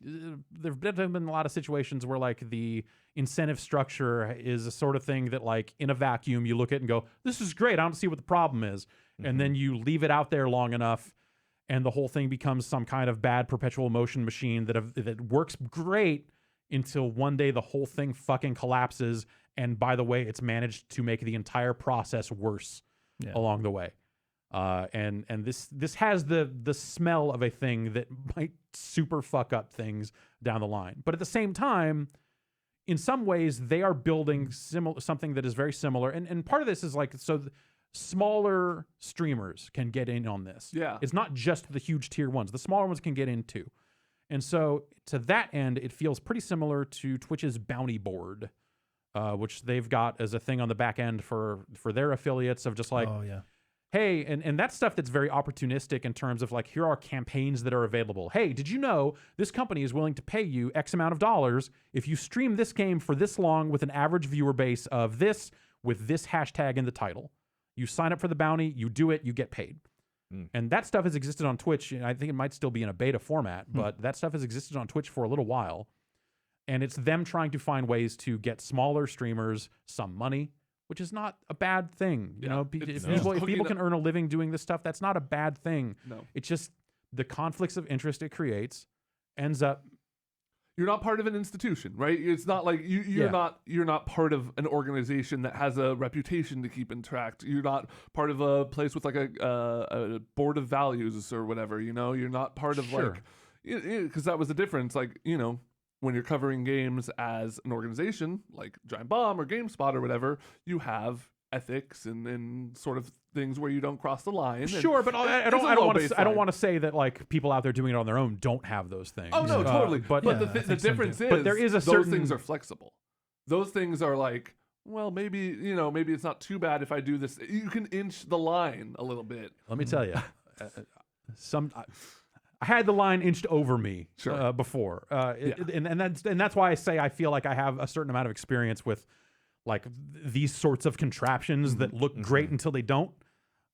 there've been a lot of situations where like the incentive structure is a sort of thing that like in a vacuum you look at and go, this is great, I don't see what the problem is. And then you leave it out there long enough and the whole thing becomes some kind of bad perpetual motion machine that works great until one day the whole thing fucking collapses. And by the way, it's managed to make the entire process worse along the way. And this has the smell of a thing that might super fuck up things down the line. But at the same time, in some ways, they are building something that is very similar. And part of this is like, smaller streamers can get in on this. Yeah. It's not just the huge tier ones. The smaller ones can get in too. And so to that end, it feels pretty similar to Twitch's bounty board, which they've got as a thing on the back end for their affiliates of just like, hey, and that's stuff that's very opportunistic in terms of like, here are campaigns that are available. Hey, did you know this company is willing to pay you X amount of dollars if you stream this game for this long with an average viewer base of this with this hashtag in the title? You sign up for the bounty, you do it, you get paid. And that stuff has existed on Twitch. And I think it might still be in a beta format, but that stuff has existed on Twitch for a little while. And it's them trying to find ways to get smaller streamers some money, which is not a bad thing. You know, if people can earn a living doing this stuff, that's not a bad thing. No. It's just the conflicts of interest it creates ends up. You're not part of an institution, right? It's not like you're not part of an organization that has a reputation to keep in track. You're not part of a place with like a board of values or whatever. You know, you're not part of like, because that was the difference. Like, you know, when you're covering games as an organization like Giant Bomb or GameSpot or whatever, you have ethics and sort of things where you don't cross the line. Sure, but I don't want to say that like people out there doing it on their own don't have those things. Oh no, totally. But the difference is, but there is those things are flexible. Those things are like, well, maybe maybe it's not too bad if I do this. You can inch the line a little bit. Let me tell you, I had the line inched over me before, and that's why I say I feel like I have a certain amount of experience with like these sorts of contraptions that look great until they don't.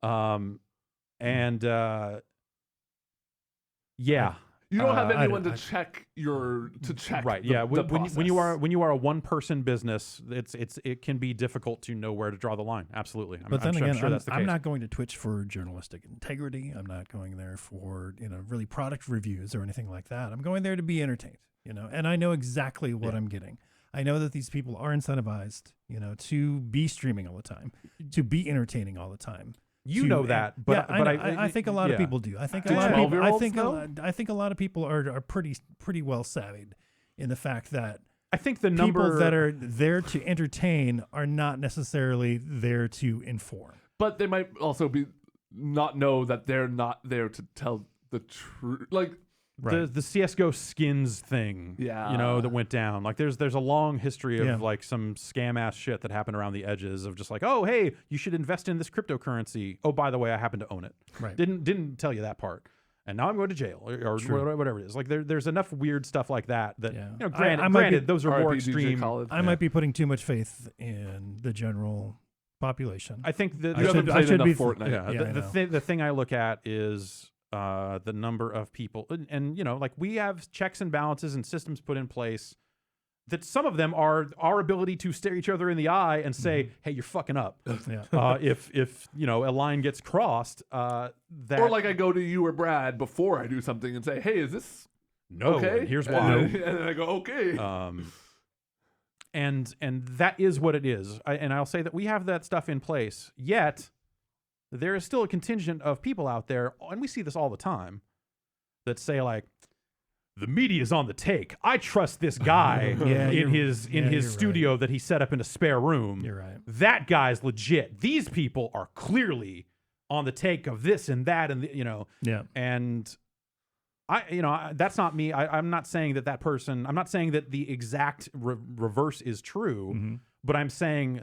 You don't have anyone to check right. The when you are a one person business, it can be difficult to know where to draw the line. Absolutely. I'm not going to Twitch for journalistic integrity. I'm not going there for really product reviews or anything like that. I'm going there to be entertained. And I know exactly what I'm getting. I know that these people are incentivized, to be streaming all the time, to be entertaining all the time. But I think a lot of people do. I think a lot of people. I think a lot of people are pretty well savvied in the fact that I think the number people that are there to entertain are not necessarily there to inform. But they might also not know that they're not there to tell the truth. Like the CS:GO skins thing, that went down. Like there's a long history of like some scam ass shit that happened around the edges of just like, oh hey, you should invest in this cryptocurrency. Oh, by the way, I happen to own it. Right. Didn't tell you that part. And now I'm going to jail or whatever it is. Like there's enough weird stuff like that. Granted, those are more extreme. I might be putting too much faith in the general population. I think that you haven't played enough Fortnite. The thing I look at is the number of people, and like we have checks and balances and systems put in place that some of them are our ability to stare each other in the eye and say, hey, you're fucking up. If a line gets crossed, or like I go to you or Brad before I do something and say, hey, is this okay? Here's why. And then I go, okay. And that is what it is. I'll say that we have that stuff in place, yet there is still a contingent of people out there, and we see this all the time, that say like, the media's on the take. I trust this guy in his studio that he set up in a spare room. You're right. That guy's legit. These people are clearly on the take of this and that, and Yeah. And that's not me. I'm not saying that person. I'm not saying that the exact reverse is true, Mm-hmm. but I'm saying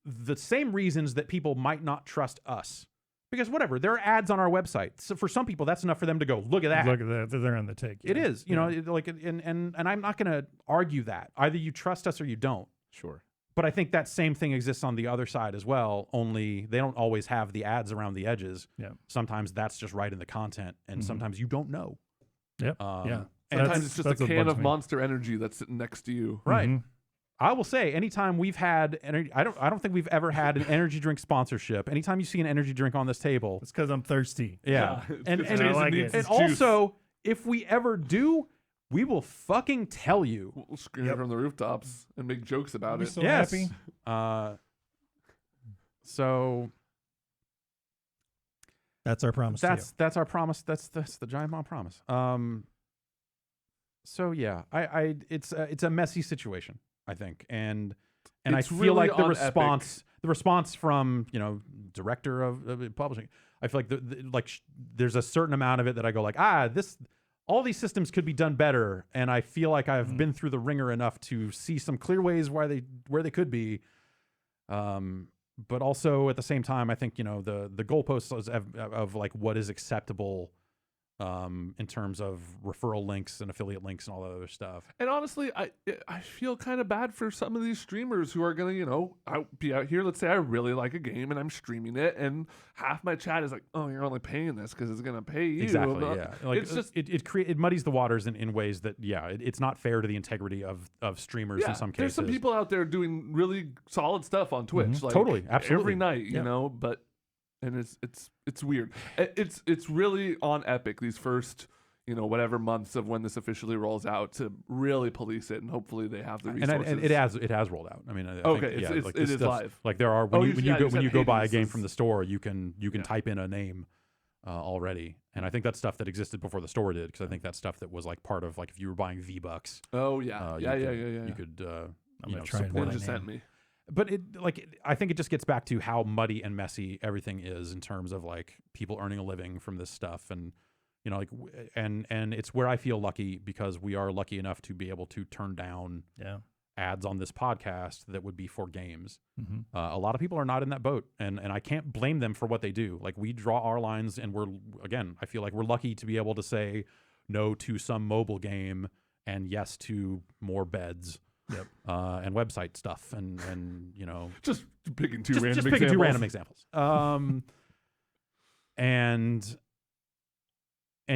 the same reasons that people might not trust us. Because whatever, there are ads on our website. So for some people, that's enough for them to go, look at that. Look at that. They're on the take. It is, and I'm not going to argue that. Either you trust us or you don't. Sure. But I think that same thing exists on the other side as well, only they don't always have the ads around the edges. Yeah. Sometimes that's just right in the content, and sometimes you don't know. Yep. Yeah. Sometimes That's- it's just that's a what can bugs of me. Monster Energy that's sitting next to you. Right. Mhm. I will say, anytime we've had I don't think we've ever had an energy drink sponsorship. Anytime you see an energy drink on this table, It's because I'm thirsty. yeah. it's And 'cause and, Jason like needs it. his and juice. also, if we ever do, we will fucking tell you. We'll scream it from the rooftops and make jokes about You it. so Yes. happy? So That's our promise. that's our promise. That's the Giant Bomb promise. So yeah, it's a messy situation, I think, and I It's feel really like the on response from director of publishing, I feel like there's a certain amount of it that I go like, all these systems could be done better, and I feel like I've been through the ringer enough to see some clear ways where they could be. But also at the same time, I think the goalposts of like what is acceptable in terms of referral links and affiliate links and all that other stuff. And honestly, I feel kind of bad for some of these streamers who are gonna, be out here. Let's say I really like a game and I'm streaming it, and half my chat is like, "Oh, you're only paying this because it's gonna pay you." Exactly. But Yeah. Like it's just it muddies the waters in ways that it's not fair to the integrity of streamers in some cases. There's some people out there doing really solid stuff on Twitch, like Totally, absolutely. every night, Yeah. But and it's weird. It's really on Epic these first whatever months of when this officially rolls out to really police it, and hopefully they have the resources. And it has rolled out. I mean, I Okay, think, it's- like it this is stuff's- live. Like there are Oh, when you said go buy a Hades game is- from the store, you can type in a name already, and I think that's stuff that existed before the store did, because I think that's stuff that was like part of like if you were buying V-Bucks. Oh yeah, You could gonna try and support buy it. Ninja sent me. But I think it just gets back to how muddy and messy everything is in terms of like people earning a living from this stuff, and and it's where I feel lucky, because we are lucky enough to be able to turn down ads on this podcast that would be for games. Mm-hmm. A lot of people are not in that boat, and I can't blame them for what they do. Like, we draw our lines, and I feel like we're lucky to be able to say no to some mobile game and yes to more beds. Yep. And website stuff, and Just picking two just random picking examples. two random examples. And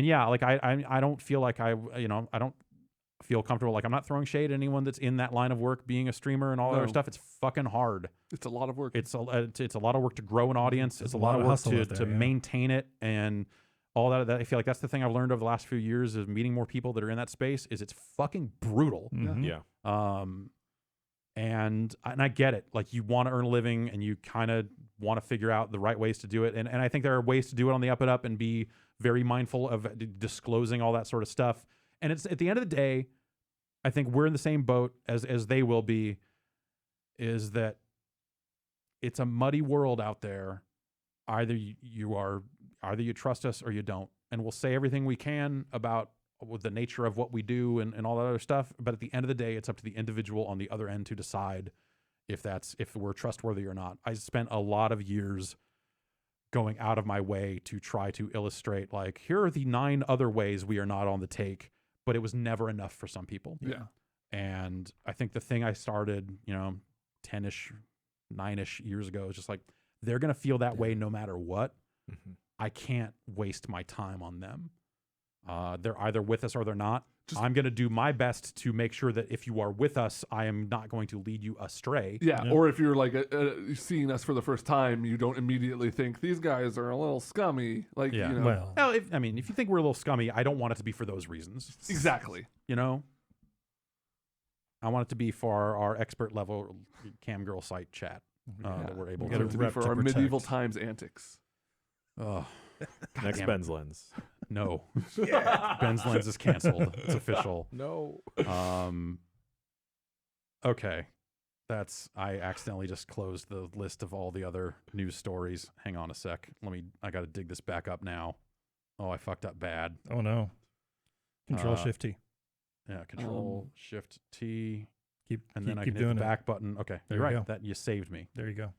yeah, like I don't feel like I don't feel comfortable. Like, I'm not throwing shade at anyone that's in that line of work, being a streamer and all that other No. stuff. It's fucking hard. It's a lot of work. It's a lot of work to grow an audience. There's It's a lot of work hustle out there, to yeah. maintain it, and all that. I feel like that's the thing I've learned over the last few years of meeting more people that are in that space. Is it's fucking brutal. Mhm. Yeah. And I get it. Like, you want to earn a living, and you kind of want to figure out the right ways to do it. And I think there are ways to do it on the up and up, and be very mindful of disclosing all that sort of stuff. And it's at the end of the day, I think we're in the same boat as they will be, is that it's a muddy world out there. Either you trust us or you don't. And we'll say everything we can about the nature of what we do and all that other stuff. But at the end of the day, it's up to the individual on the other end to decide if we're trustworthy or not. I spent a lot of years going out of my way to try to illustrate, like, here are the 9 other ways we are not on the take, but it was never enough for some people. Yeah. And I think the thing I started, 10-ish, 9-ish years ago is just like, they're going to feel that way no matter what. Mm-hmm. I can't waste my time on them. They're either with us or they're not. Just- I'm going to do my best to make sure that if you are with us, I am not going to lead you astray. Yeah, Yeah. or if you're like seeing us for the first time, you don't immediately think these guys are a little scummy. Like, Yeah. Well, Well, if you think we're a little scummy, I don't want it to be for those reasons. exactly. I want it to be for our expert level cam girl site chat that we're able We gotta gotta to. be rep for to our protect. medieval times antics. Oh, Next damn. Ben's lens. No. Ben's lens is canceled. It's official. No. Okay. I accidentally just closed the list of all the other news stories. Hang on a sec. I got to dig this back up now. Oh, I fucked up bad. Oh no. Control Shift T. Yeah, Control Shift T. And then I keep can hit doing the it. back button. Okay, There you're you right. go. That you saved me. There you go.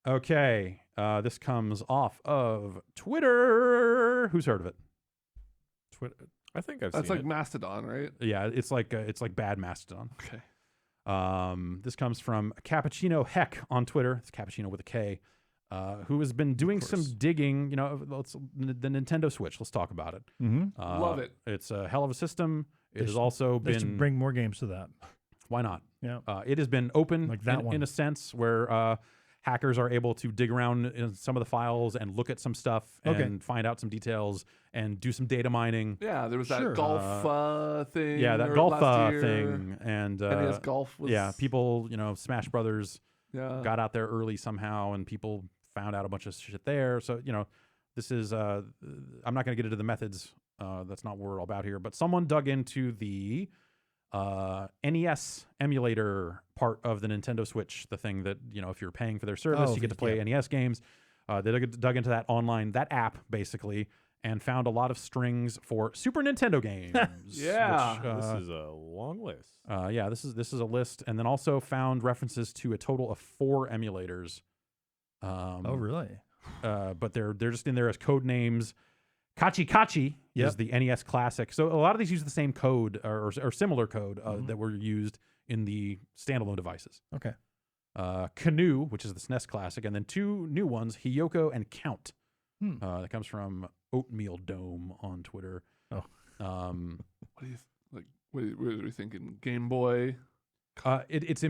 Okay. This comes off of Twitter. Who's heard of it? Twitter. I think I've That's seen like it. Mastodon, right? Yeah, it's like bad Mastodon. Okay. This comes from Cappuccino Heck on Twitter. It's Cappuccino with a K. Who has been doing some digging, the Nintendo Switch. Let's talk about it. Mm-hmm. Love it. It's a hell of a system. It has should- also They should been bring more games to that. why not? Yeah. It has been open Like that in one. a sense where hackers are able to dig around in some of the files and look at some stuff and find out some details and do some data mining. Yeah, there was Sure. that golf thing. Yeah, that or golf last year. thing. And NES Golf was. yeah, people, Smash Brothers Yeah. got out there early somehow and people found out a bunch of shit there. So, this is, I'm not going to get into the methods. That's not what we're all about here. But someone dug into the NES emulator part of the Nintendo Switch, the thing that, if you're paying for their service, you get to play NES games. They dug into that online, that app basically, and found a lot of strings for Super Nintendo games. Yeah. which, This is a long list. yeah, this is a list, and then also found references to a total of 4 emulators. Oh, really? But they're just in there as code names. Kachi Kachi is the NES classic. So a lot of these use the same code or similar code that were used in the standalone devices. Okay. Canoe, which is the SNES classic, and then 2 new ones, Hiyoko and Count. That comes from Oatmeal Dome on Twitter. Oh. What do you what are we thinking? Game Boy. It's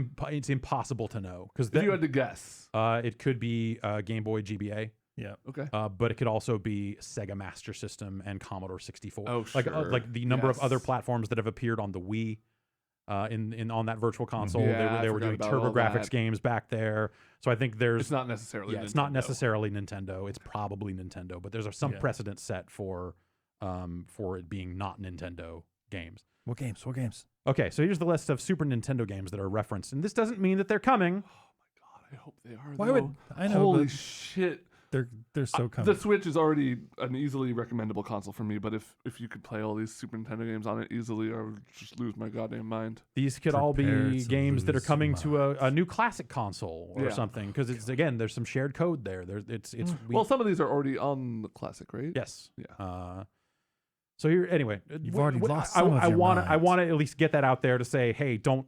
impossible to know because If you had to guess. it could be Game Boy GBA. Yeah. Okay. But it could also be Sega Master System and Commodore 64. Oh, like sure. like the number of other Yes. platforms that have appeared on the Wii, on that virtual console. Yeah, I they were forgot doing about all TurboGrafx that. games back there. So I think there's It's not necessarily. it's not Nintendo. necessarily Nintendo. It's probably Nintendo, but there's some Yeah. precedent set for it being not Nintendo games. What games? What games? Okay, so here's the list of Super Nintendo games that are referenced, and this doesn't mean that they're coming. God, I hope they are. Why though. would I know? Holy but shit! they're so coming. The Switch is already an easily recommendable console for me, but if you could play all these Super Nintendo games on it easily, I would just lose my goddamn mind. These could all Prepare be to games that are lose coming to minds. a new classic console or Yeah. something because it's again there's some shared code there. Well, some of these are already on the classic, right? yes. Yeah. So here anyway, You've already lost some of I your want to minds. at least get that out there to say, hey, don't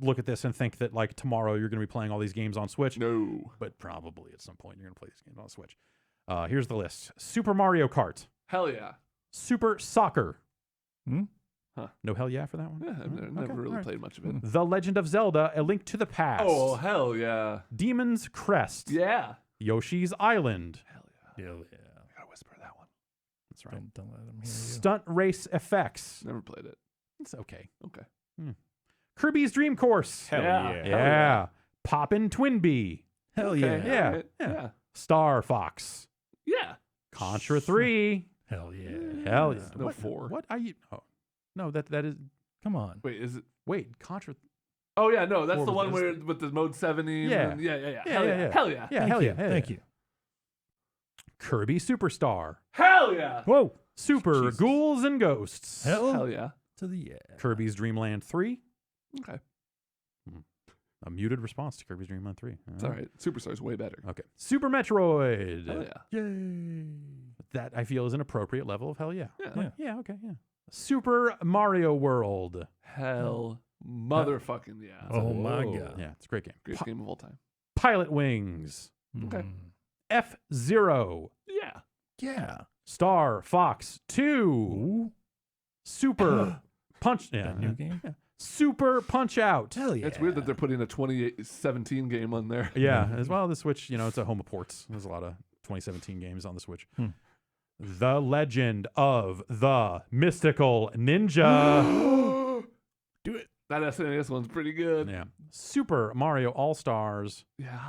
look at this and think that like tomorrow you're going to be playing all these games on Switch. No. But probably at some point you're going to play these games on Switch. Here's the list: Super Mario Kart, Hell yeah. Super Soccer. Hmm? Huh. No hell yeah for that one. Yeah, I've never Okay, really all right. played much of it. The Legend of Zelda: A Link to the Past. Oh, hell yeah. Demon's Crest. Yeah. Yoshi's Island. Hell yeah. Hell yeah. I gotta whisper that one. That's right. Don't let them hear you. Stunt Race Effects. Never played it. It's okay. Okay. Kirby's Dream Course. Hell Yeah. yeah. Yeah. Poppin' Twinbee. Hell Okay, yeah. Yeah, alright, yeah. Yeah. Star Fox. Yeah. Contra 3. Hell yeah. Hell yeah. No What, 4. What are you? Oh, no, that is. Come on. Wait, is it? Wait, Contra. Oh yeah, no, that's Four the was one this. where with the mode 70. Yeah. And yeah. Yeah, Hell yeah, yeah. yeah. Hell yeah. Yeah, Thank hell you. yeah. hell Thank yeah. you. Kirby Superstar. Hell yeah. Whoa. Super Jesus. Ghouls and Ghosts. Hell yeah. to the yeah. Kirby's Dream Land 3. Okay. A muted response to Kirby's Dream Land 3. It's all right. Superstar's way better. Okay. Super Metroid. Hell yeah. Yay. That I feel is an appropriate level of hell yeah. Yeah. Yeah, okay, yeah. Super Mario World. Hell motherfucking yeah. Oh my Whoa. god. Yeah, it's a great game. Greatest game of all time. Pilot Wings. Okay. Mm. F-Zero. Yeah. Yeah. Star Fox 2. Ooh. Super Punch. Yeah, That new game. Super Punch Out. Hell yeah. It's weird that they're putting a 2017 game on there. Yeah, as well. The Switch, it's a home of ports. There's a lot of 2017 games on the Switch. The Legend of the Mystical Ninja. Do it. That SNES one's pretty good. Yeah. Super Mario All Stars Yeah.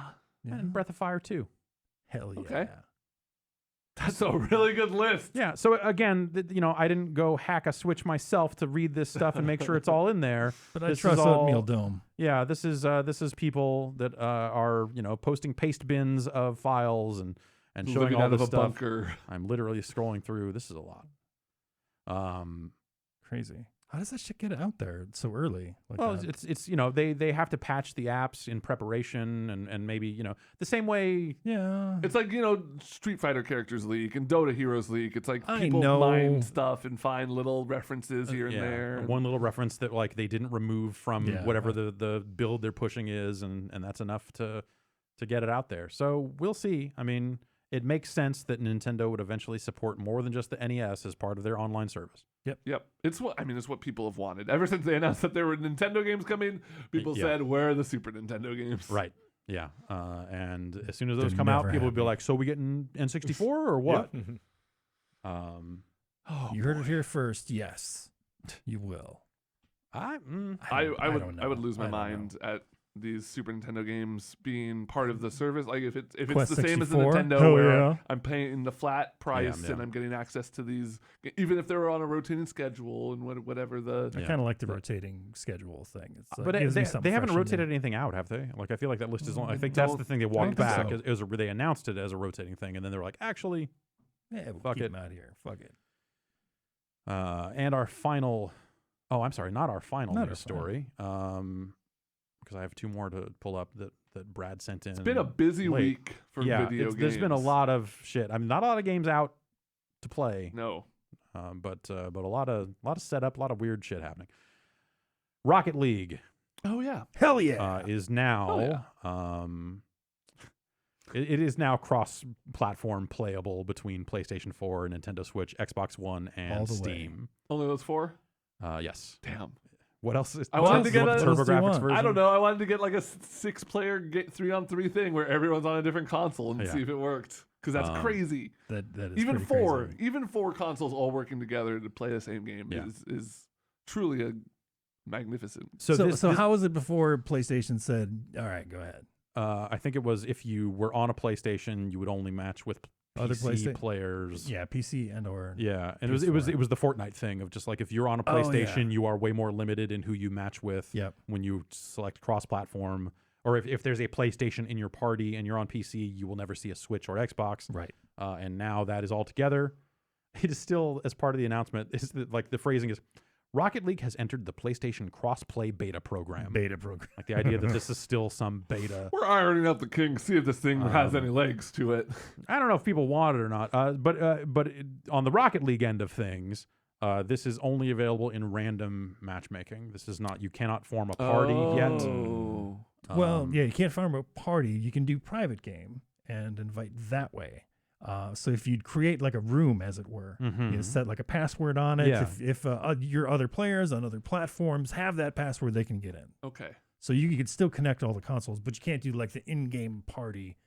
Yeah. and Breath of Fire 2. Hell yeah. Okay. That's a really good list. Yeah. So again, I didn't go hack a Switch myself to read this stuff and make sure it's all in there. But I This trust is all- Oatmeal Dome. Yeah, this is people that are posting paste bins of files and showing Living all out of this a stuff. bunker. I'm literally scrolling through. This is a lot. Crazy. How does that shit get out there so early? Like Well, that? it's they have to patch the apps in preparation and maybe the same way. Yeah. It's like, Street Fighter characters leak and Dota heroes leak. It's like I people know. mine stuff and find little references here and Yeah, there. one little reference that like they didn't remove from Yeah. whatever the build they're pushing is, and that's enough to get it out there. So we'll see. I mean, it makes sense that Nintendo would eventually support more than just the NES as part of their online service. Yep. It's what people have wanted. Ever since they announced that there were Nintendo games coming, people Yeah. said, where are the Super Nintendo games? Right. Yeah. And as soon as those They're come out, never people would be happy. like, "So we getting N64 or what?" You heard it here first. Yes, you will. I don't know. would lose my I don't know. mind at these Super Nintendo games being part of the service. Like if it's Quest the same as the 64? Nintendo Hell where yeah. I'm paying the flat price Yeah. and I'm getting access to these, even if they were on a rotating schedule and whatever the. I Yeah. kind of like the rotating schedule thing. It's But gives me they something haven't fresh in rotated there. anything out, have they? Like I feel like that list is long. I I think that's don't- the thing they I walked don't think back. so. They announced it as a rotating thing, and then they were like, actually, Yeah, we'll Fuck keep it. them out here. Fuck it. and our final. Oh, I'm sorry, not our final Not our news final. story. Because I have two more to pull up that Brad sent in. It's been a busy late. week for video games. There's been a lot of shit. I mean, not a lot of games out to play, No. but a lot of setup, a lot of weird shit happening. Rocket League Oh yeah. Hell yeah. is now it is now cross-platform playable between PlayStation 4, Nintendo Switch, Xbox One, All and the way. Steam. Only those 4. Yes. Damn. What else is? I wanted to get what a- the What else do you TurboGrafx want? version. I don't know. I wanted to get like a 6-player 3-on-3 thing where everyone's on a different console and Yeah. see if it worked. Because that's crazy. that is Even pretty four, crazy. even 4 consoles all working together to play the same game Yeah. is truly a magnificent. So how was it before PlayStation said, "All right, go ahead"? I think it was if you were on a PlayStation, you would only match with Other PC PlayStation- players. Yeah, PC and or Yeah, and it was the Fortnite thing of just like if you're on a Oh, yeah. PlayStation, you are way more limited in who you match with. Yep. When you select cross-platform, or if there's a PlayStation in your party and you're on PC, you will never see a Switch or Xbox. Right. And now that is all together. It is still, as part of the announcement, like the phrasing is, Rocket League has entered the PlayStation cross-play beta program. Beta program. Like the idea that this is still some beta. We're ironing out the kinks, see if this thing has any legs to it. I don't know if people want it or not. But on the Rocket League end of things, this is only available in random matchmaking. This is not. You cannot form a party yet. Oh. Well, yeah, you can't farm a party. You can do private game and invite that way. So if you'd create like a room, as it were, you set like a password on it. Yeah. If your other players on other platforms have that password, they can get in. Okay. So you could still connect all the consoles, but you can't do like the in-game party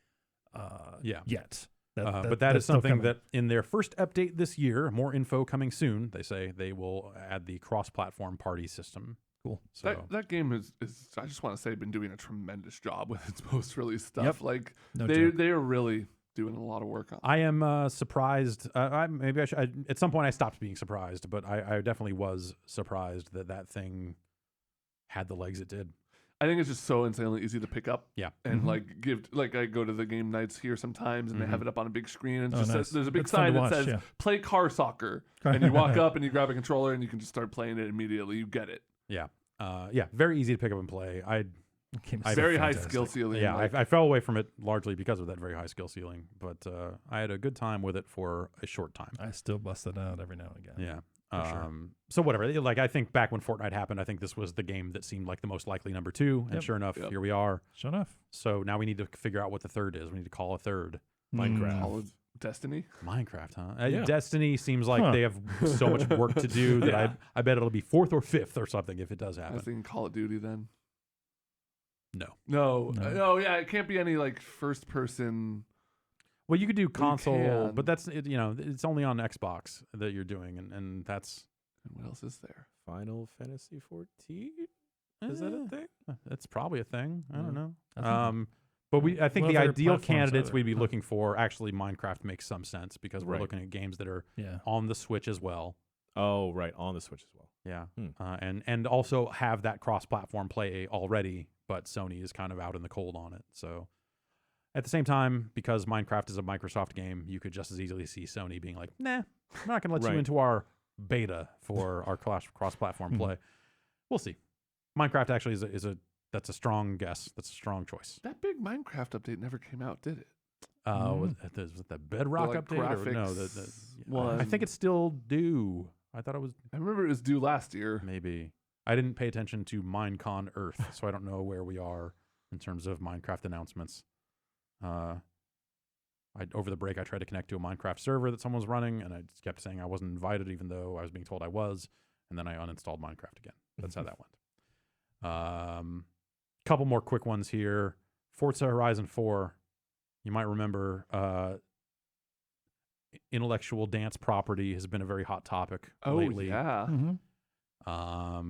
yet. But that that's is still something coming. that in their first update this year, more info coming soon. They say they will add the cross-platform party system. Cool. So That game is I just want to say been doing a tremendous job with its post-release stuff. Yep. Like No they joke. are really doing a lot of work on. I am surprised. Maybe I should. At some point, I stopped being surprised, but I definitely was surprised that thing had the legs it did. I think it's just so insanely easy to pick up. Yeah. And like I go to the game nights here sometimes and they have it up on a big screen and Oh, just nice. says, there's a big That's fun to sign that watch, says yeah. play car soccer. And you walk up and you grab a controller and you can just start playing it immediately. You get it. Yeah. Very easy to pick up and play. Game's Very high fantastic. skill ceiling. Yeah, like- I fell away from it largely because of that very high skill ceiling, but I had a good time with it for a short time. I still bust it out every now and again. Yeah. For sure. So whatever. Like I think back when Fortnite happened, I think this was the game that seemed like the most likely number 2, and Yep. sure enough, Yep. here we are. Sure enough. So now we need to figure out what the third is. We need to call a third. Minecraft. Call of Destiny. Minecraft, huh? Yeah. Destiny seems like Huh. they have so much work to do that Yeah. I bet it'll be 4th or 5th or something if it does I happen. was thinking Call of Duty then. No. No. No. Yeah, it can't be any like first person. Well, you could do console, can. but that's it's only on Xbox that you're doing, and that's What else is there? Final Fantasy 14? Is that a thing? That's probably a thing. I don't know. I think- But I think What the other ideal platforms are candidates there? we'd be looking for, actually Minecraft makes some sense because we're Right. looking at games that are Yeah. on the Switch as well. Oh, right, on the Switch as well. Yeah. Hmm. And also have that cross-platform play already, but Sony is kind of out in the cold on it. So at the same time, because Minecraft is a Microsoft game, you could just as easily see Sony being like, nah, we're not going to let you Right. into our beta for our cross-platform play. We'll see. Minecraft actually that's a strong guess. That's a strong choice. That big Minecraft update never came out, did it? Was it the Bedrock like, update? Or no, graphics I think it's still due. I thought it was I remember it was due last year. maybe. I didn't pay attention to Minecon Earth, so I don't know where we are in terms of Minecraft announcements. Over the break, I tried to connect to a Minecraft server that someone was running, and I just kept saying I wasn't invited, even though I was being told I was. And then I uninstalled Minecraft again. That's how that went. Couple more quick ones here. Forza Horizon 4. You might remember intellectual dance property has been a very hot topic lately. Yeah.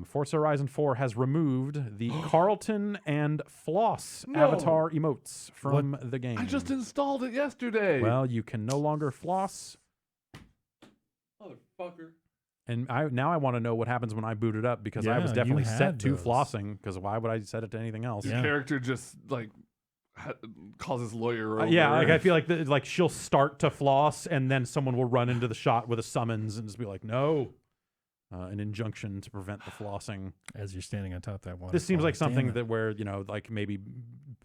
Forza Horizon 4 has removed the Carlton and Floss No. avatar emotes from the game. I just installed it yesterday. Well, you can no longer floss. Motherfucker. And now I want to know what happens when I boot it up because I was Yeah, definitely you set had to those. flossing because why would I set it to anything else? Your Yeah. character just like calls his lawyer over. Yeah, like I feel like she'll start to floss and then someone will run into the shot with a summons and just be like, no. An injunction to prevent the flossing. As you're standing on top of that water. This seems like something that where, like maybe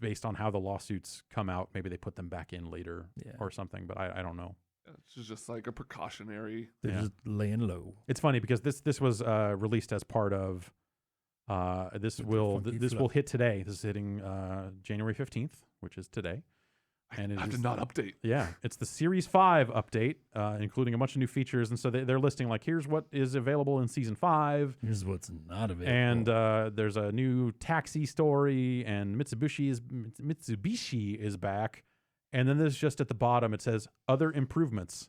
based on how the lawsuits come out, maybe they put them back in later or something, but I don't know. It's just like a precautionary. they're yeah. just laying low. It's funny because this was released as part of this will hit today. This is hitting January 15th, which is today. And it I is, did not update. Yeah, it's the Series 5 update, including a bunch of new features. And so they're listing like, here's what is available in Season 5. Here's what's not available. And there's a new taxi story, and Mitsubishi is back. And then there's just at the bottom, it says other improvements.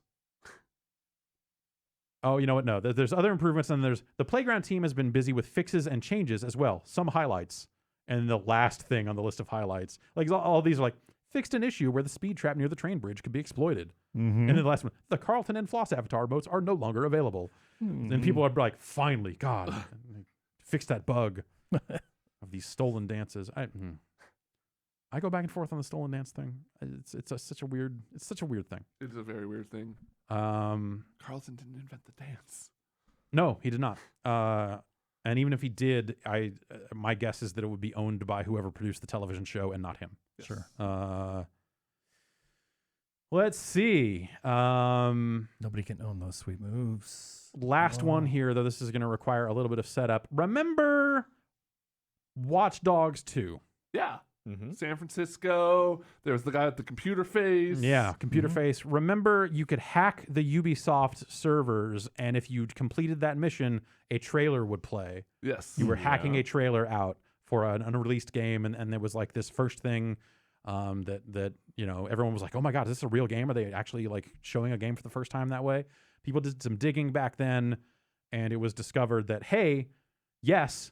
Oh, you know what? No, there's other improvements, and there's the playground team has been busy with fixes and changes as well. Some highlights. And the last thing on the list of highlights, like all these are like, fixed an issue where the speed trap near the train bridge could be exploited. And then the last one, the Carlton and Floss avatar modes are no longer available. And people are like, finally, God, fix that bug of these stolen dances. I go back and forth on the stolen dance thing. It's such a weird thing. It's a very weird thing. Carlton didn't invent the dance. No, he did not. And even if he did, my guess is that it would be owned by whoever produced the television show and not him. Yes. Sure. Let's see. Nobody can own those sweet moves. Last one here, though this is going to require a little bit of setup. Remember Watch Dogs 2? Yeah. Mm-hmm. San Francisco. There was the guy with the computer face. Yeah, computer face. Remember, you could hack the Ubisoft servers, and if you completed that mission, a trailer would play. Yes. You were hacking a trailer out for an unreleased game, and there was like this first thing that everyone was like, oh my God, is this a real game? Are they actually like showing a game for the first time that way? People did some digging back then, and it was discovered that, hey, yes,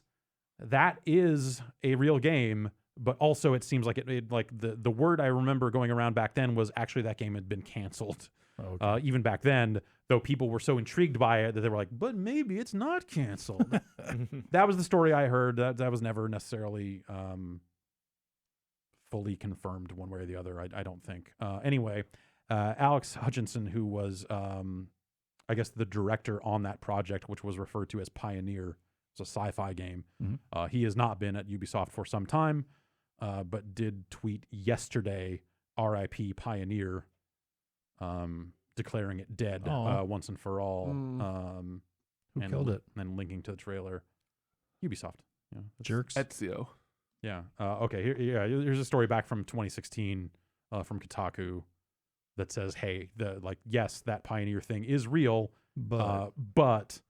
that is a real game, but also it seems like it like the word I remember going around back then was actually that game had been canceled. Okay. Even back then, though people were so intrigued by it that they were like, but maybe it's not canceled. That was the story I heard. That was never necessarily fully confirmed one way or the other, I don't think. Anyway, Alex Hutchinson, who was, I guess, the director on that project, which was referred to as Pioneer, it's a sci-fi game. He has not been at Ubisoft for some time, but did tweet yesterday, RIP Pioneer, declaring it dead once and for all. Who killed it? And linking to the trailer. Ubisoft. Yeah, Jerks. Ezio. Yeah. Okay. Here's a story back from 2016 from Kotaku that says, "Hey, yes, that Pioneer thing is real, but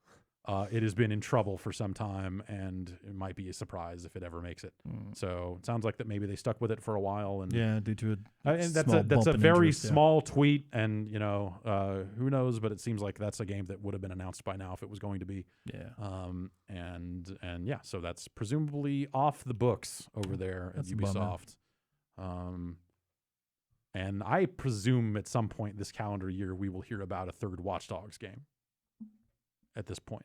it has been in trouble for some time, and it might be a surprise if it ever makes it." So it sounds like that maybe they stuck with it for a while, and Yeah, due to and that's small a bump in very interest, yeah. small tweet, and who knows? But it seems like that's a game that would have been announced by now if it was going to be. Yeah. And yeah, so that's presumably off the books over there That's a at bummer. Ubisoft. And I presume at some point this calendar year we will hear about a third Watch Dogs game. At this point,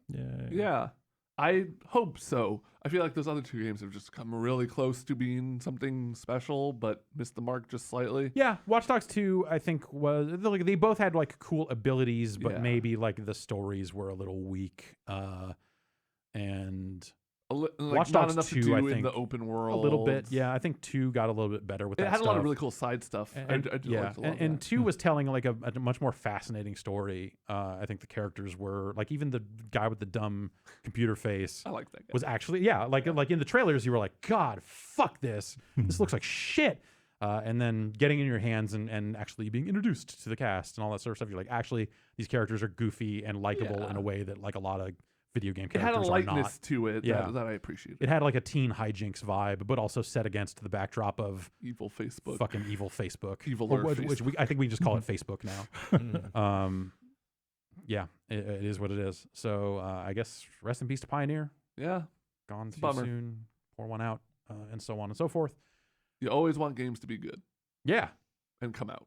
Yeah, I hope so. I feel like those other two games have just come really close to being something special, but missed the mark just slightly. yeah. Watch Dogs 2, I think was like they both had like cool abilities, but Yeah. maybe like the stories were a little weak. And Like Watch not Dogs enough 2, to do I in think, the open world. a little bit, yeah. I think 2 got a little bit better with It that had stuff. a lot of really cool side stuff. And, I do yeah, like a lot of and that. 2 was telling like a much more fascinating story. I think the characters were like even the guy with the dumb computer face I like that guy. was actually like in the trailers you were like, God, fuck this. This looks like shit. And then getting in your hands and actually being introduced to the cast and all that sort of stuff, you're like, actually, these characters are goofy and likable in a way that like a lot of video game It characters had a are not. lightness to it Yeah. that I appreciated. It had like a teen hijinks vibe, but also set against the backdrop of Evil Facebook. fucking evil Facebook. Evil Or Earth which I think we just call it Facebook now. Yeah, it is what it is. So I guess rest in peace to Pioneer. Yeah. Gone too Bummer. soon. Pour one out, and so on and so forth. You always want games to be good Yeah, and come out.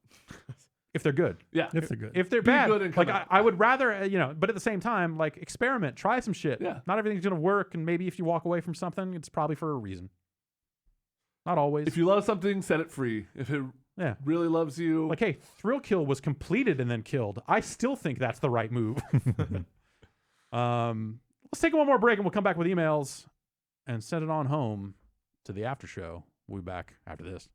if they're good. Yeah. If they're good. If they're Be bad, good and come like out. I would rather, but at the same time, like experiment, try some shit. Yeah. Not everything's gonna work, and maybe if you walk away from something, it's probably for a reason. Not always. If you love something, set it free. If it yeah. really loves you, Like, hey, Thrill Kill was completed and then killed. I still think that's the right move. Let's take one more break and we'll come back with emails and send it on home to the after show. We'll be back after this.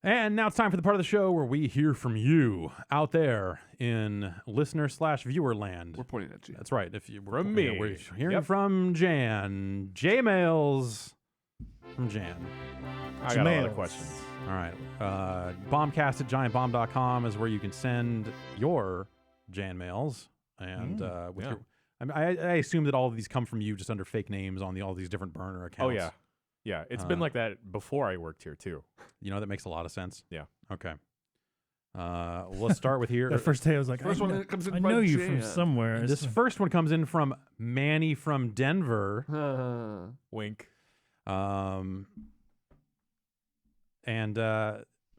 And now it's time for the part of the show where we hear from you out there in listener/viewer land. we're pointing at you. That's right. If you From you know, me. we're hearing Yep. from Jan. J-mails from Jan. I got a lot Jamails. of questions. All right. Bombcast at giantbomb.com is where you can send your Jan mails. And with yeah. your, I assume that all of these come from you just under fake names on all these different burner accounts. Oh yeah, yeah. It's been like that before I worked here too. You know, that makes a lot of sense. Yeah. Okay. Let's start with here. That first day I was like, First I one know, that comes in I by know you from Jan. somewhere. This first one comes in from Manny from Denver. Wink. And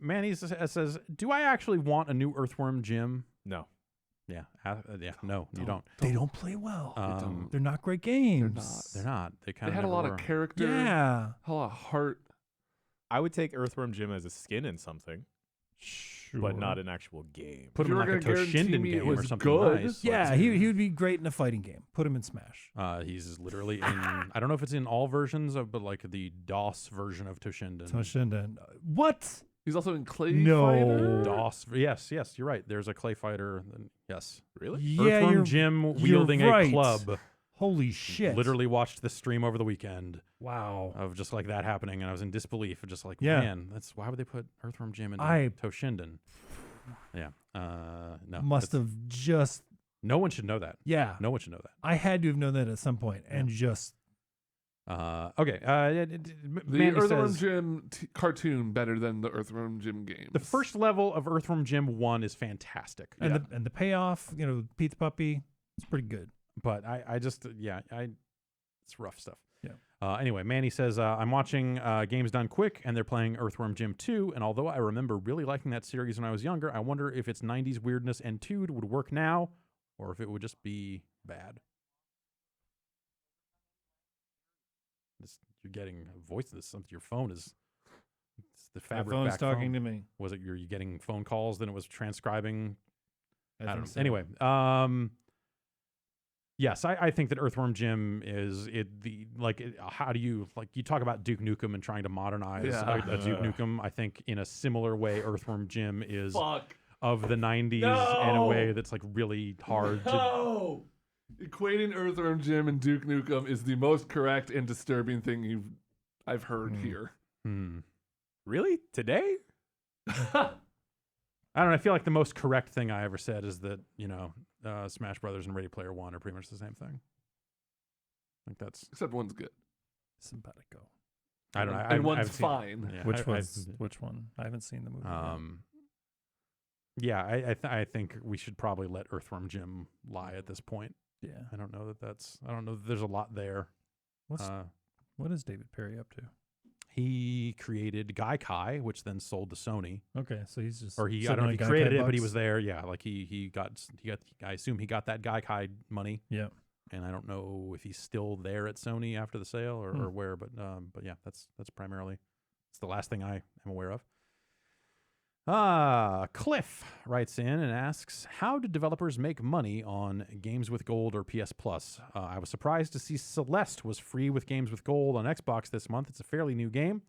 Manny says, "Do I actually want a new Earthworm gym?" No. Yeah, no, you don't. They don't play well. Um, They're not great games. They're not. They kind They of had a lot of character. Yeah. A lot of heart. I would take Earthworm Jim as a skin in something, Sure. but not an actual game. Put If him you in were like a gonna guarantee Toshinden me it game or was something good, nice. Yeah, he would be great in a fighting game. Put him in Smash. He's literally in. I don't know if it's in all versions of, but like the DOS version of Toshinden. Toshinden. What? He's also in Clay No. Fighter. DOS. Yes, you're right. There's a clay fighter. Yes. Really? Yeah, Earthworm Jim wielding right. a club. Holy shit. Literally watched the stream over the weekend Wow. of just like that happening, and I was in disbelief. Just like, Yeah. man, why would they put Earthworm Jim in Toshinden? Yeah. No. Must have just. No one should know that. Yeah. No one should know that. I had to have known that at some point and just. Okay. The Mandy Earthworm says, Jim cartoon better than the Earthworm Jim games. the first level of Earthworm Jim 1 is fantastic. And the payoff, Pete the Puppy, it's pretty good. But it's rough stuff. Yeah. Anyway, Manny says, I'm watching Games Done Quick, and they're playing Earthworm Jim 2, and although I remember really liking that series when I was younger, I wonder if its 90s weirdness and tude would work now, or if it would just be bad. You're getting a voice of this. Your phone is... It's the My fabric phone's back talking phone. to me. Was it you're getting phone calls, then it was transcribing? I don't know. think so. Anyway, yes, I think that Earthworm Jim is how do you you talk about Duke Nukem and trying to modernize a Duke Nukem? I think in a similar way, Earthworm Jim is of the 90s in a way that's like really hard to. No! Equating Earthworm Jim and Duke Nukem is the most correct and disturbing thing I've heard here. Really? Today? I don't know. I feel like the most correct thing I ever said is that Smash Brothers and Ready Player One are pretty much the same thing. I think that's. Except one's good. Simpatico. I don't know. And one's I've seen- fine. yeah, Which one? I haven't seen the movie. Yeah, I think we should probably let Earthworm Jim lie at this point. Yeah. I don't know that there's a lot there. What is David Perry up to? He created Gaikai, which then sold to Sony. Okay, so he's just Or I sitting don't know on if he Gaikai created it, but he bucks? was there. Yeah, like he got I assume he got that Gaikai money. Yeah. And I don't know if he's still there at Sony after the sale or where, but yeah, that's primarily it's the last thing I am aware of. Cliff writes in and asks, how do developers make money on Games with Gold or PS Plus? I was surprised to see Celeste was free with Games with Gold on Xbox this month. It's a fairly new game,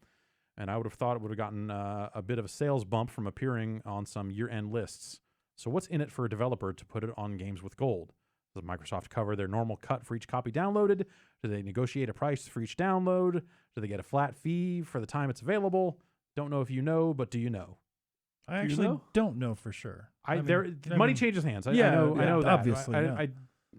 and I would have thought it would have gotten a bit of a sales bump from appearing on some year-end lists. So what's in it for a developer to put it on Games with Gold? Does Microsoft cover their normal cut for each copy downloaded? Do they negotiate a price for each download? Do they get a flat fee for the time it's available? Don't know if you know, but do you know? I actually don't know for sure. Money changes hands. I know that. Obviously,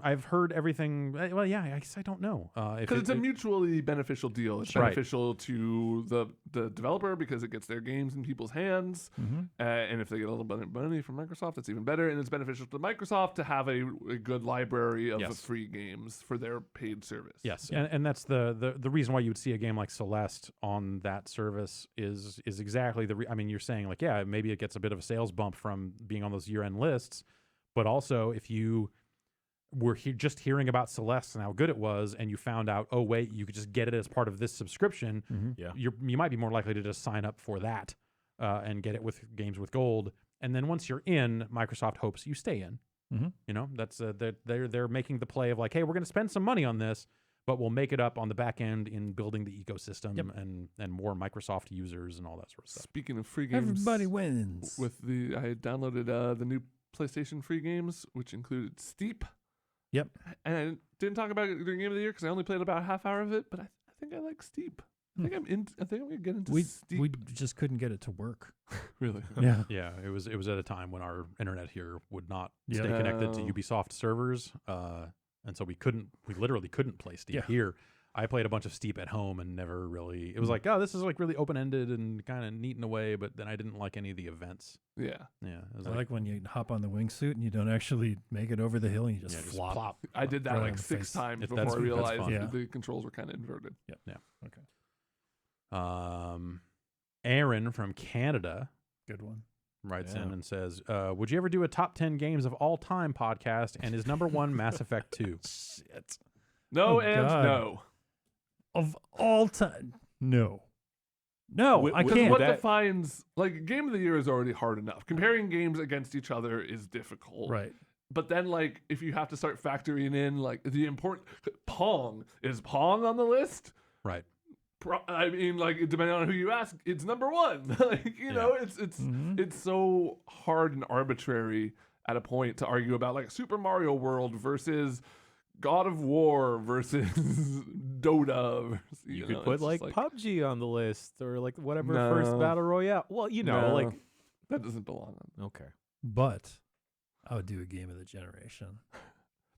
I've heard everything. Well, yeah, I guess I don't know. Because it's a mutually beneficial deal. It's beneficial to the developer because it gets their games in people's hands. And if they get a little bit of money from Microsoft, it's even better. And it's beneficial to Microsoft to have a good library of free games for their paid service. Yes, and that's the reason why you would see a game like Celeste on that service is exactly I mean, you're saying like, yeah, maybe it gets a bit of a sales bump from being on those year-end lists, but also if you were just hearing about Celeste and how good it was, and you found out, oh wait, you could just get it as part of this subscription. You might be more likely to just sign up for that and get it with Games with Gold. And then once you're in, Microsoft hopes you stay in. You know, that's they're making the play of like, hey, we're going to spend some money on this, but we'll make it up on the back end in building the ecosystem and more Microsoft users and all that sort of stuff. Speaking of free games, everybody wins. I downloaded the new PlayStation free games, which included Steep. Yep. And I didn't talk about it during Game of the Year because I only played about a half hour of it, but I think I like Steep. I think I'm gonna get into Steep. We just couldn't get it to work. Really? Yeah. Yeah, it was at a time when our internet here would not stay connected to Ubisoft servers, and so we literally couldn't play Steep here. I played a bunch of Steep at home and never really. It was like, oh, this is like really open ended and kind of neat in a way, but then I didn't like any of the events. Yeah. It was I like when you hop on the wingsuit and you don't actually make it over the hill and you just flop. I did that right like on the 6 face. times That's before I realized fun. the controls were kind of inverted. Okay. Aaron from Canada Good one. writes in and says, would you ever do a top 10 games of all time podcast? And is number 1 Mass Effect 2? Shit. No Oh, and God. no. Of all time. No. No, I Because can't. what defines like Game of the Year is already hard enough. Comparing games against each other is difficult. Right. But then like if you have to start factoring in like the important Pong, is Pong on the list? Right. I mean, like depending on who you ask, it's number 1. Like you know, it's so hard and arbitrary at a point to argue about like Super Mario World versus God of War versus Dota. You know, could put it's like just PUBG on the list or like whatever No. first battle royale. Well, you know, No, like that doesn't belong on. okay. But I would do a game of the generation.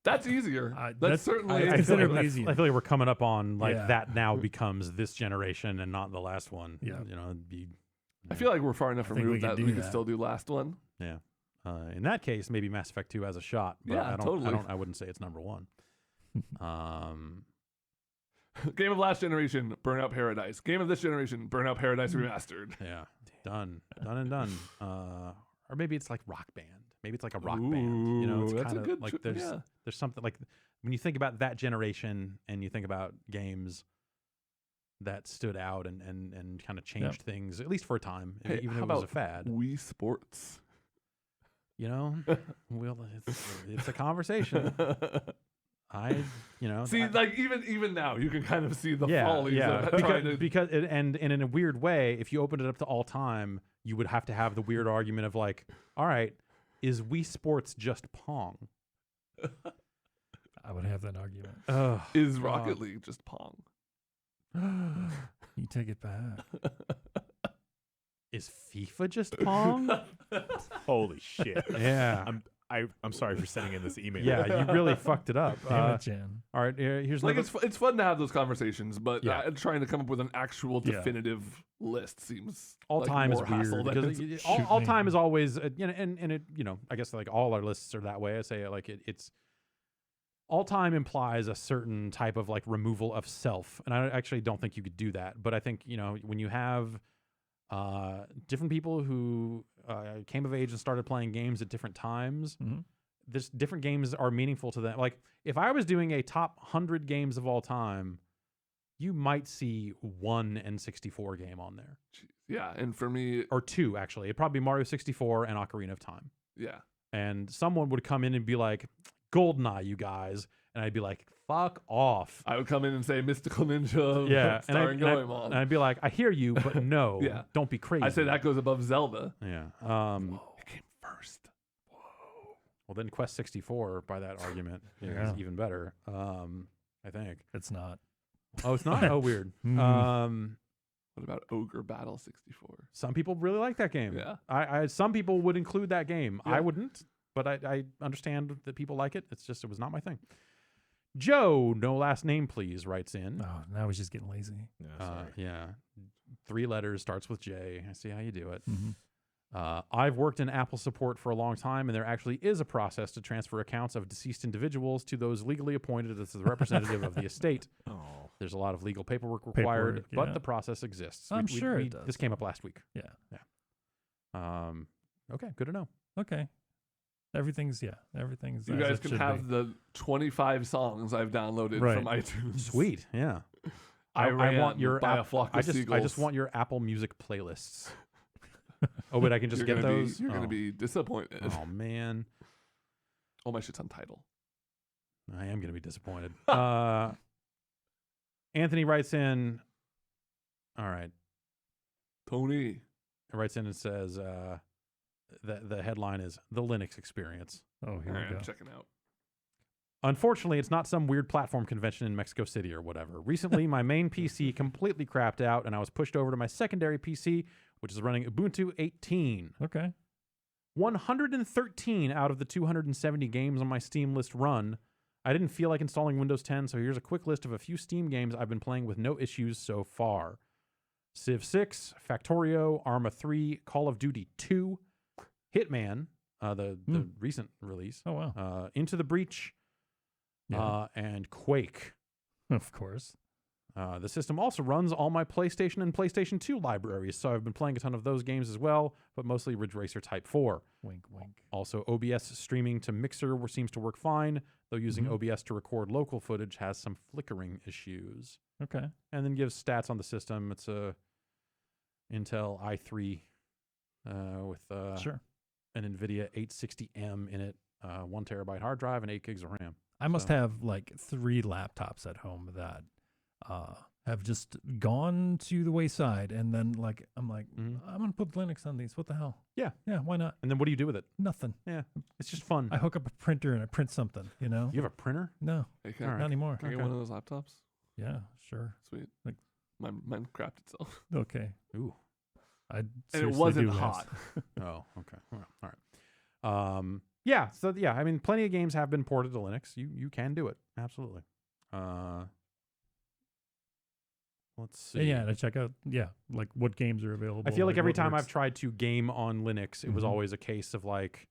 That's easier. that's- That's certainly. I feel like- I easier. feel like we're coming up on like Yeah. that now becomes this generation and not the last one. Yeah. You know, it'd be, I feel like we're far enough I think we removed can that do we could that. still do last one. yeah. In that case, maybe Mass Effect 2 has a shot, but Yeah, totally. I wouldn't say it's number 1. Game of last generation, Burnout Paradise. Game of this generation, Burnout Paradise Remastered. Yeah. Done and done. Or maybe it's like Rock Band. Maybe it's like a rock Ooh, band. You know, it's that's a kind of good like cho- there's yeah. there's something like when you think about that generation and you think about games that stood out and kind of changed things, at least for a time, Hey, even how if it was a about fad. Wii Sports. You know, well, it's a conversation. See, like even now, you can kind of see the yeah, follies yeah, of trying to. because and in a weird way, if you opened it up to all time, you would have to have the weird argument of like, all right, is Wii Sports just Pong? I would have that argument. Is Rocket League just Pong? You take it back. Is FIFA just Pong? Holy shit. Yeah. I'm sorry for sending in this email. Yeah, you really fucked it up. Damn it, Jan. All right, here's Like another. it's fun to have those conversations, but Yeah. trying to come up with an actual Yeah. definitive list seems All like time is more hassle weird than because it's- all time is always and it I guess like all our lists are that way. I say like it's all time implies a certain type of like removal of self, and I actually don't think you could do that. But I think when you have different people who came of age and started playing games at different times, this different games are meaningful to them. Like if I was doing a top 100 games of all time, you might see one N64 game on there. Yeah, and for me, or two actually. It'd probably be Mario 64 and Ocarina of Time. Yeah. And someone would come in and be like, GoldenEye, you guys. And I'd be like, fuck off. I would come in and say Mystical Ninja starring Goemon. And I'd be like, I hear you, but no, don't be crazy. I say that goes above Zelda. Yeah. It came first. Whoa. Well, then Quest 64, by that argument, is even better, I think. It's not. Oh, it's not? Oh, weird. What about Ogre Battle 64? Some people really like that game. Yeah. Some people would include that game. Yeah. I wouldn't, but I understand that people like it. It's just, it was not my thing. Joe, no last name, please, writes in. Oh, now he's just getting lazy. Yeah. 3 letters, starts with J. I see how you do it. I've worked in Apple support for a long time, and there actually is a process to transfer accounts of deceased individuals to those legally appointed as the representative of the estate. There's a lot of legal paperwork required, but the process exists. I'm sure it does. This came up last week. Yeah. Okay, good to know. Okay. Everything's. You as guys it can should have be. the 25 songs I've downloaded from iTunes. Sweet, yeah. I want your by a flock of I seagulls. just want your Apple Music playlists. Oh, but I can just get those. You're gonna be disappointed. Oh man. Oh, my shit's on Tidal. I am gonna be disappointed. Anthony writes in. All right. Tony writes in and says the headline is The Linux Experience. Oh, here we go. I'm checking out. Unfortunately, it's not some weird platform convention in Mexico City or whatever. Recently, my main PC completely crapped out, and I was pushed over to my secondary PC, which is running Ubuntu 18. Okay. 113 out of the 270 games on my Steam list run. I didn't feel like installing Windows 10, so here's a quick list of a few Steam games I've been playing with no issues so far. Civ 6, Factorio, Arma 3, Call of Duty 2, Hitman, the recent release. Oh, wow. Into the Breach, and Quake. Of course. The system also runs all my PlayStation and PlayStation 2 libraries, so I've been playing a ton of those games as well, but mostly Ridge Racer Type 4. Wink, wink. Also, OBS streaming to Mixer seems to work fine, though using OBS to record local footage has some flickering issues. Okay. And then gives stats on the system. It's a Intel i3 with an NVIDIA 860M in it, 1 terabyte hard drive, and 8 gigs of RAM. I must have like 3 laptops at home that have just gone to the wayside, and then I'm gonna put Linux on these. What the hell? Yeah, why not? And then what do you do with it? Nothing. Yeah, it's just fun. I hook up a printer and I print something. You know. You have a printer? No, Okay. not anymore. Can I get one of those laptops? Yeah, sure. Sweet. Like mine crapped itself. Okay. Ooh. And it wasn't do hot. Oh, okay. Well, all right. Yeah. So yeah, I mean, plenty of games have been ported to Linux. You can do it. Absolutely. Let's see. And yeah, to check out, like what games are available. I feel like every what time works. I've tried to game on Linux, it was always a case of like,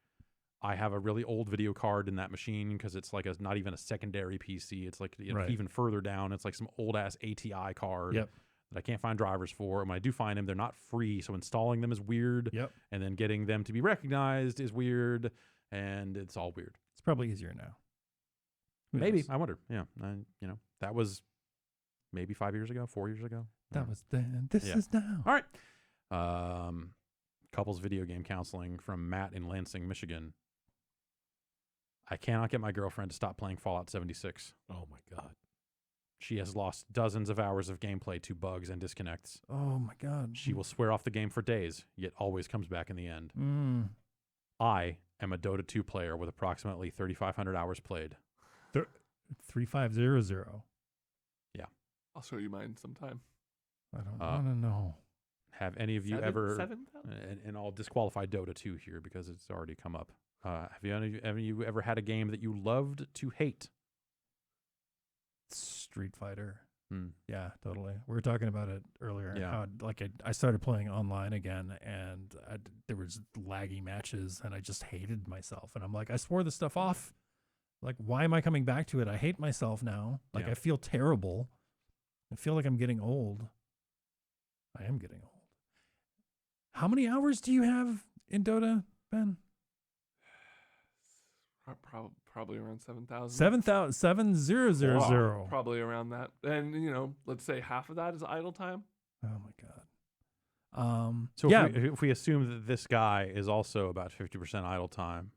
I have a really old video card in that machine because it's like not even a secondary PC. It's like even further down. It's like some old ass ATI card that I can't find drivers for. And when I do find them, they're not free. So installing them is weird. And then getting them to be recognized is weird. And it's all weird. It's probably easier now. Maybe. Yes. I wonder. Yeah. That was maybe 5 years ago, 4 years ago. That was then. This is now. All right. Couples video game counseling from Matt in Lansing, Michigan. I cannot get my girlfriend to stop playing Fallout 76. Oh my God. She has lost dozens of hours of gameplay to bugs and disconnects. Oh my God. She will swear off the game for days, yet always comes back in the end. I am a Dota 2 player with approximately 3,500 hours played. 3500. Yeah. I'll show you mine sometime. I don't want to know. Have any of you ever... 7,000? And I'll disqualify Dota 2 here because it's already come up. Have you ever had a game that you loved to hate? Street Fighter. Yeah, totally. We were talking about it earlier. Yeah. How I started playing online again, and there was laggy matches, and I just hated myself. And I'm like, I swore this stuff off. Like, why am I coming back to it? I hate myself now. Like, Yeah. I feel terrible. I feel like I'm getting old. I am getting old. How many hours do you have in Dota, Ben? Probably around 7,000. 7,000. Probably around that. And, let's say half of that is idle time. Oh my god. So yeah. if we assume that this guy is also about 50% idle time,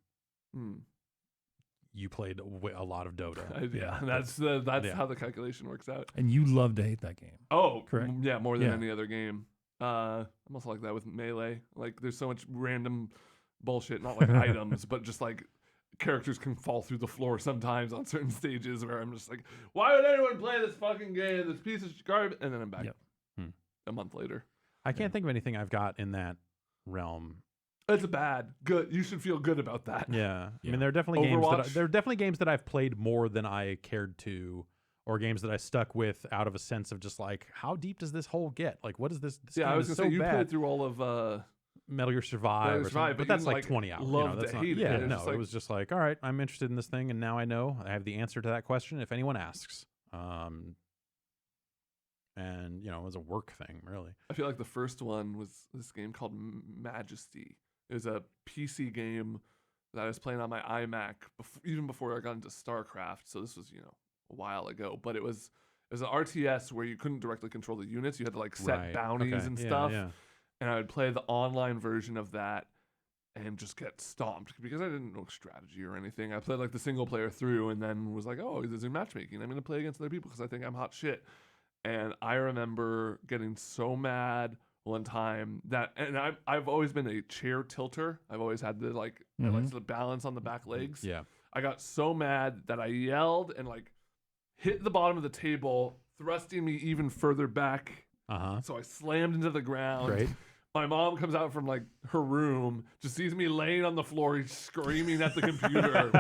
you played a lot of Dota. Yeah, that's how the calculation works out. And you love to hate that game. Oh, correct. Yeah, more than Yeah. any other game. I'm also like that with Melee. Like, there's so much random bullshit, not like items, but just like characters can fall through the floor sometimes on certain stages where I'm just like, why would anyone play this fucking game? This piece of garbage. And then I'm back Yep. a month later. I can't think of anything I've got in that realm. It's good. You should feel good about that. Yeah. I Yeah. mean, there are definitely Overwatch? games that I've played more than I cared to, or games that I stuck with out of a sense of just like, how deep does this hole get? Like, what is this? This Yeah, game I was is gonna so say you bad. played through all of Metal Gear Survive, Metal Gear or something, Survive, but but you that's didn't, like 20 hours. love that's to not, hate it. yeah, It was no, just it like- was just like, all right, I'm interested in this thing, and now I know I have the answer to that question if anyone asks. And it was a work thing, really. I feel like the first one was this game called Majesty. It was a PC game that I was playing on my iMac even before I got into StarCraft. So this was, a while ago. But it was an RTS where you couldn't directly control the units. You had to like set Right. bounties Okay. and Yeah, stuff. yeah. And I would play the online version of that and just get stomped because I didn't know strategy or anything. I played like the single player through and then was like, oh, there's a matchmaking. I'm going to play against other people because I think I'm hot shit. And I remember getting so mad one time and I've always been a chair tilter. I've always had the I like the balance on the back legs. Yeah. I got so mad that I yelled and like hit the bottom of the table, thrusting me even further back. So I slammed into the ground. Great. My mom comes out from like her room, just sees me laying on the floor, screaming at the computer,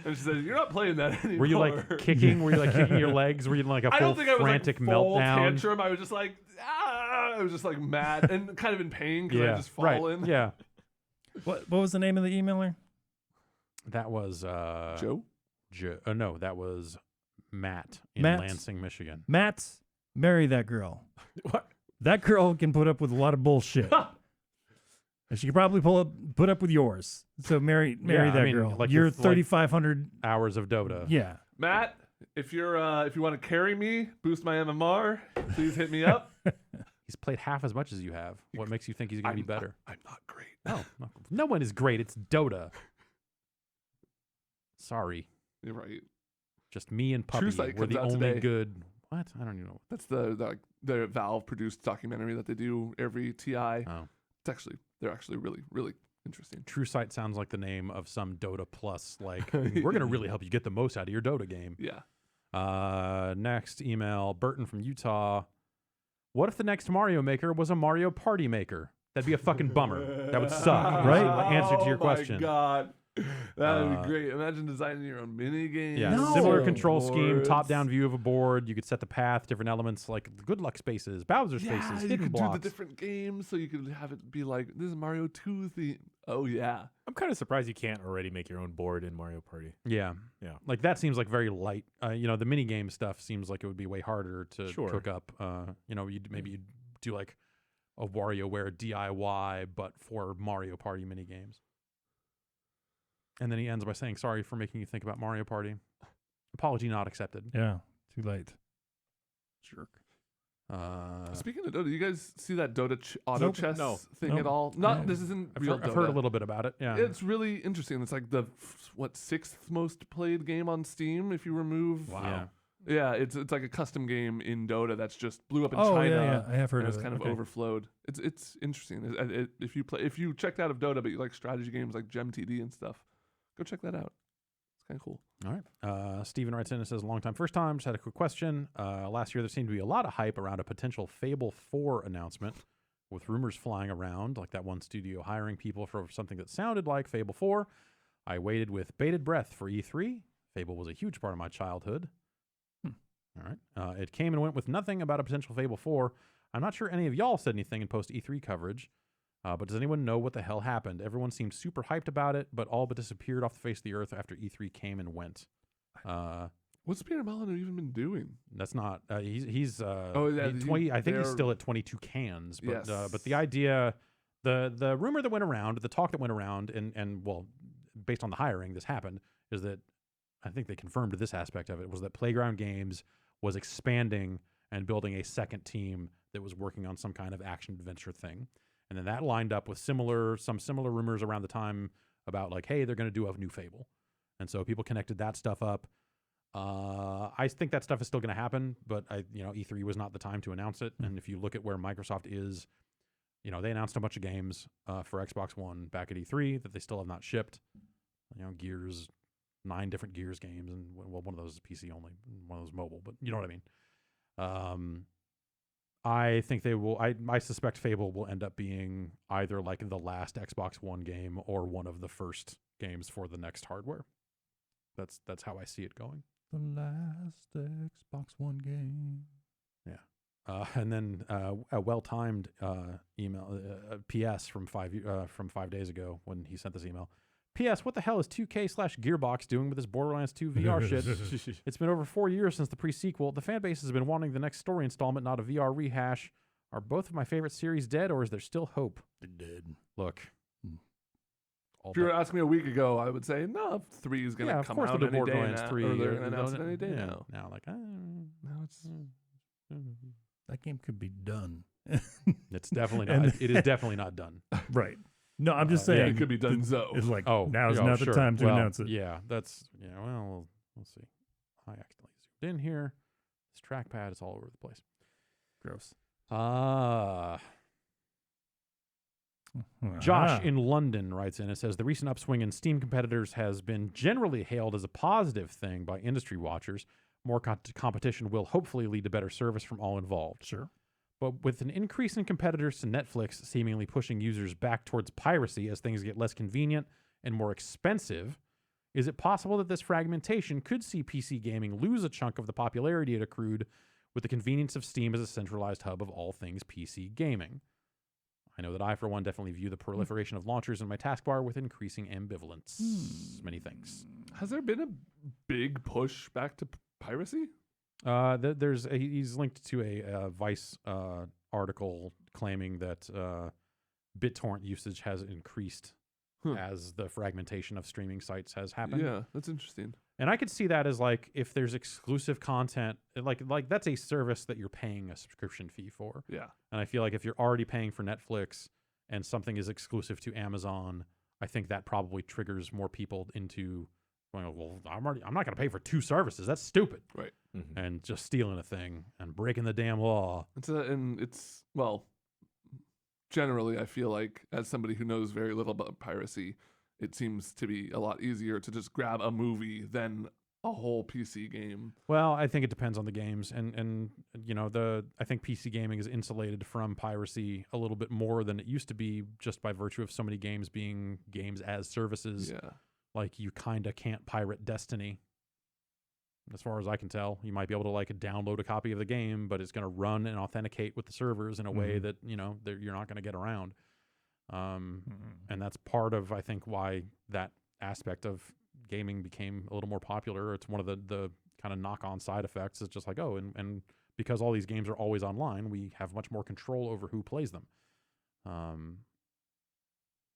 and she says, "You're not playing that anymore." Were you like kicking? Were you like kicking your legs? Were you in like a I full don't think I was frantic like full meltdown? tantrum. I was just like, I was just like mad and kind of in pain because I just fallen. Right. Yeah. What was the name of the emailer? That was Joe. No, that was Matt in Matt. Lansing, Michigan. Matt, marry that girl. What? That girl can put up with a lot of bullshit. And she could probably put up with yours. So marry Yeah, that I mean, girl. like You're with, like, 3,500. Hours of Dota. Yeah. Matt, if you want to carry me, boost my MMR, please hit me up. He's played half as much as you have. What makes you think he's going to be better? I'm not great. No one is great. It's Dota. Sorry. You're right. Just me and Puppy. True Sight We're comes the out only today. good. What? I don't even know. That's the Valve produced documentary that they do every TI. Oh. They're actually really, really interesting. True Sight sounds like the name of some Dota Plus. Like, we're going to really help you get the most out of your Dota game. Yeah. Next email, Burton from Utah. What if the next Mario Maker was a Mario Party Maker? That'd be a fucking bummer. That would suck, right? Answer to your question. Oh my god. That would be great. Imagine designing your own mini game. Yeah, No. similar control scheme, Boards. top-down view of a board. You could set the path, different elements like good luck spaces, Bowser Yeah, spaces, you hidden could blocks. do the different games, so you could have it be like this is Mario 2 theme. Oh yeah. I'm kind of surprised you can't already make your own board in Mario Party. Yeah, Yeah. like that seems like very light. The mini game stuff seems like it would be way harder to Sure. cook up. You'd do like a WarioWare DIY, but for Mario Party mini games. And then he ends by saying, "Sorry for making you think about Mario Party. Apology not accepted." Yeah. Too late. Jerk. Speaking of Dota, you guys see that Dota auto Nope. chess No. thing Nope. at all? This isn't I've real heard, I've heard a Dota. little bit about it. Yeah. It's really interesting. It's like the sixth most played game on Steam if you remove. Yeah. Yeah, it's like a custom game in Dota that's just blew up in Oh, China. yeah. I have heard And of it's it. kind of Okay. overflowed. It's interesting. If you checked out of Dota, but you like strategy games like Gem TD and stuff, go check that out. It's kind of cool. All right. Steven writes in and says, long time, first time. Just had a quick question. Last year, there seemed to be a lot of hype around a potential Fable 4 announcement, with rumors flying around, like that one studio hiring people for something that sounded like Fable 4. I waited with bated breath for E3. Fable was a huge part of my childhood. All right. It came and went with nothing about a potential Fable 4. I'm not sure any of y'all said anything in post E3 coverage, but does anyone know what the hell happened? Everyone seemed super hyped about it, but all but disappeared off the face of the earth after E3 came and went. What's Peter Molyneux even been doing? That's not. He's. Oh, yeah, 20. I think he's they're- still at 22 cans. But Yes. but the idea, the rumor that went around, the talk that went around, and well, based on the hiring, this happened, is that I think they confirmed this aspect of it, was that Playground Games was expanding and building a second team that was working on some kind of action adventure thing, and then that lined up with some similar rumors around the time about like, hey, they're going to do a new Fable, and so people connected that stuff up. I think that stuff is still going to happen, but E3 was not the time to announce it. And if you look at where Microsoft is, they announced a bunch of games for Xbox One back at E3 that they still have not shipped. Gears, 9 different Gears games, and well, one of those is PC only, one of those mobile, but you know what I mean. I think they will. I suspect Fable will end up being either like the last Xbox One game or one of the first games for the next hardware. That's how I see it going. The last Xbox One game. Yeah. And then a well-timed email, PS from 5 days ago when he sent this email. PS, what the hell is 2K/Gearbox doing with this Borderlands 2 VR shit? It's been over 4 years since the pre-sequel. The fan base has been wanting the next story installment, not a VR rehash. Are both of my favorite series dead, or is there still hope? They're dead. Look. If you were asking me a week ago, I would say, no, 3 is going to come out the any day Borderlands now. 3. Or they're going to announce it any day yeah, now. Now, like, Now it's... That game could be done. it's definitely not. It is definitely not done. Right. No, I'm just Yeah, saying. it could be done so. It's like, Oh, now's not sure. the time to Well, announce it. Yeah, that's well, we'll see. I accidentally zoomed in here. This trackpad is all over the place. Gross. Josh in London writes in and says the recent upswing in Steam competitors has been generally hailed as a positive thing by industry watchers. More competition will hopefully lead to better service from all involved. Sure. But with an increase in competitors to Netflix seemingly pushing users back towards piracy as things get less convenient and more expensive, is it possible that this fragmentation could see PC gaming lose a chunk of the popularity it accrued with the convenience of Steam as a centralized hub of all things PC gaming? I know that I, for one, definitely view the proliferation of launchers in my taskbar with increasing ambivalence. Many thanks. Has there been a big push back to piracy? He's linked to a Vice article claiming that BitTorrent usage has increased as the fragmentation of streaming sites has happened. Yeah, that's interesting. And I could see that as like if there's exclusive content, like that's a service that you're paying a subscription fee for. Yeah. And I feel like if you're already paying for Netflix and something is exclusive to Amazon, I think that probably triggers more people into going, well, I'm not going to pay for 2 services. That's stupid. Right. Mm-hmm. And just stealing a thing and breaking the damn law. It's generally, I feel like as somebody who knows very little about piracy, it seems to be a lot easier to just grab a movie than a whole PC game. Well, I think it depends on the games, and I think PC gaming is insulated from piracy a little bit more than it used to be, just by virtue of so many games being games as services. Yeah. Like you kind of can't pirate Destiny. As far as I can tell, you might be able to like download a copy of the game, but it's going to run and authenticate with the servers in a way that you're not going to get around. And that's part of, I think, why that aspect of gaming became a little more popular. It's one of the kind of knock-on side effects. It's just like, and because all these games are always online, we have much more control over who plays them.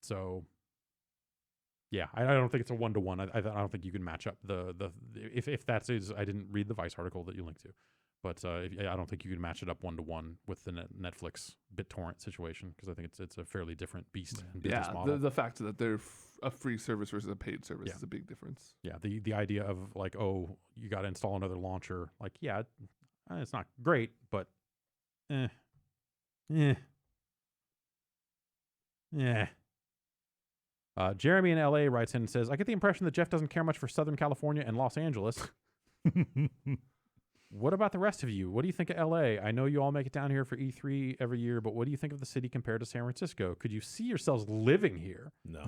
So yeah, I don't think it's a 1-to-1. I don't think you can match up if that's I didn't read the Vice article that you linked to, but I don't think you can match it up 1-to-1 with the Netflix BitTorrent situation, because I think it's a fairly different beast and business model. The fact that they're a free service versus a paid service is a big difference. Yeah, the idea of like, oh, you got to install another launcher. Like, yeah, it's not great, but Jeremy in LA writes in and says, I get the impression that Jeff doesn't care much for Southern California and Los Angeles. What about the rest of you? What do you think of LA? I know you all make it down here for E3 every year, but what do you think of the city compared to San Francisco? Could you see yourselves living here? No.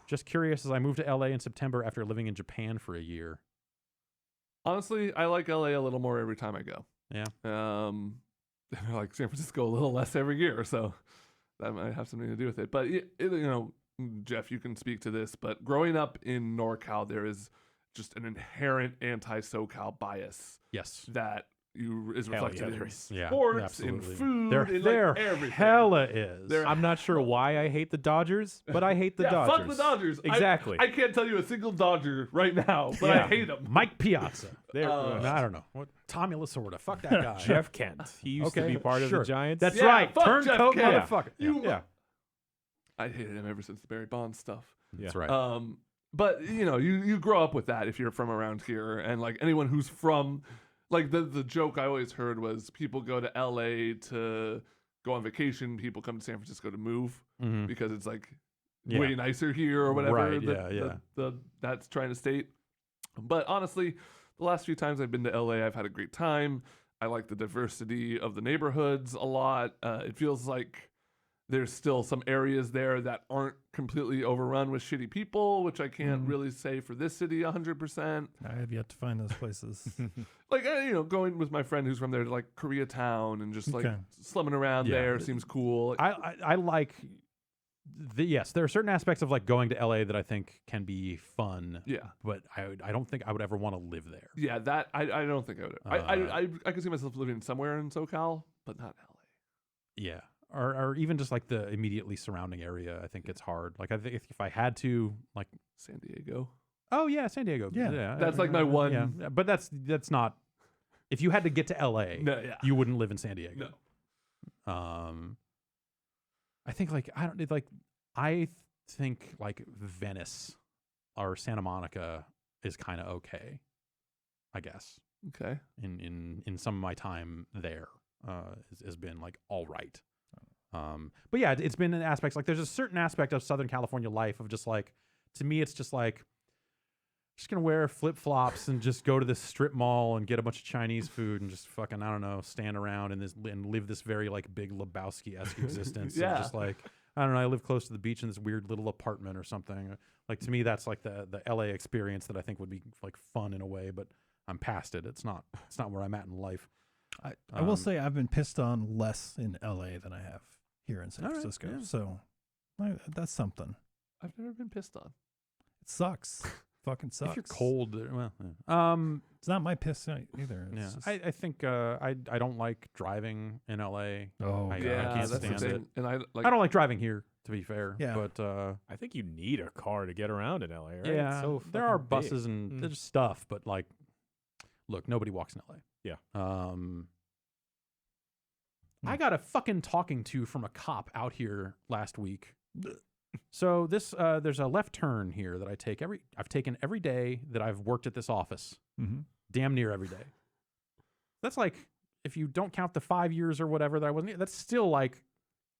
Just curious, as I moved to LA in September after living in Japan for a year. Honestly, I like LA a little more every time I go. Yeah. I like San Francisco a little less every year, so that might have something to do with it. But Jeff, you can speak to this, but growing up in NorCal, there is just an inherent anti-SoCal bias Yes. that is Hell reflected yeah, in there is. Yeah, sports, in absolutely. food, There in everything. hella is. There- I'm not sure why I hate the Dodgers, but I hate the yeah, Dodgers. fuck the Dodgers. Exactly. I can't tell you a single Dodger right now, but I Yeah. hate them. Mike Piazza. There, I don't know. What? Tommy Lasorda. Fuck that guy. Jeff Kent. He used to be part of sure. the Giants. That's Yeah, right. fuck Jeff Turncoat Kent. motherfucker. You- yeah. I hated him ever since the Barry Bonds stuff. Yeah. That's right. But you grow up with that if you're from around here, and like anyone who's from, like the joke I always heard was people go to LA to go on vacation, people come to San Francisco to move Mhm. because it's like Yeah. way nicer here or whatever. Right, that- that's trying to state. But honestly, the last few times I've been to LA, I've had a great time. I like the diversity of the neighborhoods a lot. It feels like there's still some areas there that aren't completely overrun with shitty people, which I can't really say for this city 100%. I have yet to find those places. Like, going with my friend who's from there to like Koreatown and just like Okay. slumming around Yeah. there seems cool. I like. Yes, there are certain aspects of like going to LA that I think can be fun. Yeah. But I don't think I would ever want to live there. Yeah, that I don't think I would. I could see myself living somewhere in SoCal, but not LA. Yeah. Or even just like the immediately surrounding area. I think it's hard. Like I think if I had to, like, San Diego. oh yeah, San Diego. Yeah. That's like my one- Yeah, but that's not. If you had to get to LA, No, yeah. you wouldn't live in San Diego. No. I think like I think like Venice or Santa Monica is kind of okay, I guess. Okay. In some of my time there, has been like all right. But yeah, it's been in aspects like there's a certain aspect of Southern California life of just like, to me, it's just like, just gonna wear flip flops and just go to this strip mall and get a bunch of Chinese food and just fucking, I don't know, stand around and live this very like Big Lebowski-esque existence. Yeah. Of just like, I don't know, I live close to the beach in this weird little apartment or something. Like to me, that's like the LA experience that I think would be like fun in a way, but I'm past it. It's not where I'm at in life. I will say I've been pissed on less in LA than I have here in San All right, Francisco. yeah. So that's something. I've never been pissed on. It sucks. Fucking sucks. If you're cold, well, yeah. It's not my piss night either. It's Yeah, just- I think I don't like driving in LA. oh, I God. Yeah, can't that's the stand thing. And I like. I don't like driving here, to be fair. Yeah. But I think you need a car to get around in LA, right? It's yeah, so there are fucking big. buses and there's stuff, but like, look, nobody walks in LA. Yeah. I got a fucking talking to from a cop out here last week. So there's a left turn here that I've taken every day that I've worked at this office. Mhm. Damn near every day. That's like, if you don't count the 5 years or whatever that I wasn't, that's still like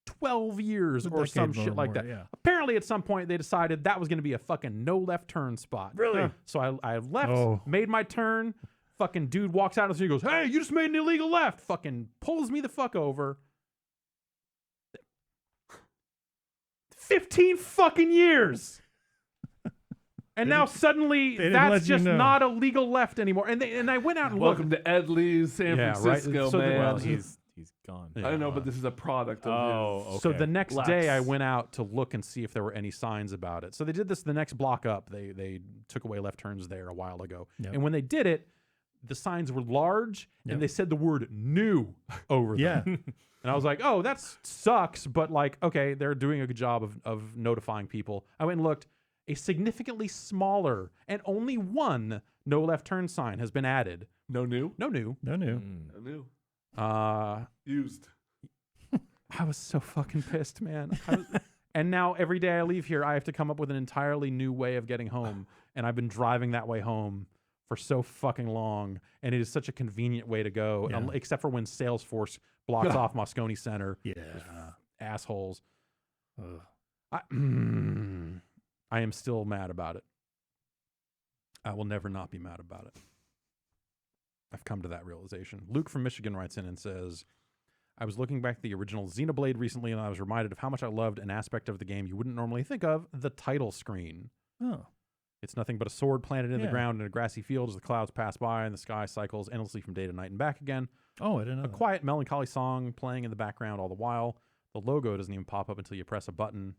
12 years A or some decade shit like more, that. yeah. Apparently at some point they decided that was going to be a fucking no left turn spot. Really? So I left, Oh. made my turn. Fucking dude walks out and he goes, "Hey, you just made an illegal left." Fucking pulls me the fuck over. 15 fucking years. And now suddenly they didn't that's let you just know. not a legal left anymore. And I went out and Welcome looked. to Ed Lee's San Yeah, right. Francisco, So the- man. Well, he's gone. Yeah. I don't know, but this is a product of Oh, his. okay. So the next day I Lax. went out to look and see if there were any signs about it. So they did this the next block up. They took away left turns there a while ago. Yep. And when they did it, the signs were large Yep. and they said the word "new" over them. Yeah. And I was like, "Oh, that sucks," but like, okay, they're doing a good job of notifying people. I went and looked. A significantly smaller and only one no left turn sign has been added. No new? No new. No new. No new. Used. Used. I was so fucking pissed, man. And now every day I leave here, I have to come up with an entirely new way of getting home. And I've been driving that way home for so fucking long. And it is such a convenient way to go, Yeah. except for when Salesforce blocks off Moscone Center. Yeah. Assholes. Ugh. I am still mad about it. I will never not be mad about it. I've come to that realization. Luke from Michigan writes in and says, "I was looking back at the original Xenoblade recently, and I was reminded of how much I loved an aspect of the game you wouldn't normally think of, the title screen. Oh. It's nothing but a sword planted in the Yeah. ground in a grassy field as the clouds pass by and the sky cycles endlessly from day to night and back again. Oh, I didn't know. A that. quiet, melancholy song playing in the background all the while. The logo doesn't even pop up until you press a button,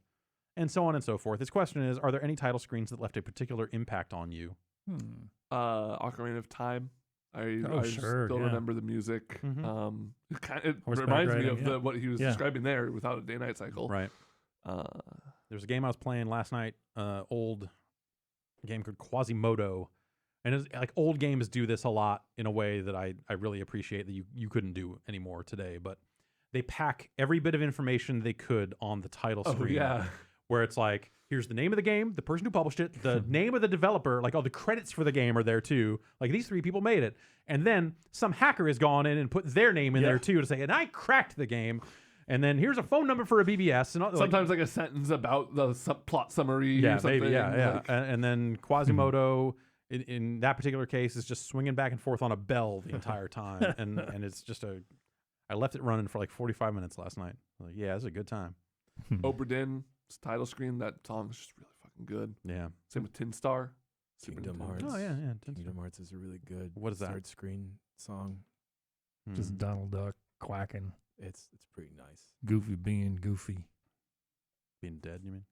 and so on and so forth. His question is, are there any title screens that left a particular impact on you? Ocarina of Time. I sure, still yeah. remember the music. Mhm. It Horseback reminds me riding, of what he was describing there without a day-night cycle. Right. There's a game I was playing last night, old game called Quasimodo. And it's, like, old games do this a lot in a way that I really appreciate that you couldn't do anymore today. But they pack every bit of information they could on the title screen. Yeah. Where it's like, here's the name of the game, the person who published it, the name of the developer, like all the credits for the game are there too. Like, these 3 people made it. And then some hacker has gone in and put their name in there too to say, and I cracked the game. And then here's a phone number for a BBS. And Sometimes like a sentence about the plot summary or something. Maybe, yeah. Like, And then Quasimodo, in that particular case, is just swinging back and forth on a bell the entire time. and it's just I left it running for like 45 minutes last night. Like, yeah, it's a good time. Obra Dinn title screen, that song is just really fucking good. Yeah. Same with Tin Star. Super Kingdom Nintendo. Hearts. Oh, yeah. Kingdom Hearts is a really good What is that? start screen song. Just Donald Duck quacking. It's pretty nice. Goofy being goofy. Being dead, you mean?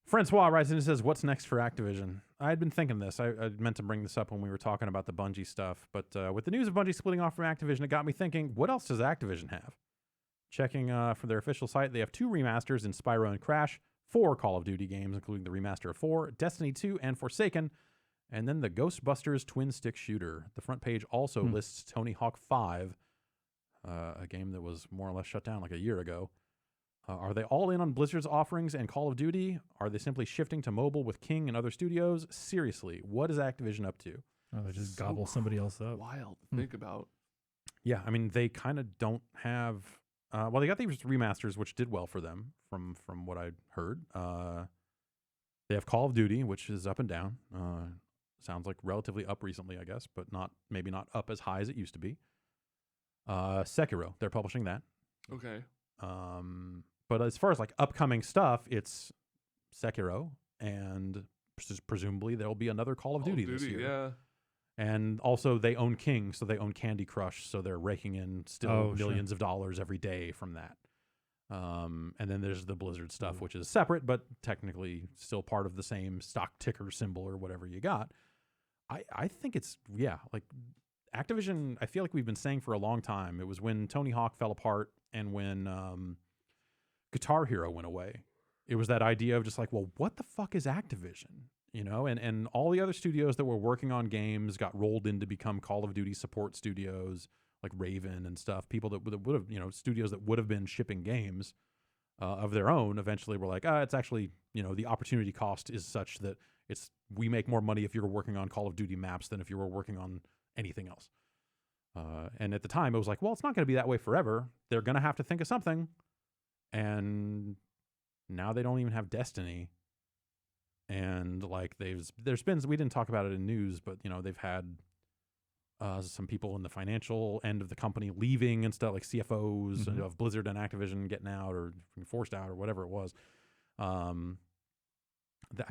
Francois writes in and says, what's next for Activision? I had been thinking this. I meant to bring this up when we were talking about the Bungie stuff. But with the news of Bungie splitting off from Activision, it got me thinking, what else does Activision have? Checking for their official site, they have 2 remasters in Spyro and Crash, 4 Call of Duty games, including the remaster of 4, Destiny 2, and Forsaken, and then the Ghostbusters twin-stick shooter. The front page also lists Tony Hawk 5, a game that was more or less shut down like a year ago. Are they all in on Blizzard's offerings and Call of Duty? Are they simply shifting to mobile with King and other studios? Seriously, what is Activision up to? Oh, they just gobble somebody else up. Wild to think about. Yeah, I mean, they kind of don't have... well, they got these remasters, which did well for them, from what I heard. They have Call of Duty, which is up and down. Sounds like relatively up recently, I guess, but maybe not up as high as it used to be. Sekiro, they're publishing that. Okay. But as far as like upcoming stuff, it's Sekiro, and presumably there'll be another Call of Duty this year. Yeah. And also they own King, so they own Candy Crush, so they're raking in still millions of dollars every day from that. And then there's the Blizzard stuff, which is separate, but technically still part of the same stock ticker symbol or whatever you got. I think it's, like Activision, I feel like we've been saying for a long time. It was when Tony Hawk fell apart and when Guitar Hero went away. It was that idea of just like, well, what the fuck is Activision? You know, and all the other studios that were working on games got rolled in to become Call of Duty support studios, like Raven and stuff. People that would have, studios that would have been shipping games of their own eventually were like, it's actually, the opportunity cost is such that we make more money if you're working on Call of Duty maps than if you were working on anything else. And at the time, it was like, well, it's not going to be that way forever. They're going to have to think of something. And now they don't even have Destiny. And like there's been, we didn't talk about it in news, but they've had some people in the financial end of the company leaving and stuff, like CFOs of Blizzard and Activision getting out or forced out or whatever it was. I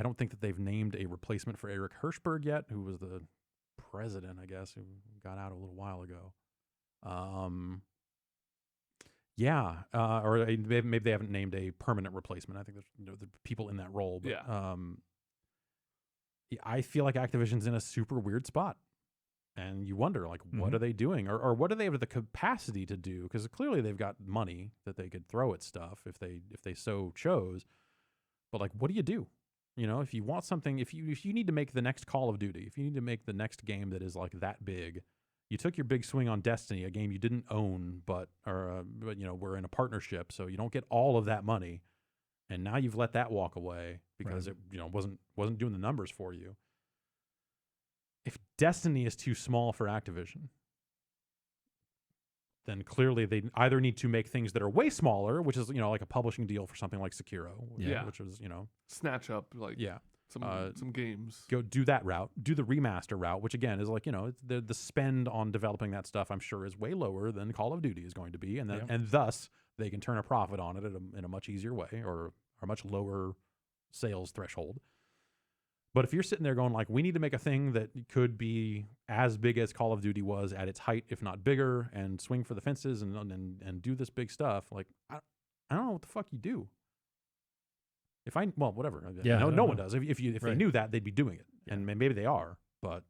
don't think that they've named a replacement for Eric Hirschberg yet, who was the president, I guess, who got out a little while ago. Or maybe they haven't named a permanent replacement. I think there's the people in that role. But, I feel like Activision's in a super weird spot. And you wonder, like, what are they doing? Or what do they have the capacity to do? Because clearly they've got money that they could throw at stuff if they so chose. But, like, what do you do? If you want something, if you need to make the next Call of Duty, if you need to make the next game that is, like, that big, you took your big swing on Destiny, a game you didn't own, but we're in a partnership, so you don't get all of that money. And now you've let that walk away because it wasn't doing the numbers for you. If Destiny is too small for Activision, then clearly they either need to make things that are way smaller, which is like a publishing deal for something like Sekiro, which was snatch up some games. Go do that route, do the remaster route, which again is like the spend on developing that stuff I'm sure is way lower than Call of Duty is going to be, and and thus they can turn a profit on it in a much easier way or a much lower sales threshold. But if you're sitting there going like, we need to make a thing that could be as big as Call of Duty was at its height, if not bigger, and swing for the fences and do this big stuff, like I don't know what the fuck you do. Whatever. Yeah, I no don't one know. does. If they Right. knew that, they'd be doing it, and maybe they are. But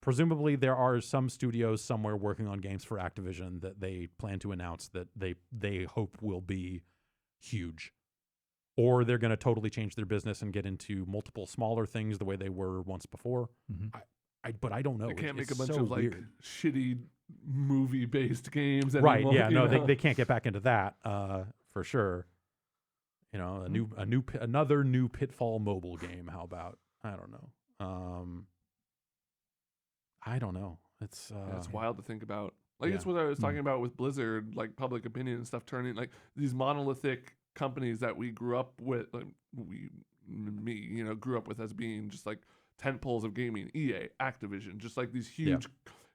presumably, there are some studios somewhere working on games for Activision that they plan to announce that they hope will be huge, or they're going to totally change their business and get into multiple smaller things the way they were once before. Mhm. But I don't know. They can't make It's a bunch so of like weird. shitty movie-based games Right? anymore. Yeah. you No, know? they can't get back into that for sure. You know, another new Pitfall mobile game. How about? I don't know. I don't know. It's It's wild to think about. Like yeah. it's what I was talking about with Blizzard, like public opinion and stuff turning like these monolithic companies that we grew up with, like me, grew up with as being just like tent poles of gaming. EA, Activision, just like these huge.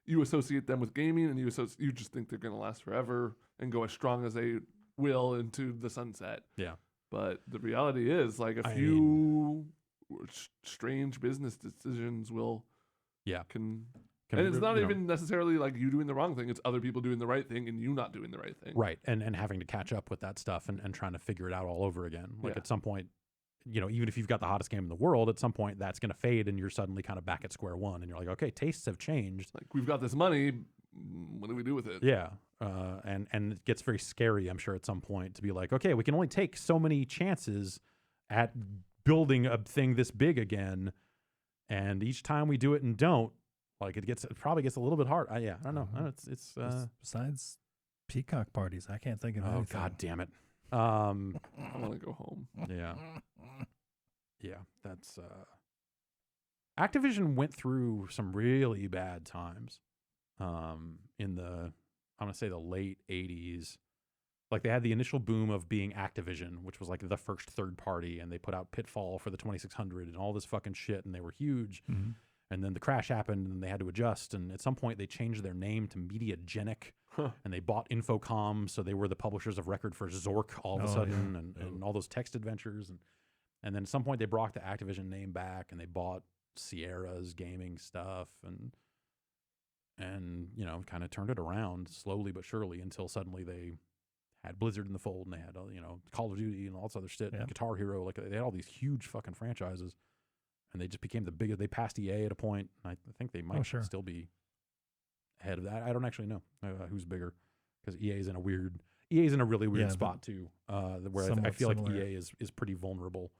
You associate them with gaming, and you just think they're gonna last forever and go as strong as they will into the sunset. Yeah. But the reality is, like a I few strange business decisions will Yeah. can Can and it's not you know, even necessarily like you doing the wrong thing. It's other people doing the right thing and you not doing the right thing. right, and having to catch up with that stuff and trying to figure it out all over again. Like Yeah. at some point, even if you've got the hottest game in the world, at some point that's going to fade, and you're suddenly kind of back at square one, and you're like, okay, tastes have changed. Like we've got this money. What do we do with it? Yeah, and it gets very scary, I'm sure, at some point to be like, okay, we can only take so many chances at building a thing this big again, and each time we do it and don't, like it probably gets a little bit hard. I don't know. It's Besides peacock parties, I can't think of oh anything. god damn it. I want to go home. Yeah. Yeah, that's Activision went through some really bad times in the I'm going to say the late 80s. Like they had the initial boom of being Activision, which was like the first third party, and they put out Pitfall for the 2600 and all this fucking shit, and they were huge. Mhm. And then the crash happened and they had to adjust, and at some point they changed their name to Mediagenic. And they bought Infocom, so they were the publishers of record for Zork all of a Oh, sudden, and all those text adventures, and then at some point they brought the Activision name back, and they bought Sierra's gaming stuff, and kind of turned it around slowly but surely until suddenly they had Blizzard in the fold, and they had Call of Duty and all this other shit, and Guitar Hero, like they had all these huge fucking franchises, and they just became the biggest. They passed EA at a point, and I think they might still be ahead of that. I don't actually know who's bigger, because EA's in a really weird spot too, where I feel similar. like EA is pretty vulnerable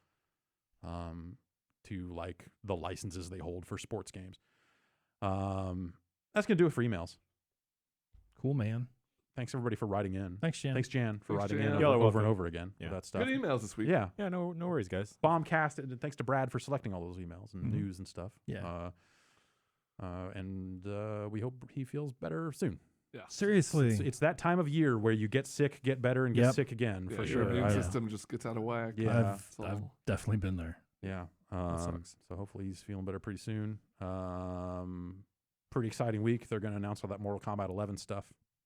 to like the licenses they hold for sports games. That's gonna do it for emails. Cool, man. Thanks everybody for writing in. Thanks, Jan. Thanks, Jan, for Thanks, writing Jan. in Y'all are over and welcome. over again Yeah. with that stuff. Good emails this week. Yeah. Yeah, no worries, guys. Bombcast, and thanks to Brad for selecting all those emails and news and stuff. Yeah. And we hope he feels better soon. Yeah. Seriously. It's that time of year where you get sick, get better, and get Yep. sick again, Yeah, for your sure. immune I- system just gets out of whack. Yeah. I've definitely been there. Yeah. sucks. So hopefully he's feeling better pretty soon. Pretty exciting week. They're going to announce all that Mortal Kombat 11 stuff.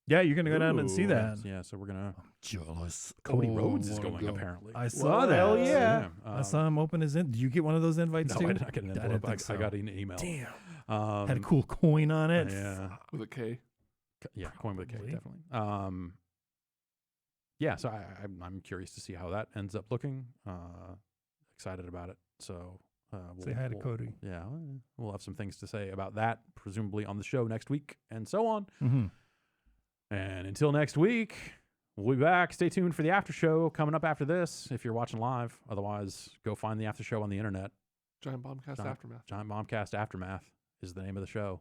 Yeah, you're gonna go down and see Ooh. that. Yeah, so we're going to... Jealous. Cody Oh, Rhodes is wanna going, go. apparently. I saw that. Hell yeah. I saw him open his in. Did you get one of those invites No, too? I did not get an I didn't envelope. think so. I got an email. Damn. Had a cool coin on it. Yeah. With a K. Yeah, coin with a K, Probably. definitely. Yeah, so I'm curious to see how that ends up looking. Excited about it. So Say hi to Cody. Yeah, we'll have some things to say about that, presumably on the show next week, and so on. Mm-hmm. And until next week, we'll be back. Stay tuned for the after show coming up after this, if you're watching live. Otherwise, go find the after show on the internet. Giant Bombcast Aftermath. Giant Bombcast Aftermath is the name of the show.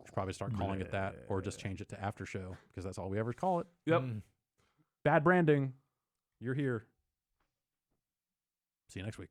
Should probably start calling it that, or just change it to after show, because that's all we ever call it. Yep. Bad branding. You're here. See you next week.